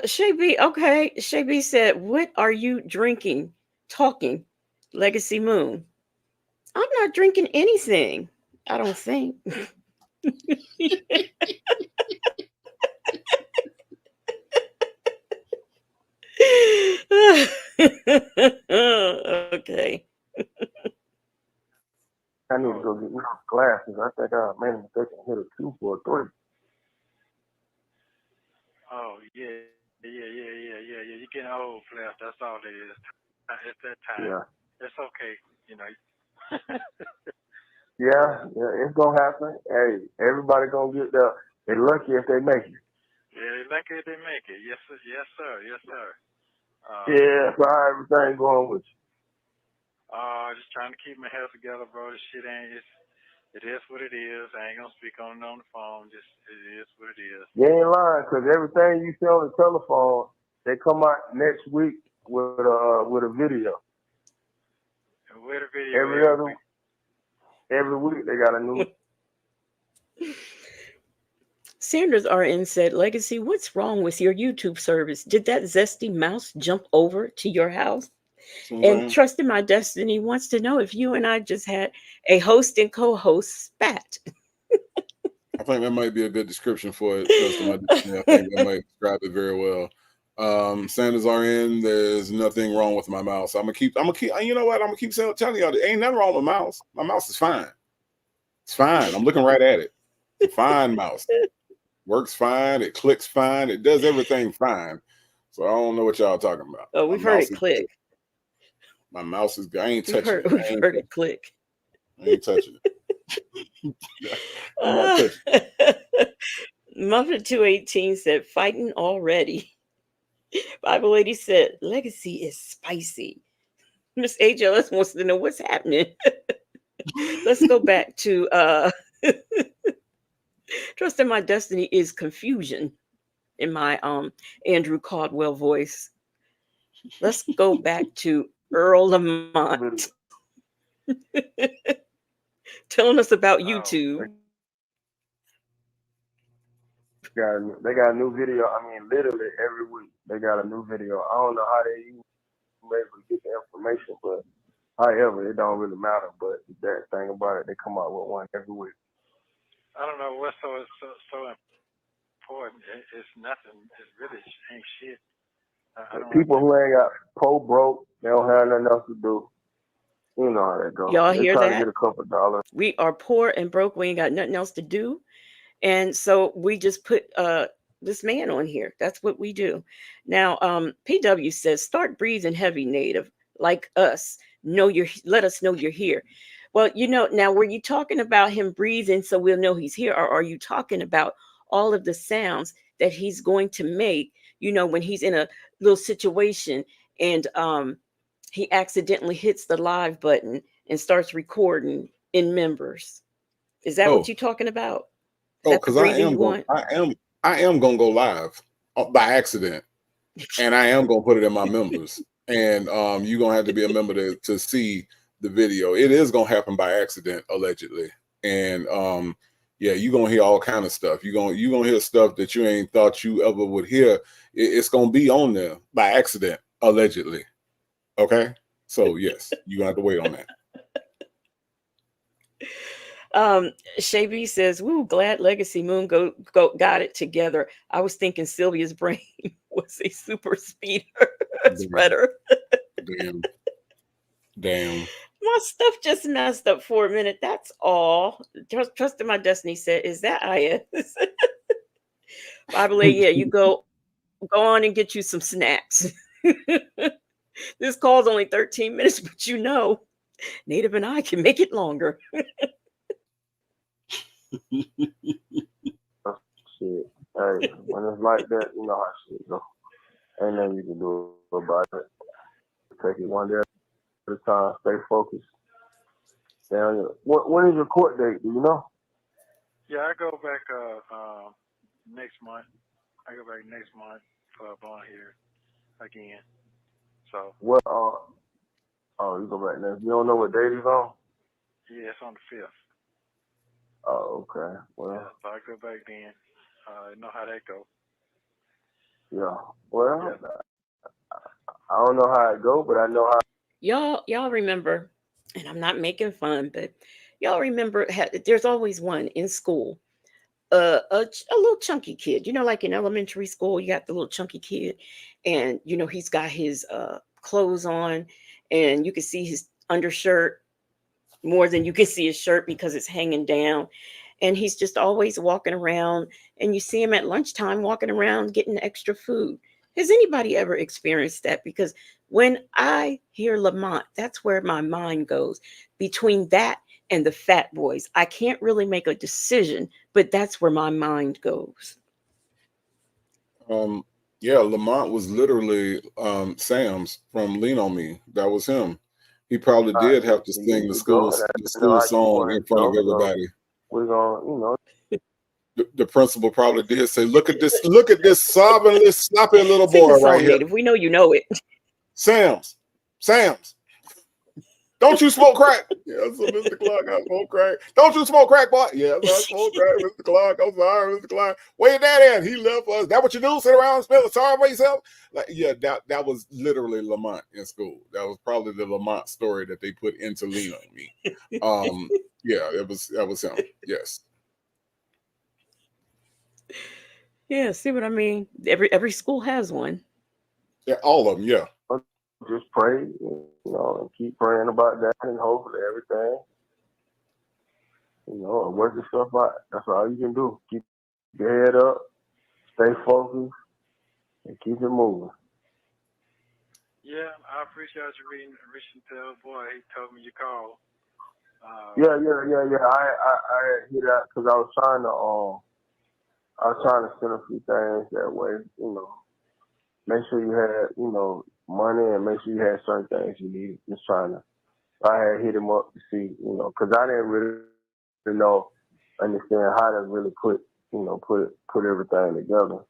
Shay B, okay. Shay B said, what are you drinking? Talking. Legacy Moon. I'm not drinking anything. I don't think. Okay. I need to go get me some glasses. I think I made a mistake and hit a 2 for a 3. Oh, yeah. You're getting old, Flash. That's all it is. It's that time. Yeah. It's okay. You know. Yeah, it's gonna happen. Hey, everybody gonna get there. They're lucky if they make it. Yeah, they're lucky if they make it. Yes, sir. Yes, sir. Yeah, so how everything going with you? Just trying to keep my health together, bro. This shit it is what it is. I ain't gonna speak on it on the phone. Just it is what it is. You ain't lying, cause everything you see on the telephone, they come out next week with a video. And where the video every week they got a new. Sanders RN said, Legacy, what's wrong with your YouTube service? Did that zesty mouse jump over to your house? And Trusting My Destiny wants to know if you and I just had a host and co-host spat. I think that might be a good description for it. Trusting My Destiny. I think that might describe it very well. Sanders RN, there's nothing wrong with my mouse. I'm gonna keep, you know what? I'm gonna keep telling y'all there ain't nothing wrong with my mouse. My mouse is fine. It's fine. I'm looking right at it. It's a fine mouse. Works fine. It clicks fine. It does everything fine. So I don't know what y'all talking about. Oh, we've heard it click. My mouse is good. I ain't touching it. We've heard it click. I ain't touching it. I'm not touching it. Muffin 218 said, fighting already. Bible Lady said, Legacy is spicy. Miss HLS wants to know what's happening. Let's go back to Trusting My Destiny is confusion in my Andrew Caldwell voice. Let's go back to Earl Lamont telling us about YouTube. They got a new video. I mean, literally every week they got a new video. I don't know how they able to get the information, but however, it don't really matter. But that thing about it, they come out with one every week. I don't know what's so important. It's nothing. It really ain't shit. People who ain't got broke, they don't have nothing else to do. You know how that goes. Y'all they hear try that? To get a couple $. We are poor and broke. We ain't got nothing else to do. And so we just put this man on here. That's what we do. Now, PW says, start breathing heavy, Native, like us. Let us know you're here. Well, now, were you talking about him breathing so we'll know he's here? Or are you talking about all of the sounds that he's going to make, when he's in a little situation and he accidentally hits the live button and starts recording in members? Is that what you're talking about? Because I am gonna go live by accident, and I am gonna put it in my members, and you're gonna have to be a member to see the video. It is gonna happen by accident, allegedly, and yeah, you're gonna hear all kind of stuff. You're gonna hear stuff that you ain't thought you ever would hear. It's gonna be on there by accident, allegedly. Okay, so yes, you're gonna have to wait on that. Shay B says, "Woo, glad Legacy Moon got it together. I was thinking Sylvia's brain was a super speeder spreader. Damn. Damn. My stuff just messed up for a minute. That's all. Trust in my destiny said, is that I is? Bible, yeah, you go on and get you some snacks. This call's only 13 minutes, but you know, Native and I can make it longer. Shit. Hey, when it's like that, you know how shit go. Ain't nothing you can do about it. Take it one day at a time. Stay focused. Down. When is your court date? Do you know? Yeah, I go back next month. I go back next month for a bond here again. So What? Oh, you go back next. You don't know what date he's on? yeah, it's on the 5th. Oh, okay. Well. Yeah, so I go back then. Know how that go. Yeah. Well, yeah. I don't know how it go, but I know how. Y'all remember, and I'm not making fun, but y'all remember there's always one in school, a little chunky kid. You know, like in elementary school, you got the little chunky kid, and you know he's got his clothes on, and you can see his undershirt more than you can see his shirt because it's hanging down. And he's just always walking around, and you see him at lunchtime walking around getting extra food. Has anybody ever experienced that? Because when I hear Lamont, that's where my mind goes. Between that and the Fat Boys, I can't really make a decision, but that's where my mind goes. Yeah, Lamont was literally Sam's from Lean on Me. That was him. He probably did have to sing the school song in front of everybody. We're gonna, The principal probably did say, look at this slovenly, sloppy little Sing boy the song, right here. Native. We know you know it. Sam's. Don't you smoke crack? Yes, so Mr. Clark, I smoke crack. Don't you smoke crack, boy? Yes, I smoke crack, Mr. Clark. I'm sorry, Mr. Clark. Where your dad at? He left us. That what you do? Sit around and smell sorry for yourself? Like, yeah, that was literally Lamont in school. That was probably the Lamont story that they put into Lean on Me. Yeah, that was him. Yes. Yeah, see what I mean? Every school has one. Yeah, all of them, yeah. Just pray, and keep praying about that, and hopefully everything, work your stuff out. That's all you can do. Keep your head up, stay focused, and keep it moving. Yeah, I appreciate you reaching to boy. He told me you called. Yeah. I hear that because I was trying to send a few things that way. Make sure you had money and make sure you had certain things you needed. Just trying to. I had hit him up to see, because I didn't really understand how to really put everything together.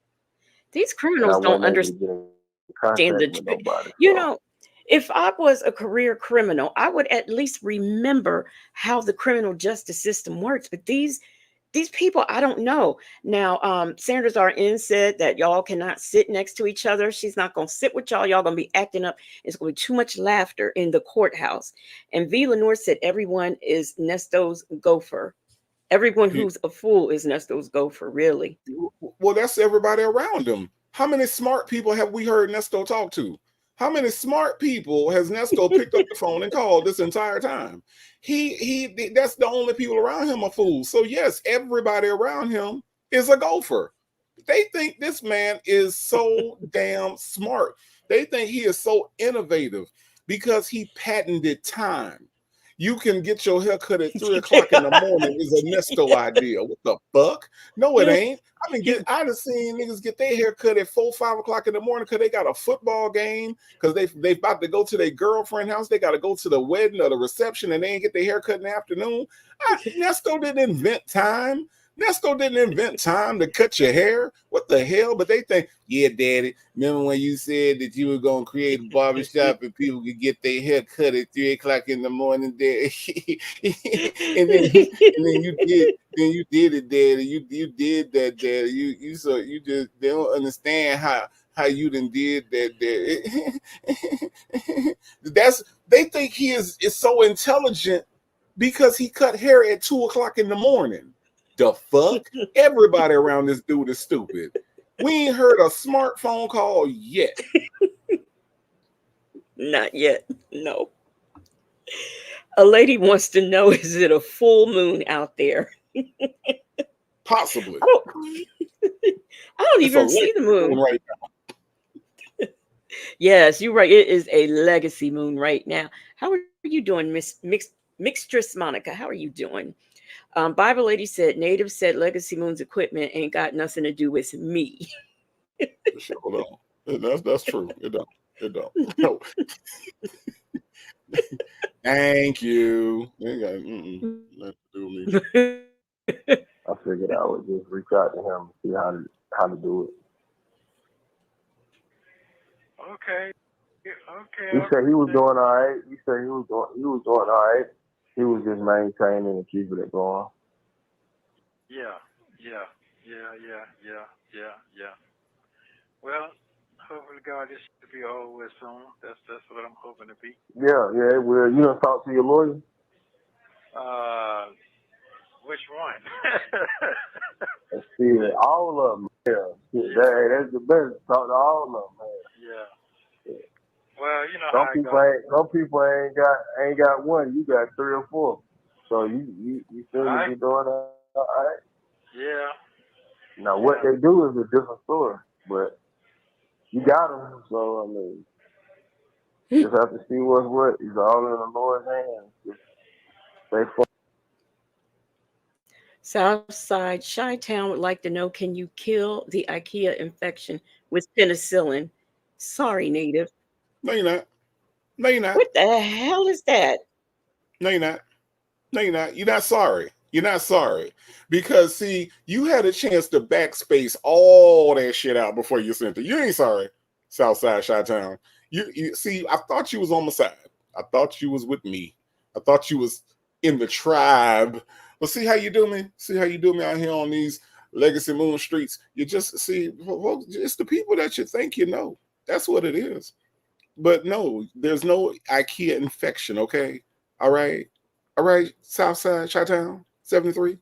These criminals don't understand if I was a career criminal, I would at least remember how the criminal justice system works. But these people, I don't know. Now, Sanders R.N. said that y'all cannot sit next to each other. She's not going to sit with y'all. Y'all going to be acting up. It's going to be too much laughter in the courthouse. And V. Lenore said everyone is Nesto's gopher. Everyone who's a fool is Nesto's gopher, really. Well, that's everybody around him. How many smart people have we heard Nesto talk to? How many smart people has Nesto picked up the phone and called this entire time? That's the only people around him are fools. So yes, everybody around him is a gopher. They think this man is so damn smart. They think he is so innovative because he patented time. You can get your hair cut at 3 o'clock in the morning is a Nesto idea. What the fuck? No, it ain't. I done seen niggas get their hair cut at 4, 5 o'clock in the morning because they got a football game, because they about to go to their girlfriend house. They got to go to the wedding or the reception, and they ain't get their hair cut in the afternoon. Nesto didn't invent time. Nesto didn't invent time to cut your hair. What the hell? But they think, yeah, daddy, remember when you said that you were going to create a barbershop and people could get their hair cut at 3 o'clock in the morning, daddy? and then you did it, daddy. You did that, daddy. You just, they don't understand how you done did that, daddy. They think he is so intelligent because he cut hair at 2:00 in the morning. The fuck? Everybody around this dude is stupid. We ain't heard a smartphone call yet. Not yet. No. A lady wants to know, is it a full moon out there? Possibly. I don't It's a even see the legacy moon. right now. Yes, you're right. It is a legacy moon right now. How are you doing, Mixtress Monica? How are you doing? Bible Lady said, Native said legacy moon's equipment ain't got nothing to do with me. Hold on. That's true. It don't. It don't. No. Thank you. Ain't got nothing to do with me. I figured I would just reach out to him and see how to do it. Okay. Okay. He said he was doing all right. He said he was doing all right. He was just maintaining and keeping it going. Yeah. Well, hopefully, God, this should be over with soon. That's what I'm hoping to be. Yeah, it will. You done talk to your lawyer? Which one? Let's see, all of them. Yeah. That's the best. Talk to all of them, man. Yeah. Well, you know Some how it goes. some people ain't got one. You got 3 or 4. So you seem to be doing all right. Yeah. Now what they do is a different story, but you got them. So I mean, just have to see what's what. It's all in the Lord's hands. Just stay focused. Southside Chi-Town would like to know, can you kill the IKEA infection with penicillin? Sorry, Native. No, you're not. No, you're not. What the hell is that? No, you're not. No, you're not. You're not sorry. You're not sorry. Because, see, you had a chance to backspace all that shit out before you sent it. You ain't sorry, Southside Chi-Town. You see, I thought you was on my side. I thought you was with me. I thought you was in the tribe. But see how you do me? See how you do me out here on these Legacy Moon streets? You just, see, it's the people that you think you know. That's what it is. But no, there's no IKEA infection, okay? All right? All right, Southside, Chi-Town, 73.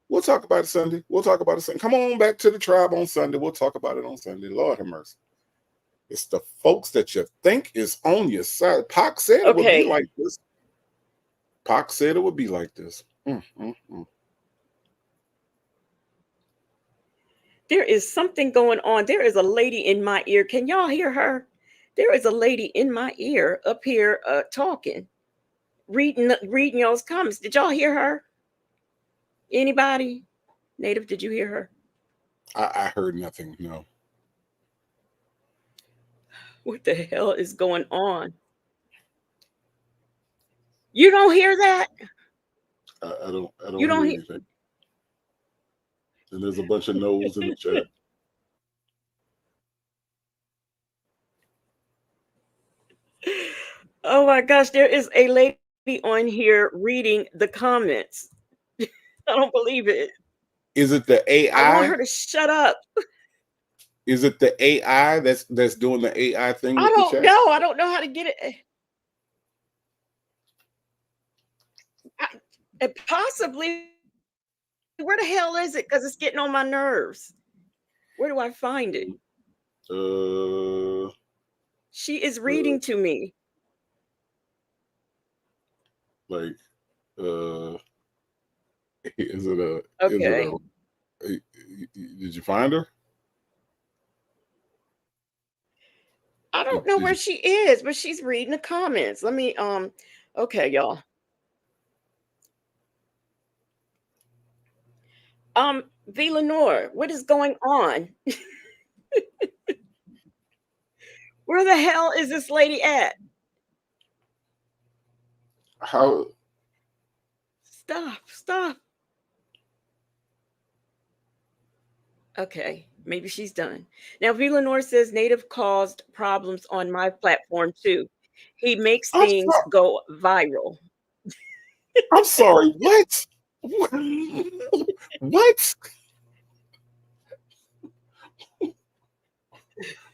We'll talk about it Sunday. We'll talk about it Sunday. Come on back to the tribe on Sunday. We'll talk about it on Sunday. Lord have mercy. It's the folks that you think is on your side. Pac said it would be like this. Pac said it would be like this. There is something going on. There is a lady in my ear. Can y'all hear her? There is a lady in my ear up here talking, reading y'all's comments. Did y'all hear her? Anybody? Native, did you hear her? I heard nothing, no. What the hell is going on? You don't hear that? I don't You don't hear anything. And there's a bunch of no's in the chat. Oh my gosh, there is a lady on here reading the comments. I don't believe it. Is it the AI? I want her to shut up. Is it the AI that's doing the AI thing? I don't know. I don't know how to get it. Possibly. Where the hell is it? Because it's getting on my nerves. Where do I find it? She is reading to me. Like, is it a? Okay. Did you find her? I don't know where she is, but she's reading the comments. Let me okay, y'all. V. Lenore, what is going on? Where the hell is this lady at? How? Stop. Okay, maybe she's done. Now, V. Lenore says Native caused problems on my platform too. He makes things go viral. I'm sorry, what? What?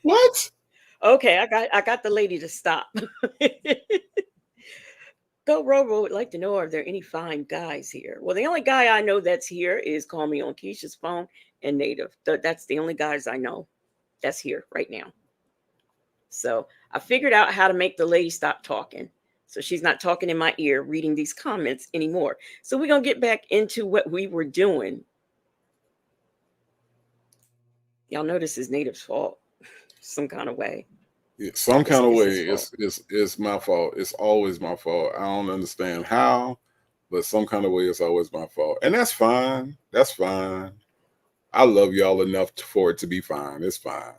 What? Okay, I got the lady to stop. Go Robo would like to know, are there any fine guys here? Well, the only guy I know that's here is Call Me on Keisha's phone and Native. That's the only guys I know that's here right now. So I figured out how to make the lady stop talking. So she's not talking in my ear, reading these comments anymore. So we're going to get back into what we were doing. Y'all know this is Native's fault, some kind of way. Yeah, some kind of It's way, his fault. it's my fault. It's always my fault. I don't understand how, but some kind of way, it's always my fault, and that's fine. That's fine. I love y'all enough for it to be fine. It's fine.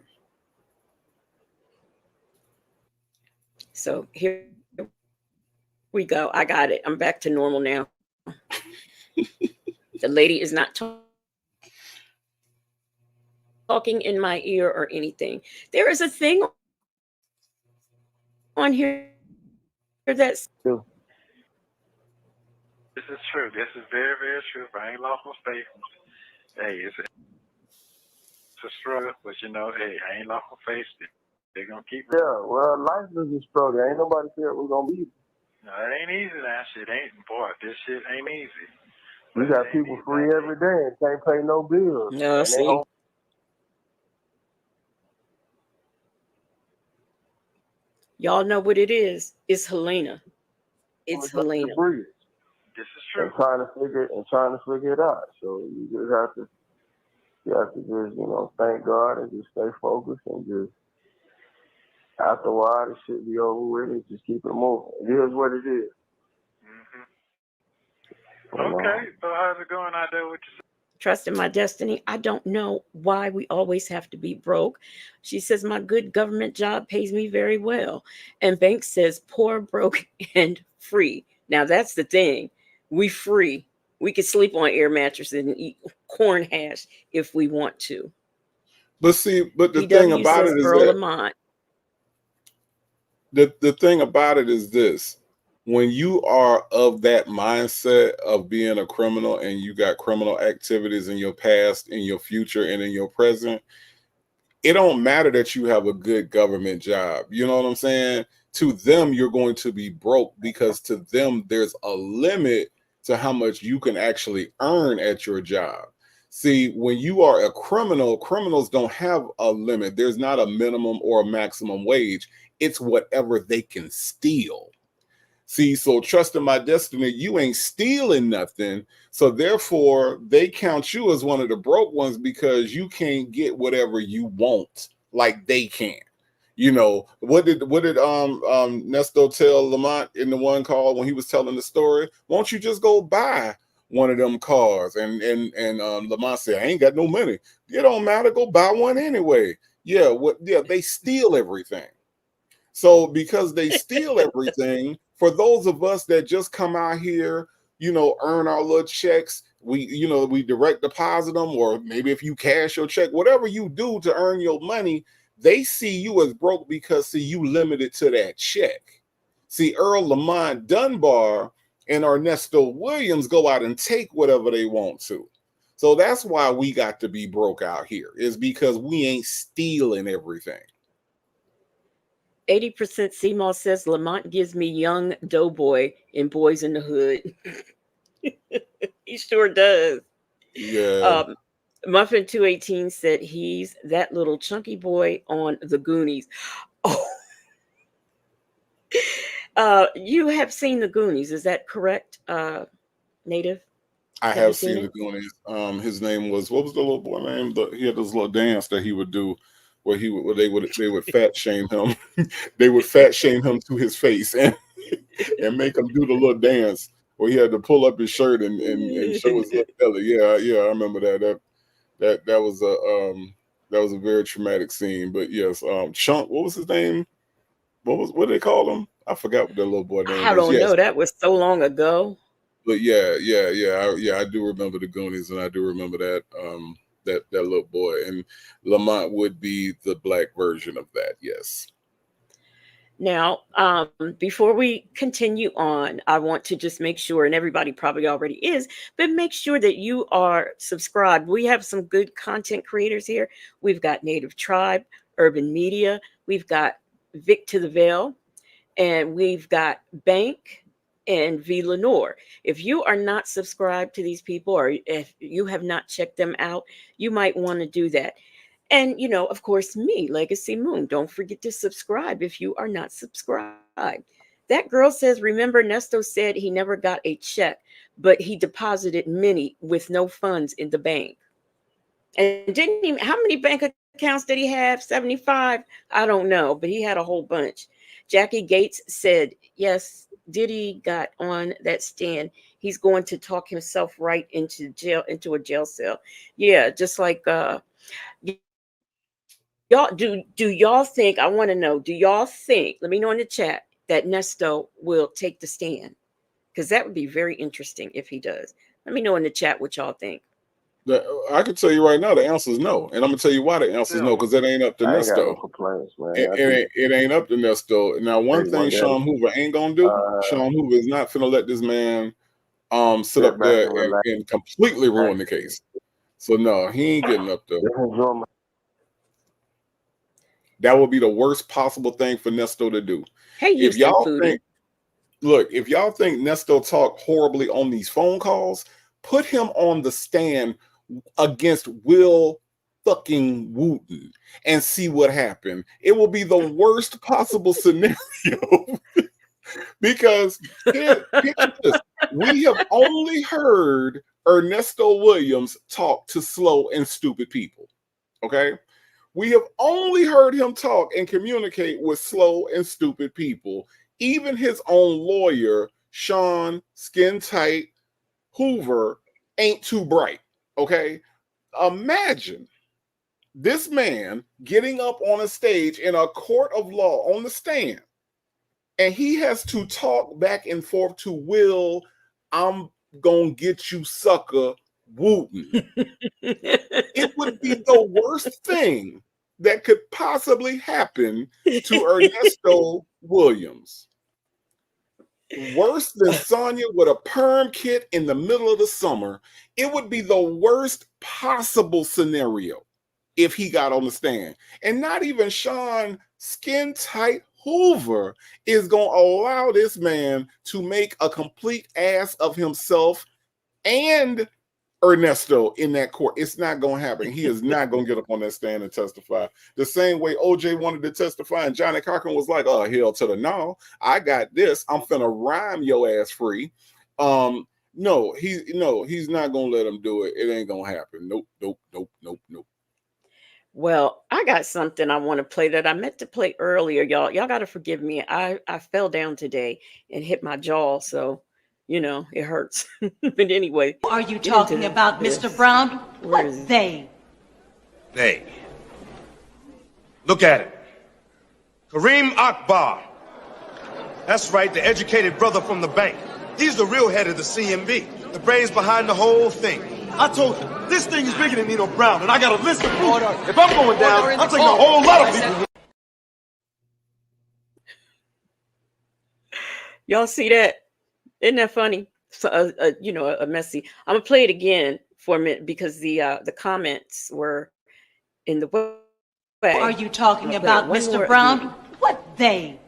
So here we go. I got it. I'm back to normal now. The lady is not talking in my ear or anything. There is a thing on here that's This is true. This is very, very true. I ain't lost my faith. Hey, it's a struggle, but you know, hey, I ain't lost my faith. They're gonna keep. Yeah, well, life is a struggle. Ain't nobody said we're gonna be. No, it ain't easy. That shit ain't. Boy, this shit ain't easy. We got people free every day and can't pay no bills. No, and they see. home. Y'all know what it is. It's Helena. It's Helena. This is true. And trying to figure it out. So you just have to just, thank God and just stay focused and just after a while it should be over with and just keep it moving. It is what it is. Okay, so how's it going out there with you? Trust in my destiny. I don't know why we always have to be broke. She says, my good government job pays me very well. And Banks says, poor, broke, and free. Now, that's the thing. We free. We could sleep on air mattresses and eat corn hash if we want to. But see, but the PW thing about says it is Earl that Lamont. the thing about it is this: when you are of that mindset of being a criminal and you got criminal activities in your past, in your future, and in your present, it don't matter that you have a good government job. You know what I'm saying? To them, you're going to be broke because to them, there's a limit to how much you can actually earn at your job. See, when you are a criminal, criminals don't have a limit. There's not a minimum or a maximum wage. It's whatever they can steal. See, so trust in my destiny, you ain't stealing nothing. So therefore, they count you as one of the broke ones because you can't get whatever you want like they can. You know, what did Nesto tell Lamont in the one call when he was telling the story? Won't you just go buy one of them cars? And Lamont said, I ain't got no money. It don't matter, go buy one anyway. Yeah, they steal everything. So because they steal everything, for those of us that just come out here, earn our little checks, we direct deposit them, or maybe if you cash your check, whatever you do to earn your money, they see you as broke because see you limited to that check. See, Earl Lamont Dunbar and Ernesto Williams go out and take whatever they want to. So that's why we got to be broke out here, is because we ain't stealing everything. 80% CMOS says Lamont gives me young doughboy in Boys in the Hood. He sure does. Yeah. Muffin 218 said he's that little chunky boy on the Goonies. Oh, you have seen the Goonies, is that correct, Native? I have seen the Goonies. His name was, what was the little boy name? He had this little dance that he would do where they would fat shame him. They would fat shame him to his face and make him do the little dance where he had to pull up his shirt and show his little belly. Yeah, I remember that. That was a very traumatic scene. But yes, Chunk, what was his name? What did they call him? I forgot what that little boy name I was. don't Yes. know. That was so long ago. But yeah, I do remember the Goonies, and I do remember that that little boy, and Lamont would be the black version of that. Yes. Now, before we continue on, I want to just make sure, and everybody probably already is, but make sure that you are subscribed. We have some good content creators here. We've got Native Tribe, Urban Media, we've got Vic to the Veil, and we've got Bank, and V. Lenore. If you are not subscribed to these people, or if you have not checked them out, you might want to do that. And, of course, me, Legacy Moon. Don't forget to subscribe if you are not subscribed. That girl says, remember, Nesto said he never got a check, but he deposited many with no funds in the bank. And didn't he, how many bank accounts did he have? 75? I don't know, but he had a whole bunch. Jackie Gates said, yes, Diddy got on that stand. He's going to talk himself right into a jail cell. Yeah, just like y'all do y'all think, I want to know, do y'all think, let me know in the chat, that Nesto will take the stand? Because that would be very interesting if he does. Let me know in the chat what y'all think. I can tell you right now, the answer is no, and I'm gonna tell you why the answer is no, because it ain't up to I ain't got no Nesto. complaints, man. It ain't up to Nesto. Now, one thing Sean Hoover ain't gonna do, Sean Hoover is not finna let this man sit up there and completely ruin the case. So no, he ain't getting up there. That would be the worst possible thing for Nesto to do. Hey, If Houston y'all Foodie. think, look, if y'all think Nesto talked horribly on these phone calls, put him on the stand against Will fucking Wooten and see what happened. It will be the worst possible scenario. Because picture this. We have only heard Ernesto Williams talk to slow and stupid people. Okay? We have only heard him talk and communicate with slow and stupid people. Even his own lawyer, Sean Skin Tight Hoover, ain't too bright. Okay? Imagine this man getting up on a stage in a court of law on the stand, and he has to talk back and forth to Will, I'm gonna get you, sucker, Wooten. It would be the worst thing that could possibly happen to Ernesto Williams. Worse than Sonya with a perm kit in the middle of the summer. It would be the worst possible scenario if he got on the stand. And not even Sean Skin Tight Hoover is going to allow this man to make a complete ass of himself and Ernesto in that court. It's not going to happen. He is not going to get up on that stand and testify. The same way OJ wanted to testify and Johnny Cochran was like, oh, hell to the no. I got this. I'm finna rhyme your ass free. No, he's not going to let him do it. It ain't going to happen. Nope. Well, I got something I want to play that I meant to play earlier, y'all. Y'all got to forgive me. I fell down today and hit my jaw, so it hurts. But anyway, Are you talking about this. Mr. Brown? Where What is it? they? They. Look at it. Kareem Akbar. That's right, the educated brother from the bank. He's the real head of the CMB, the brains behind the whole thing. I told you, this thing is bigger than Nino Brown, and I got a list of proof. If I'm going down, I'm taking a whole lot of people. Y'all see that? Isn't that funny? So, a messy. I'm gonna play it again for a minute because the comments were in the way. Are you talking about Mr. Brown? Again. What they?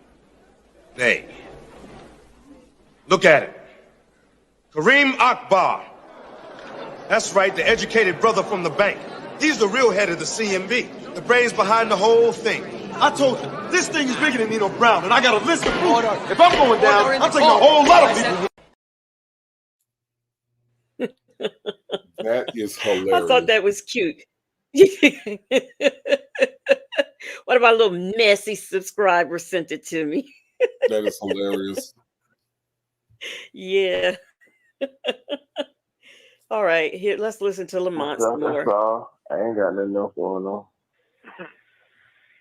They. Look at it. Kareem Akbar. That's right, the educated brother from the bank. He's the real head of the CMB, the brains behind the whole thing. I told you, this thing is bigger than Nino Brown, and I got a list of proof. If I'm going down, I'm taking a whole lot of people. That is hilarious. I thought that was cute. One of my little messy subscribers sent it to me. That is hilarious. Yeah. All right, here, let's listen to Lamont some That's more. all. I ain't got nothing else going on.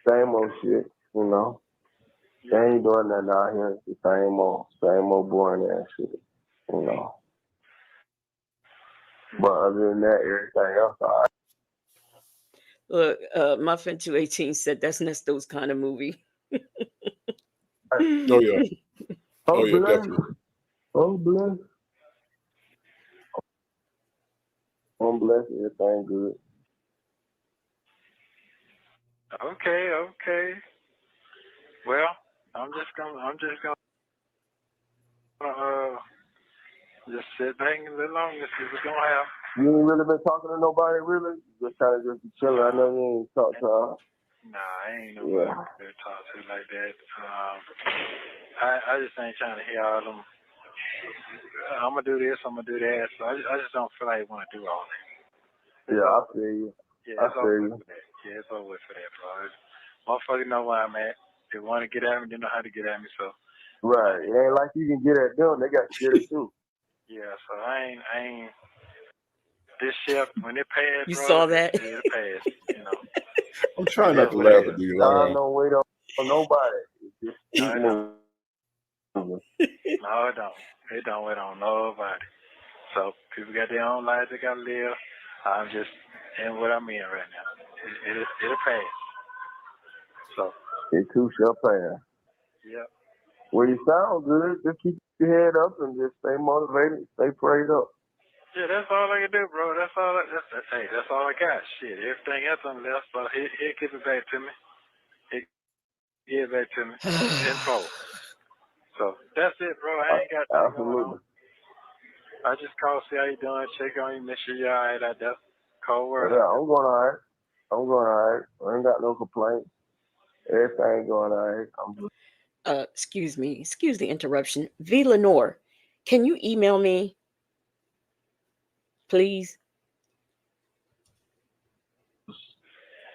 Same old shit, They ain't doing nothing out here. It's the same old boring ass shit, But other than that, everything else, all right. Look, Muffin 218 said that's Nesto's kind of movie. Oh yeah. Oh yeah, definitely. Oh bless. Oh bless, everything good. Okay. Well, I'm just gonna just sit back and live long and see what's gonna happen. You ain't really been talking to nobody, really? Just kind of just chilling. I know you ain't talked to her. Nah, I ain't nobody to talk to like that. I just ain't trying to hear all them. I'm gonna do this, I'm gonna do that. So I just don't feel like I want to do all that. Yeah, I feel you. Yeah, it's over with for that. Yeah, it's over with for that, bro. Motherfuckers know where I'm at. They want to get at me, they know how to get at me. So. Right. It ain't like you can get at them. They got to get it too. Yeah, so I ain't. This ship when it passed, You bro, saw that? it passed. You know. I'm trying not to laugh at these. I don't wait on nobody. Just keep moving. No, it don't. It don't wait on nobody. So people got their own lives they gotta live. I'm just in what I'm in right now. It'll pass. So. It too shall pass. Yep. Well, you sound good. Just keep your head up and just stay motivated. Stay prayed up. Yeah, that's all I can do, bro. That's all. That's all I got. Shit, everything else on left, but he'll give it back to me. He'll give it back to me tenfold. So that's it, bro. I ain't got nothing going on. I just call, see how you doing, check on you, make sure you're all right out there. Cold world. Yeah, I'm going all right. I ain't got no complaints. Everything going all right. Excuse the interruption. V. Lenore, can you email me, please?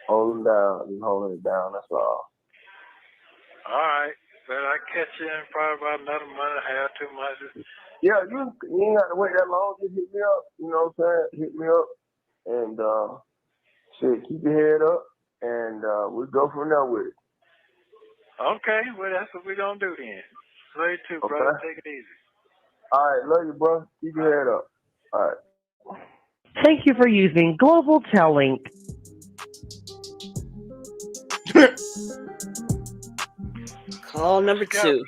Holding it down, that's all. All right. But I catch you in probably about another month and a half, 2 months. Yeah, you ain't got to wait that long. Just hit me up. You know what I'm saying? Hit me up. And keep your head up. And we'll go from there with it. Okay, well, that's what we're going to do then. Love you too, brother. Take it easy. All right, love you, bro. Keep your head up. All right. Thank you for using Global Tellink. Call number 2.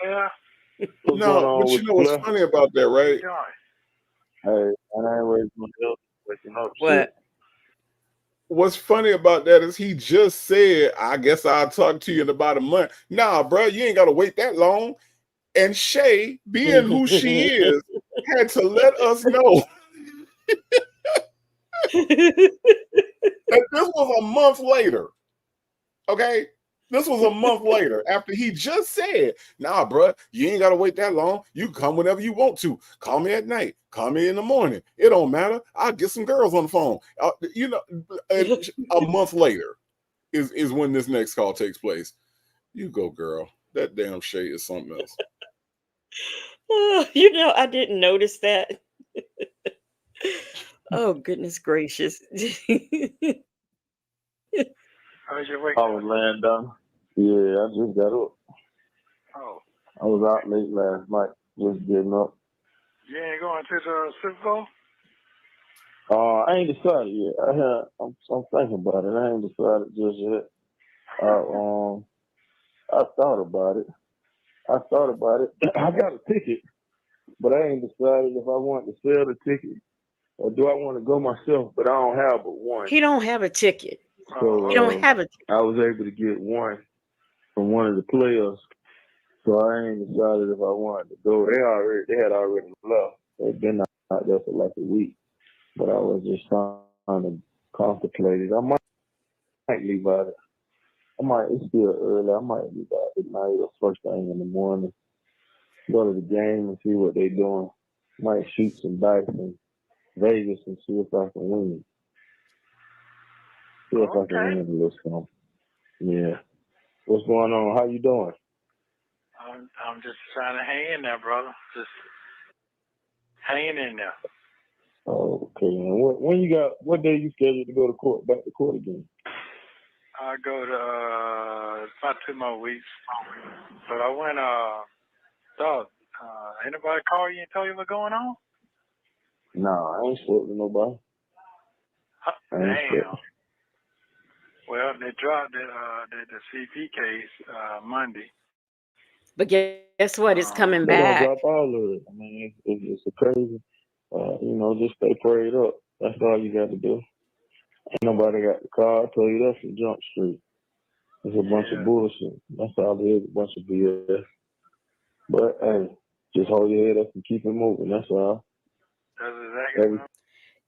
No, but you know what's funny about that, right? Hey, I ain't waiting for help. Waking up. What? What's funny about that is he just said, I guess I'll talk to you in about a month. Nah, bro, you ain't got to wait that long. And Shay, being who she is, had to let us know that this was a month later. Okay? This was a month later after he just said, nah, bro, you ain't got to wait that long. You can come whenever you want to. Call me at night. Call me in the morning. It don't matter. I'll get some girls on the phone. A month later is when this next call takes place. You go, girl. That damn Shay is something else. I didn't notice that. Oh, goodness gracious. How's your week? I was laying down. Yeah, I just got up. Oh. I was out late last night, just getting up. You ain't going to the Super Bowl? I ain't decided yet. I'm thinking about it. I ain't decided just yet. I thought about it. I got a ticket, but I ain't decided if I want to sell the ticket or do I want to go myself. But I don't have but one. He don't have a ticket. So he don't have a ticket. I was able to get one from one of the players. So I ain't decided if I wanted to go. They had already left. They've been out there for like a week. But I was just trying to contemplate it. I might leave out. It's still early. I might leave out at night or first thing in the morning. Go to the game and see what they doing. Might shoot some dice in Vegas and see if I can win. See if I can win a little something. Yeah. What's going on? How you doing? I'm just trying to hang in there, brother. Just hanging in there. Okay. And what day you scheduled to go to court? Back to court again? I go to about 2 more weeks. But I went dog. Anybody call you and tell you what's going on? No, I ain't spoken to nobody. Damn. Well, they dropped the CP case Monday. But guess what? It's coming They're back. Gonna drop all of it. I mean, it's crazy. Just stay prayed up. That's all you got to do. Ain't nobody got the car. I told you that's from Jump Street. It's a bunch of bullshit. That's all it is, a bunch of BS. But hey, just hold your head up and keep it moving. That's all. That's exactly what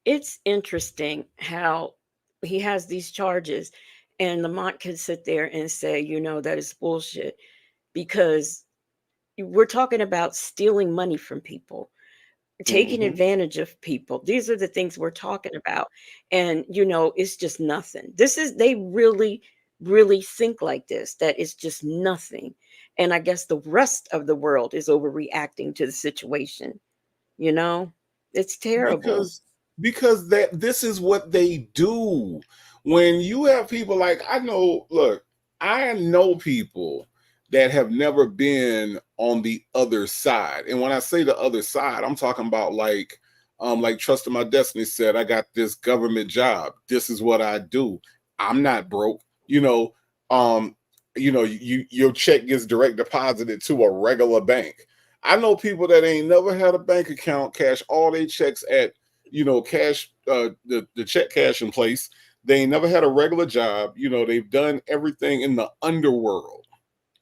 It's interesting how he has these charges, and Lamont can sit there and say, that is bullshit because we're talking about stealing money from people, taking advantage of people. These are the things we're talking about. And, it's just nothing. They really, really think like this, that it's just nothing. And I guess the rest of the world is overreacting to the situation. You know, it's terrible. because this is what they do. When you have people like I know people that have never been on the other side. And when I say the other side, I'm talking about like Trust in My Destiny said, I got this government job. This is what I do. I'm not broke. Your check gets direct deposited to a regular bank. I know people that ain't never had a bank account, cash all their checks at cash the check cash in place. They ain't never had a regular job. They've done everything in the underworld.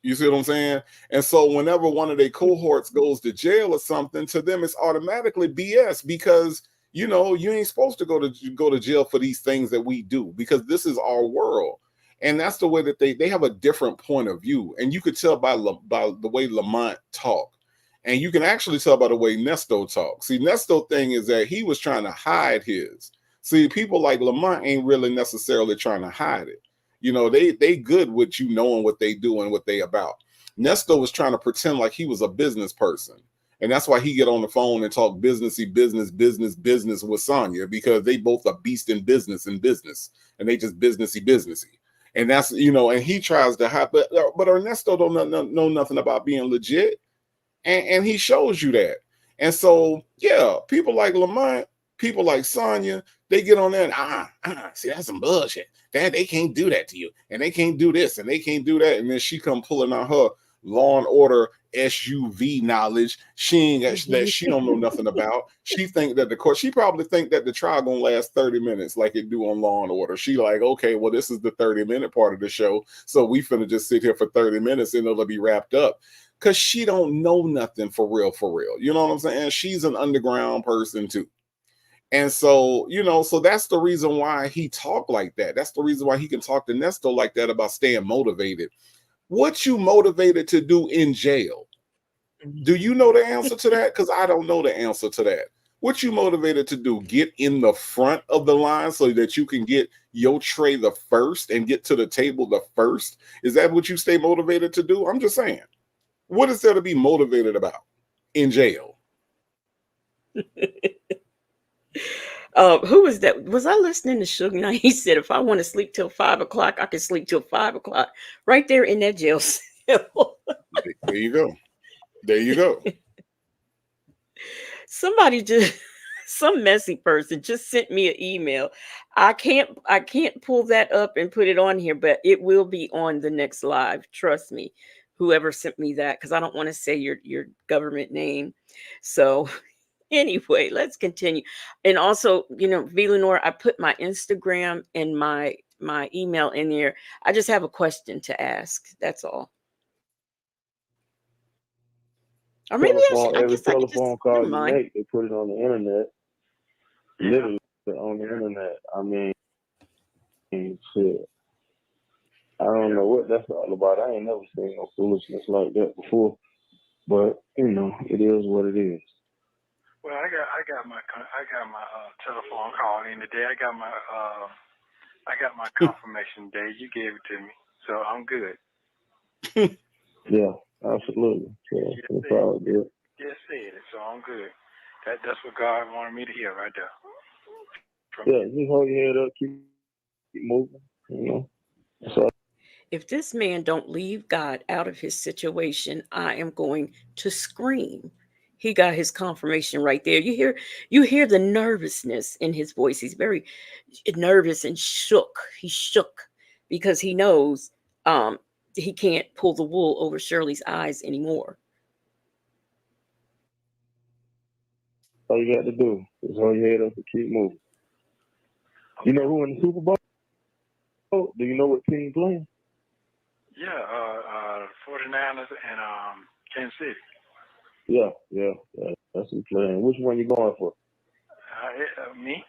You see what I'm saying? And so whenever one of their cohorts goes to jail or something, to them it's automatically BS because you ain't supposed to go to jail for these things that we do because this is our world. And that's the way that they have a different point of view. And you could tell by the way Lamont talked. And you can actually tell by the way Nesto talks. See, Nesto thing is that he was trying to hide his. See, people like Lamont ain't really necessarily trying to hide it. They good with knowing what they do and what they about. Nesto was trying to pretend like he was a business person. And that's why he get on the phone and talk business with Sonya, because they both are beast in business. And they just businessy. And that's, and he tries to hide, but Ernesto don't know nothing about being legit. And he shows you that. And so, yeah, people like Lamont, people like Sonya, they get on there and see, that's some bullshit. They can't do that to you. And they can't do this and they can't do that. And then she come pulling out her Law and Order SUV knowledge. That she don't know nothing about. She think that she probably think that the trial gonna last 30 minutes like it do on Law and Order. She like, okay, well, this is the 30-minute part of the show. So we finna just sit here for 30 minutes and it'll be wrapped up. Because she don't know nothing for real. You know what I'm saying? She's an underground person too. And so, so that's the reason why he talked like that. That's the reason why he can talk to Nesto like that about staying motivated. What you motivated to do in jail? Do you know the answer to that? Because I don't know the answer to that. What you motivated to do? Get in the front of the line so that you can get your tray the first and get to the table the first? Is that what you stay motivated to do? I'm just saying. What is there to be motivated about in jail? Who was that? Was I listening to Suge Knight? He said, if I want to sleep till 5 o'clock, I can sleep till 5 o'clock. Right there in that jail cell. There you go. There you go. Somebody some messy person just sent me an email. I can't pull that up and put it on here, but it will be on the next live. Trust me. Whoever sent me that, because I don't want to say your government name. So anyway, let's continue. And also, Velanor, I put my Instagram and my email in there. I just have a question to ask. That's all. Or maybe Every I could just, telephone never call you mind. make, they put it on the internet. Literally on the internet. I mean, shit. I don't know what that's all about. I ain't never seen no foolishness like that before. But it is what it is. Well, I got my telephone call in today. I got my confirmation day. You gave it to me, so I'm good. Yeah, absolutely. Yeah, it's all good. Just said it, so I'm good. That's what God wanted me to hear right there. Yeah, just hold your head up, keep moving. So If this man don't leave God out of his situation, I am going to scream. He got his confirmation right there. You hear the nervousness in his voice. He's very nervous and shook. He's shook because he knows he can't pull the wool over Shirley's eyes anymore. all you got to do is hold your head up and keep moving. You know who in the Super Bowl? Do you know what team playing? Yeah, 49ers and Kansas City. Yeah. That's who playing. Which one you going for? Me?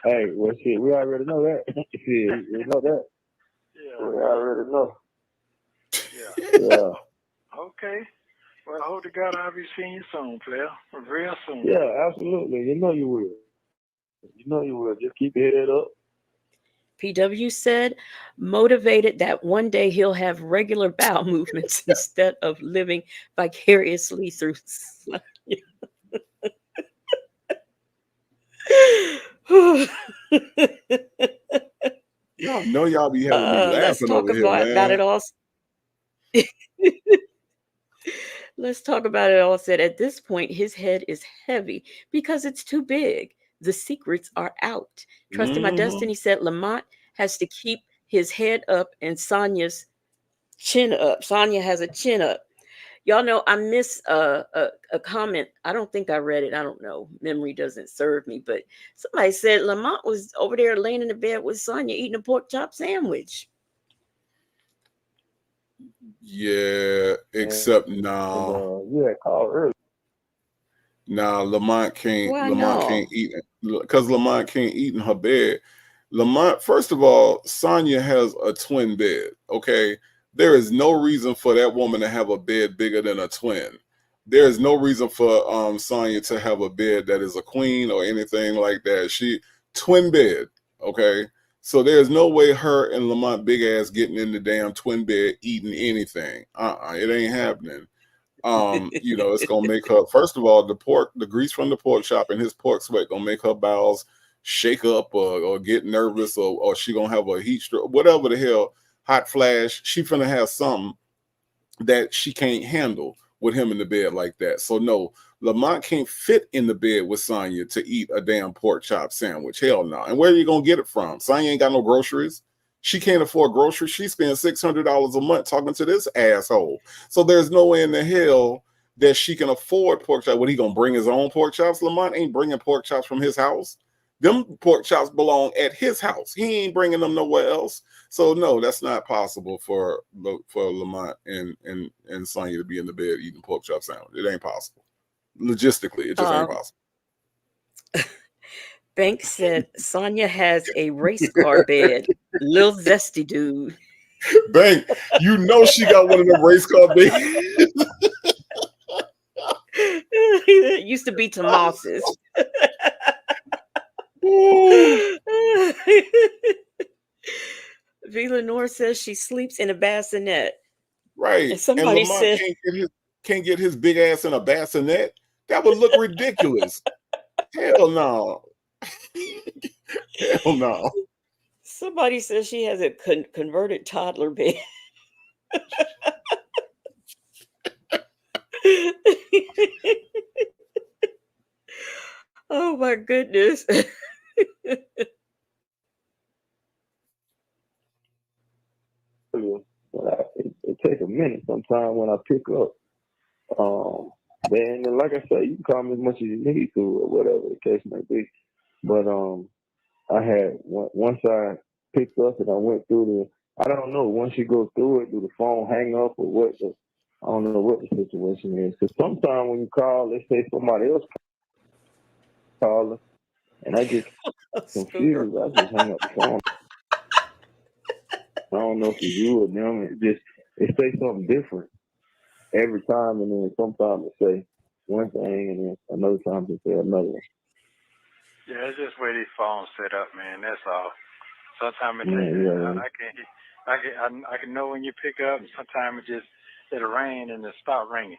Hey, well, shit, we already know that. Shit, we know that. Yeah. We already know. Yeah. Yeah. Okay. Well, I hope to God I'll be seeing you soon, player. Real soon. Yeah, absolutely. You know you will. You know you will. Just keep your head up. PW said, motivated that one day he'll have regular bowel movements instead of living vicariously through. Y'all know y'all be having me Let's laughing talk over here, about man. it all. Let's talk about it all. Said at this point, his head is heavy because it's too big. The secrets are out. Trusting my Mm-hmm. destiny said Lamont has to keep his head up and Sonya's chin up. Sonya has a chin up. Y'all know I miss a comment. I don't think I read it. I don't know. Memory doesn't serve me. But somebody said Lamont was over there laying in the bed with Sonya eating a pork chop sandwich. Yeah, except And now. yeah, call early. Now Why Lamont no? can't eat because Lamont can't eat in her bed. Lamont, first of all, Sonya has a twin bed. Okay. There is no reason for that woman to have a bed bigger than a twin. There is no reason for Sonya to have a bed that is a queen or anything like that. She twin bed. Okay. So there's no way her and Lamont big ass getting in the damn twin bed eating anything. It ain't happening. It's gonna make her, first of all, the grease from the pork chop and his pork sweat gonna make her bowels shake up or get nervous or she gonna have a heat stroke, whatever the hell, hot flash. She finna have something that she can't handle with him in the bed like that. So no, Lamont can't fit in the bed with Sonya to eat a damn pork chop sandwich. Hell no. And where are you gonna get it from? Sonya ain't got no groceries. She can't afford groceries. She spends $600 a month talking to this asshole. So there's no way in the hell that she can afford pork chops. What, he gonna bring his own pork chops? Lamont ain't bringing pork chops from his house. Them pork chops belong at his house. He ain't bringing them nowhere else. So no, that's not possible for Lamont and Sonya to be in the bed eating pork chop sandwich. It ain't possible. Logistically, it just ain't possible. Banks said Sonya has a race car bed. Lil zesty dude. Bank, you know she got one of them race car beds. It used to be Tomas's. V. Lenore says she sleeps in a bassinet. Right. And somebody Lamont said can't get his big ass in a bassinet. That would look ridiculous. Hell no. Hell no. Somebody says she has a converted toddler bed. Oh my goodness. But it takes a minute sometimes when I pick up. Then, like I say, you can call me as much as you need to, or whatever the case may be. But I had once I picked up and I went through I don't know. Once you go through it, do the phone hang up or what? I don't know what the situation is. Because sometimes when you call, they say somebody else calling, and I get confused. I just hang up the phone. I don't know if it's you or them. It say something different every time, and then sometimes it say one thing, and then another time it say another one. Yeah, it's just where these phones set up, man. That's all. Sometimes I can know when you pick up, and sometimes it'll ring and it'll stop ringing.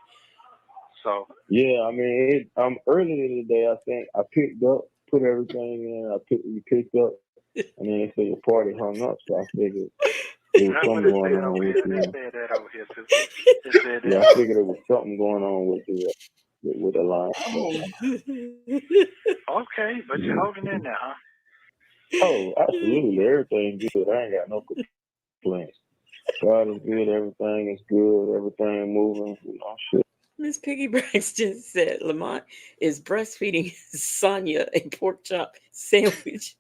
So yeah, I mean, I'm earlier today. I think I picked up, put everything in. You picked up, and then they say your party hung up. So I figured there was something going on with you. They said that over here too. They said that. Yeah, I figured there was something going on with the line. Okay, but you're holding in there, huh? Oh, absolutely. Everything good. I ain't got no complaints. God is good. Everything is good. Everything moving. Shit. Miss Piggy Braxton said Lamont is breastfeeding Sonya a pork chop sandwich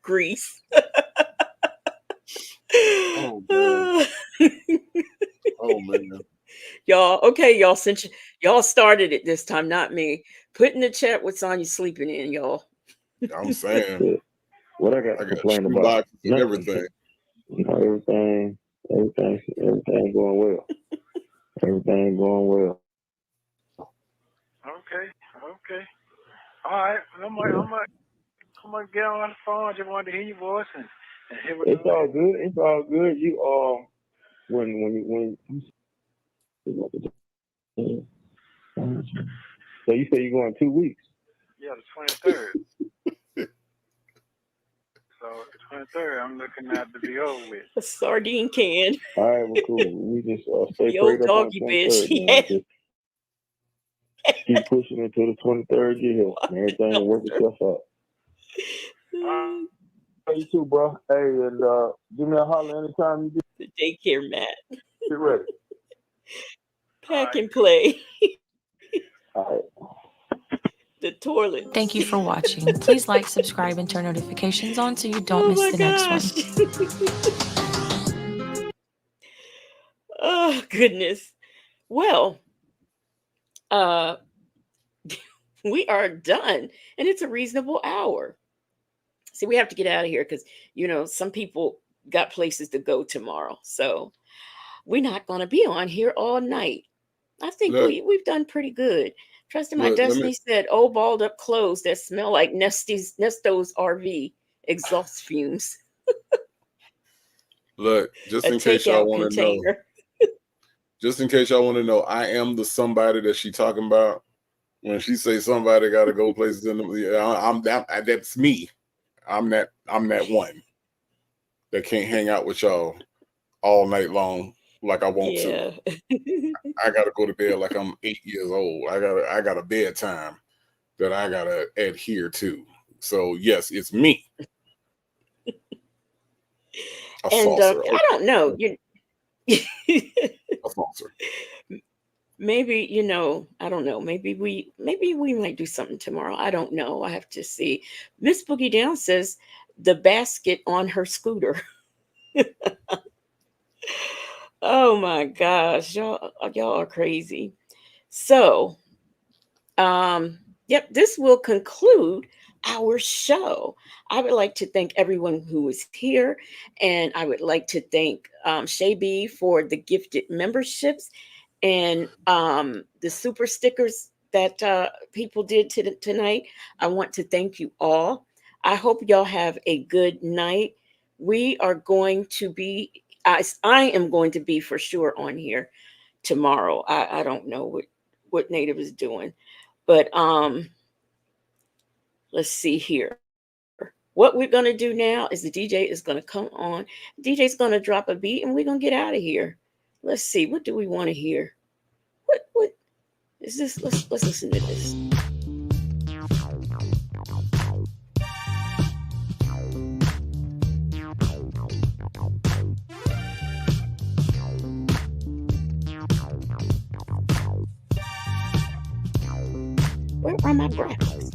grease. Oh man. Oh man. Y'all, okay, y'all, since y'all started it this time, not me. Put in the chat what song you sleeping in, y'all. I'm saying. What I got to complain about? And everything. You know, everything going well. Everything going well. Okay. All right. I'm gonna get on the phone. I just wanted to hear your voice and hear what. It's all good. It's all good. You when so you say you're going 2 weeks? Yeah, the 23rd. So the 23rd, I'm looking at to be over with. A sardine can. All right, well, cool. We just stay The old prayed up on doggy the bitch. 23rd, man. Just keep pushing until the 23rd get here, and everything will work itself out. You too, bro. Hey, and give me a holler anytime you The daycare mat. get ready. Pack and play. All right. The toilet. Thank you for watching. Please like, subscribe, and turn notifications on so you don't miss the next one. Oh, goodness. Well, we are done, and it's a reasonable hour. See, we have to get out of here because, some people got places to go tomorrow. So we're not going to be on here all night. I think we've done pretty good. Trust in My Destiny said, "Oh, balled up clothes that smell like Nesto's RV exhaust fumes." Look, just in case y'all want to know. Just in case y'all want to know, I am the somebody that she talking about when she say somebody got to go places in the. That's me. I'm that one that can't hang out with y'all all night long like I want to. I gotta go to bed like I'm 8 years old. I got a bedtime that I gotta adhere to. So yes, it's me. And I don't know. A saucer. Maybe, I don't know. Maybe we might do something tomorrow. I don't know. I have to see. Miss Boogie Down says the basket on her scooter. Oh my gosh, y'all are crazy. So, yep, this will conclude our show. I would like to thank everyone who was here, and I would like to thank Shay B for the gifted memberships and the super stickers that people did tonight. I want to thank you all. I hope y'all have a good night. We are going to be, I am going to be for sure on here tomorrow. I don't know what Native is doing, but let's see here. What we're going to do now is the DJ is going to come on. DJ's going to drop a beat and we're going to get out of here. Let's see. What do we want to hear? What is this? Let's listen to this. Where are my graphics?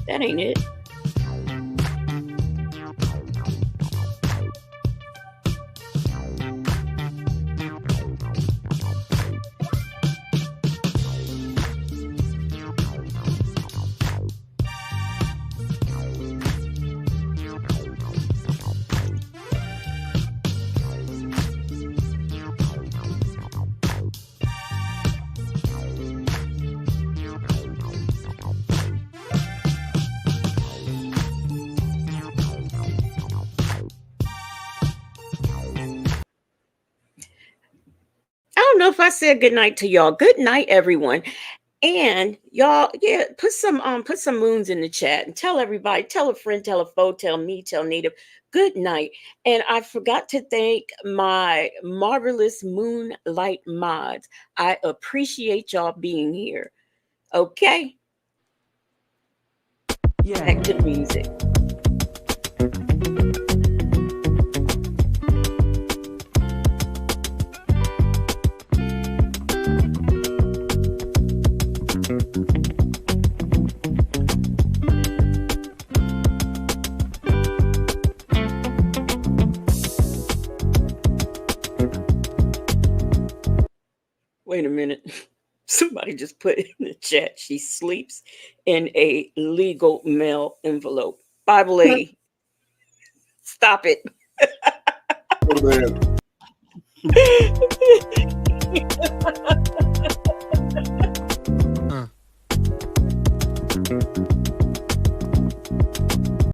That ain't it. I don't know if I said good night to y'all. Good night, everyone. And y'all, put some moons in the chat and tell everybody, tell a friend, tell a foe, tell me, tell Native, good night. And I forgot to thank my marvelous Moonlight mods. I appreciate y'all being here. Okay. Back to the music. Wait a minute. Somebody just put in the chat, she sleeps in a legal mail envelope. Bible lady, stop it.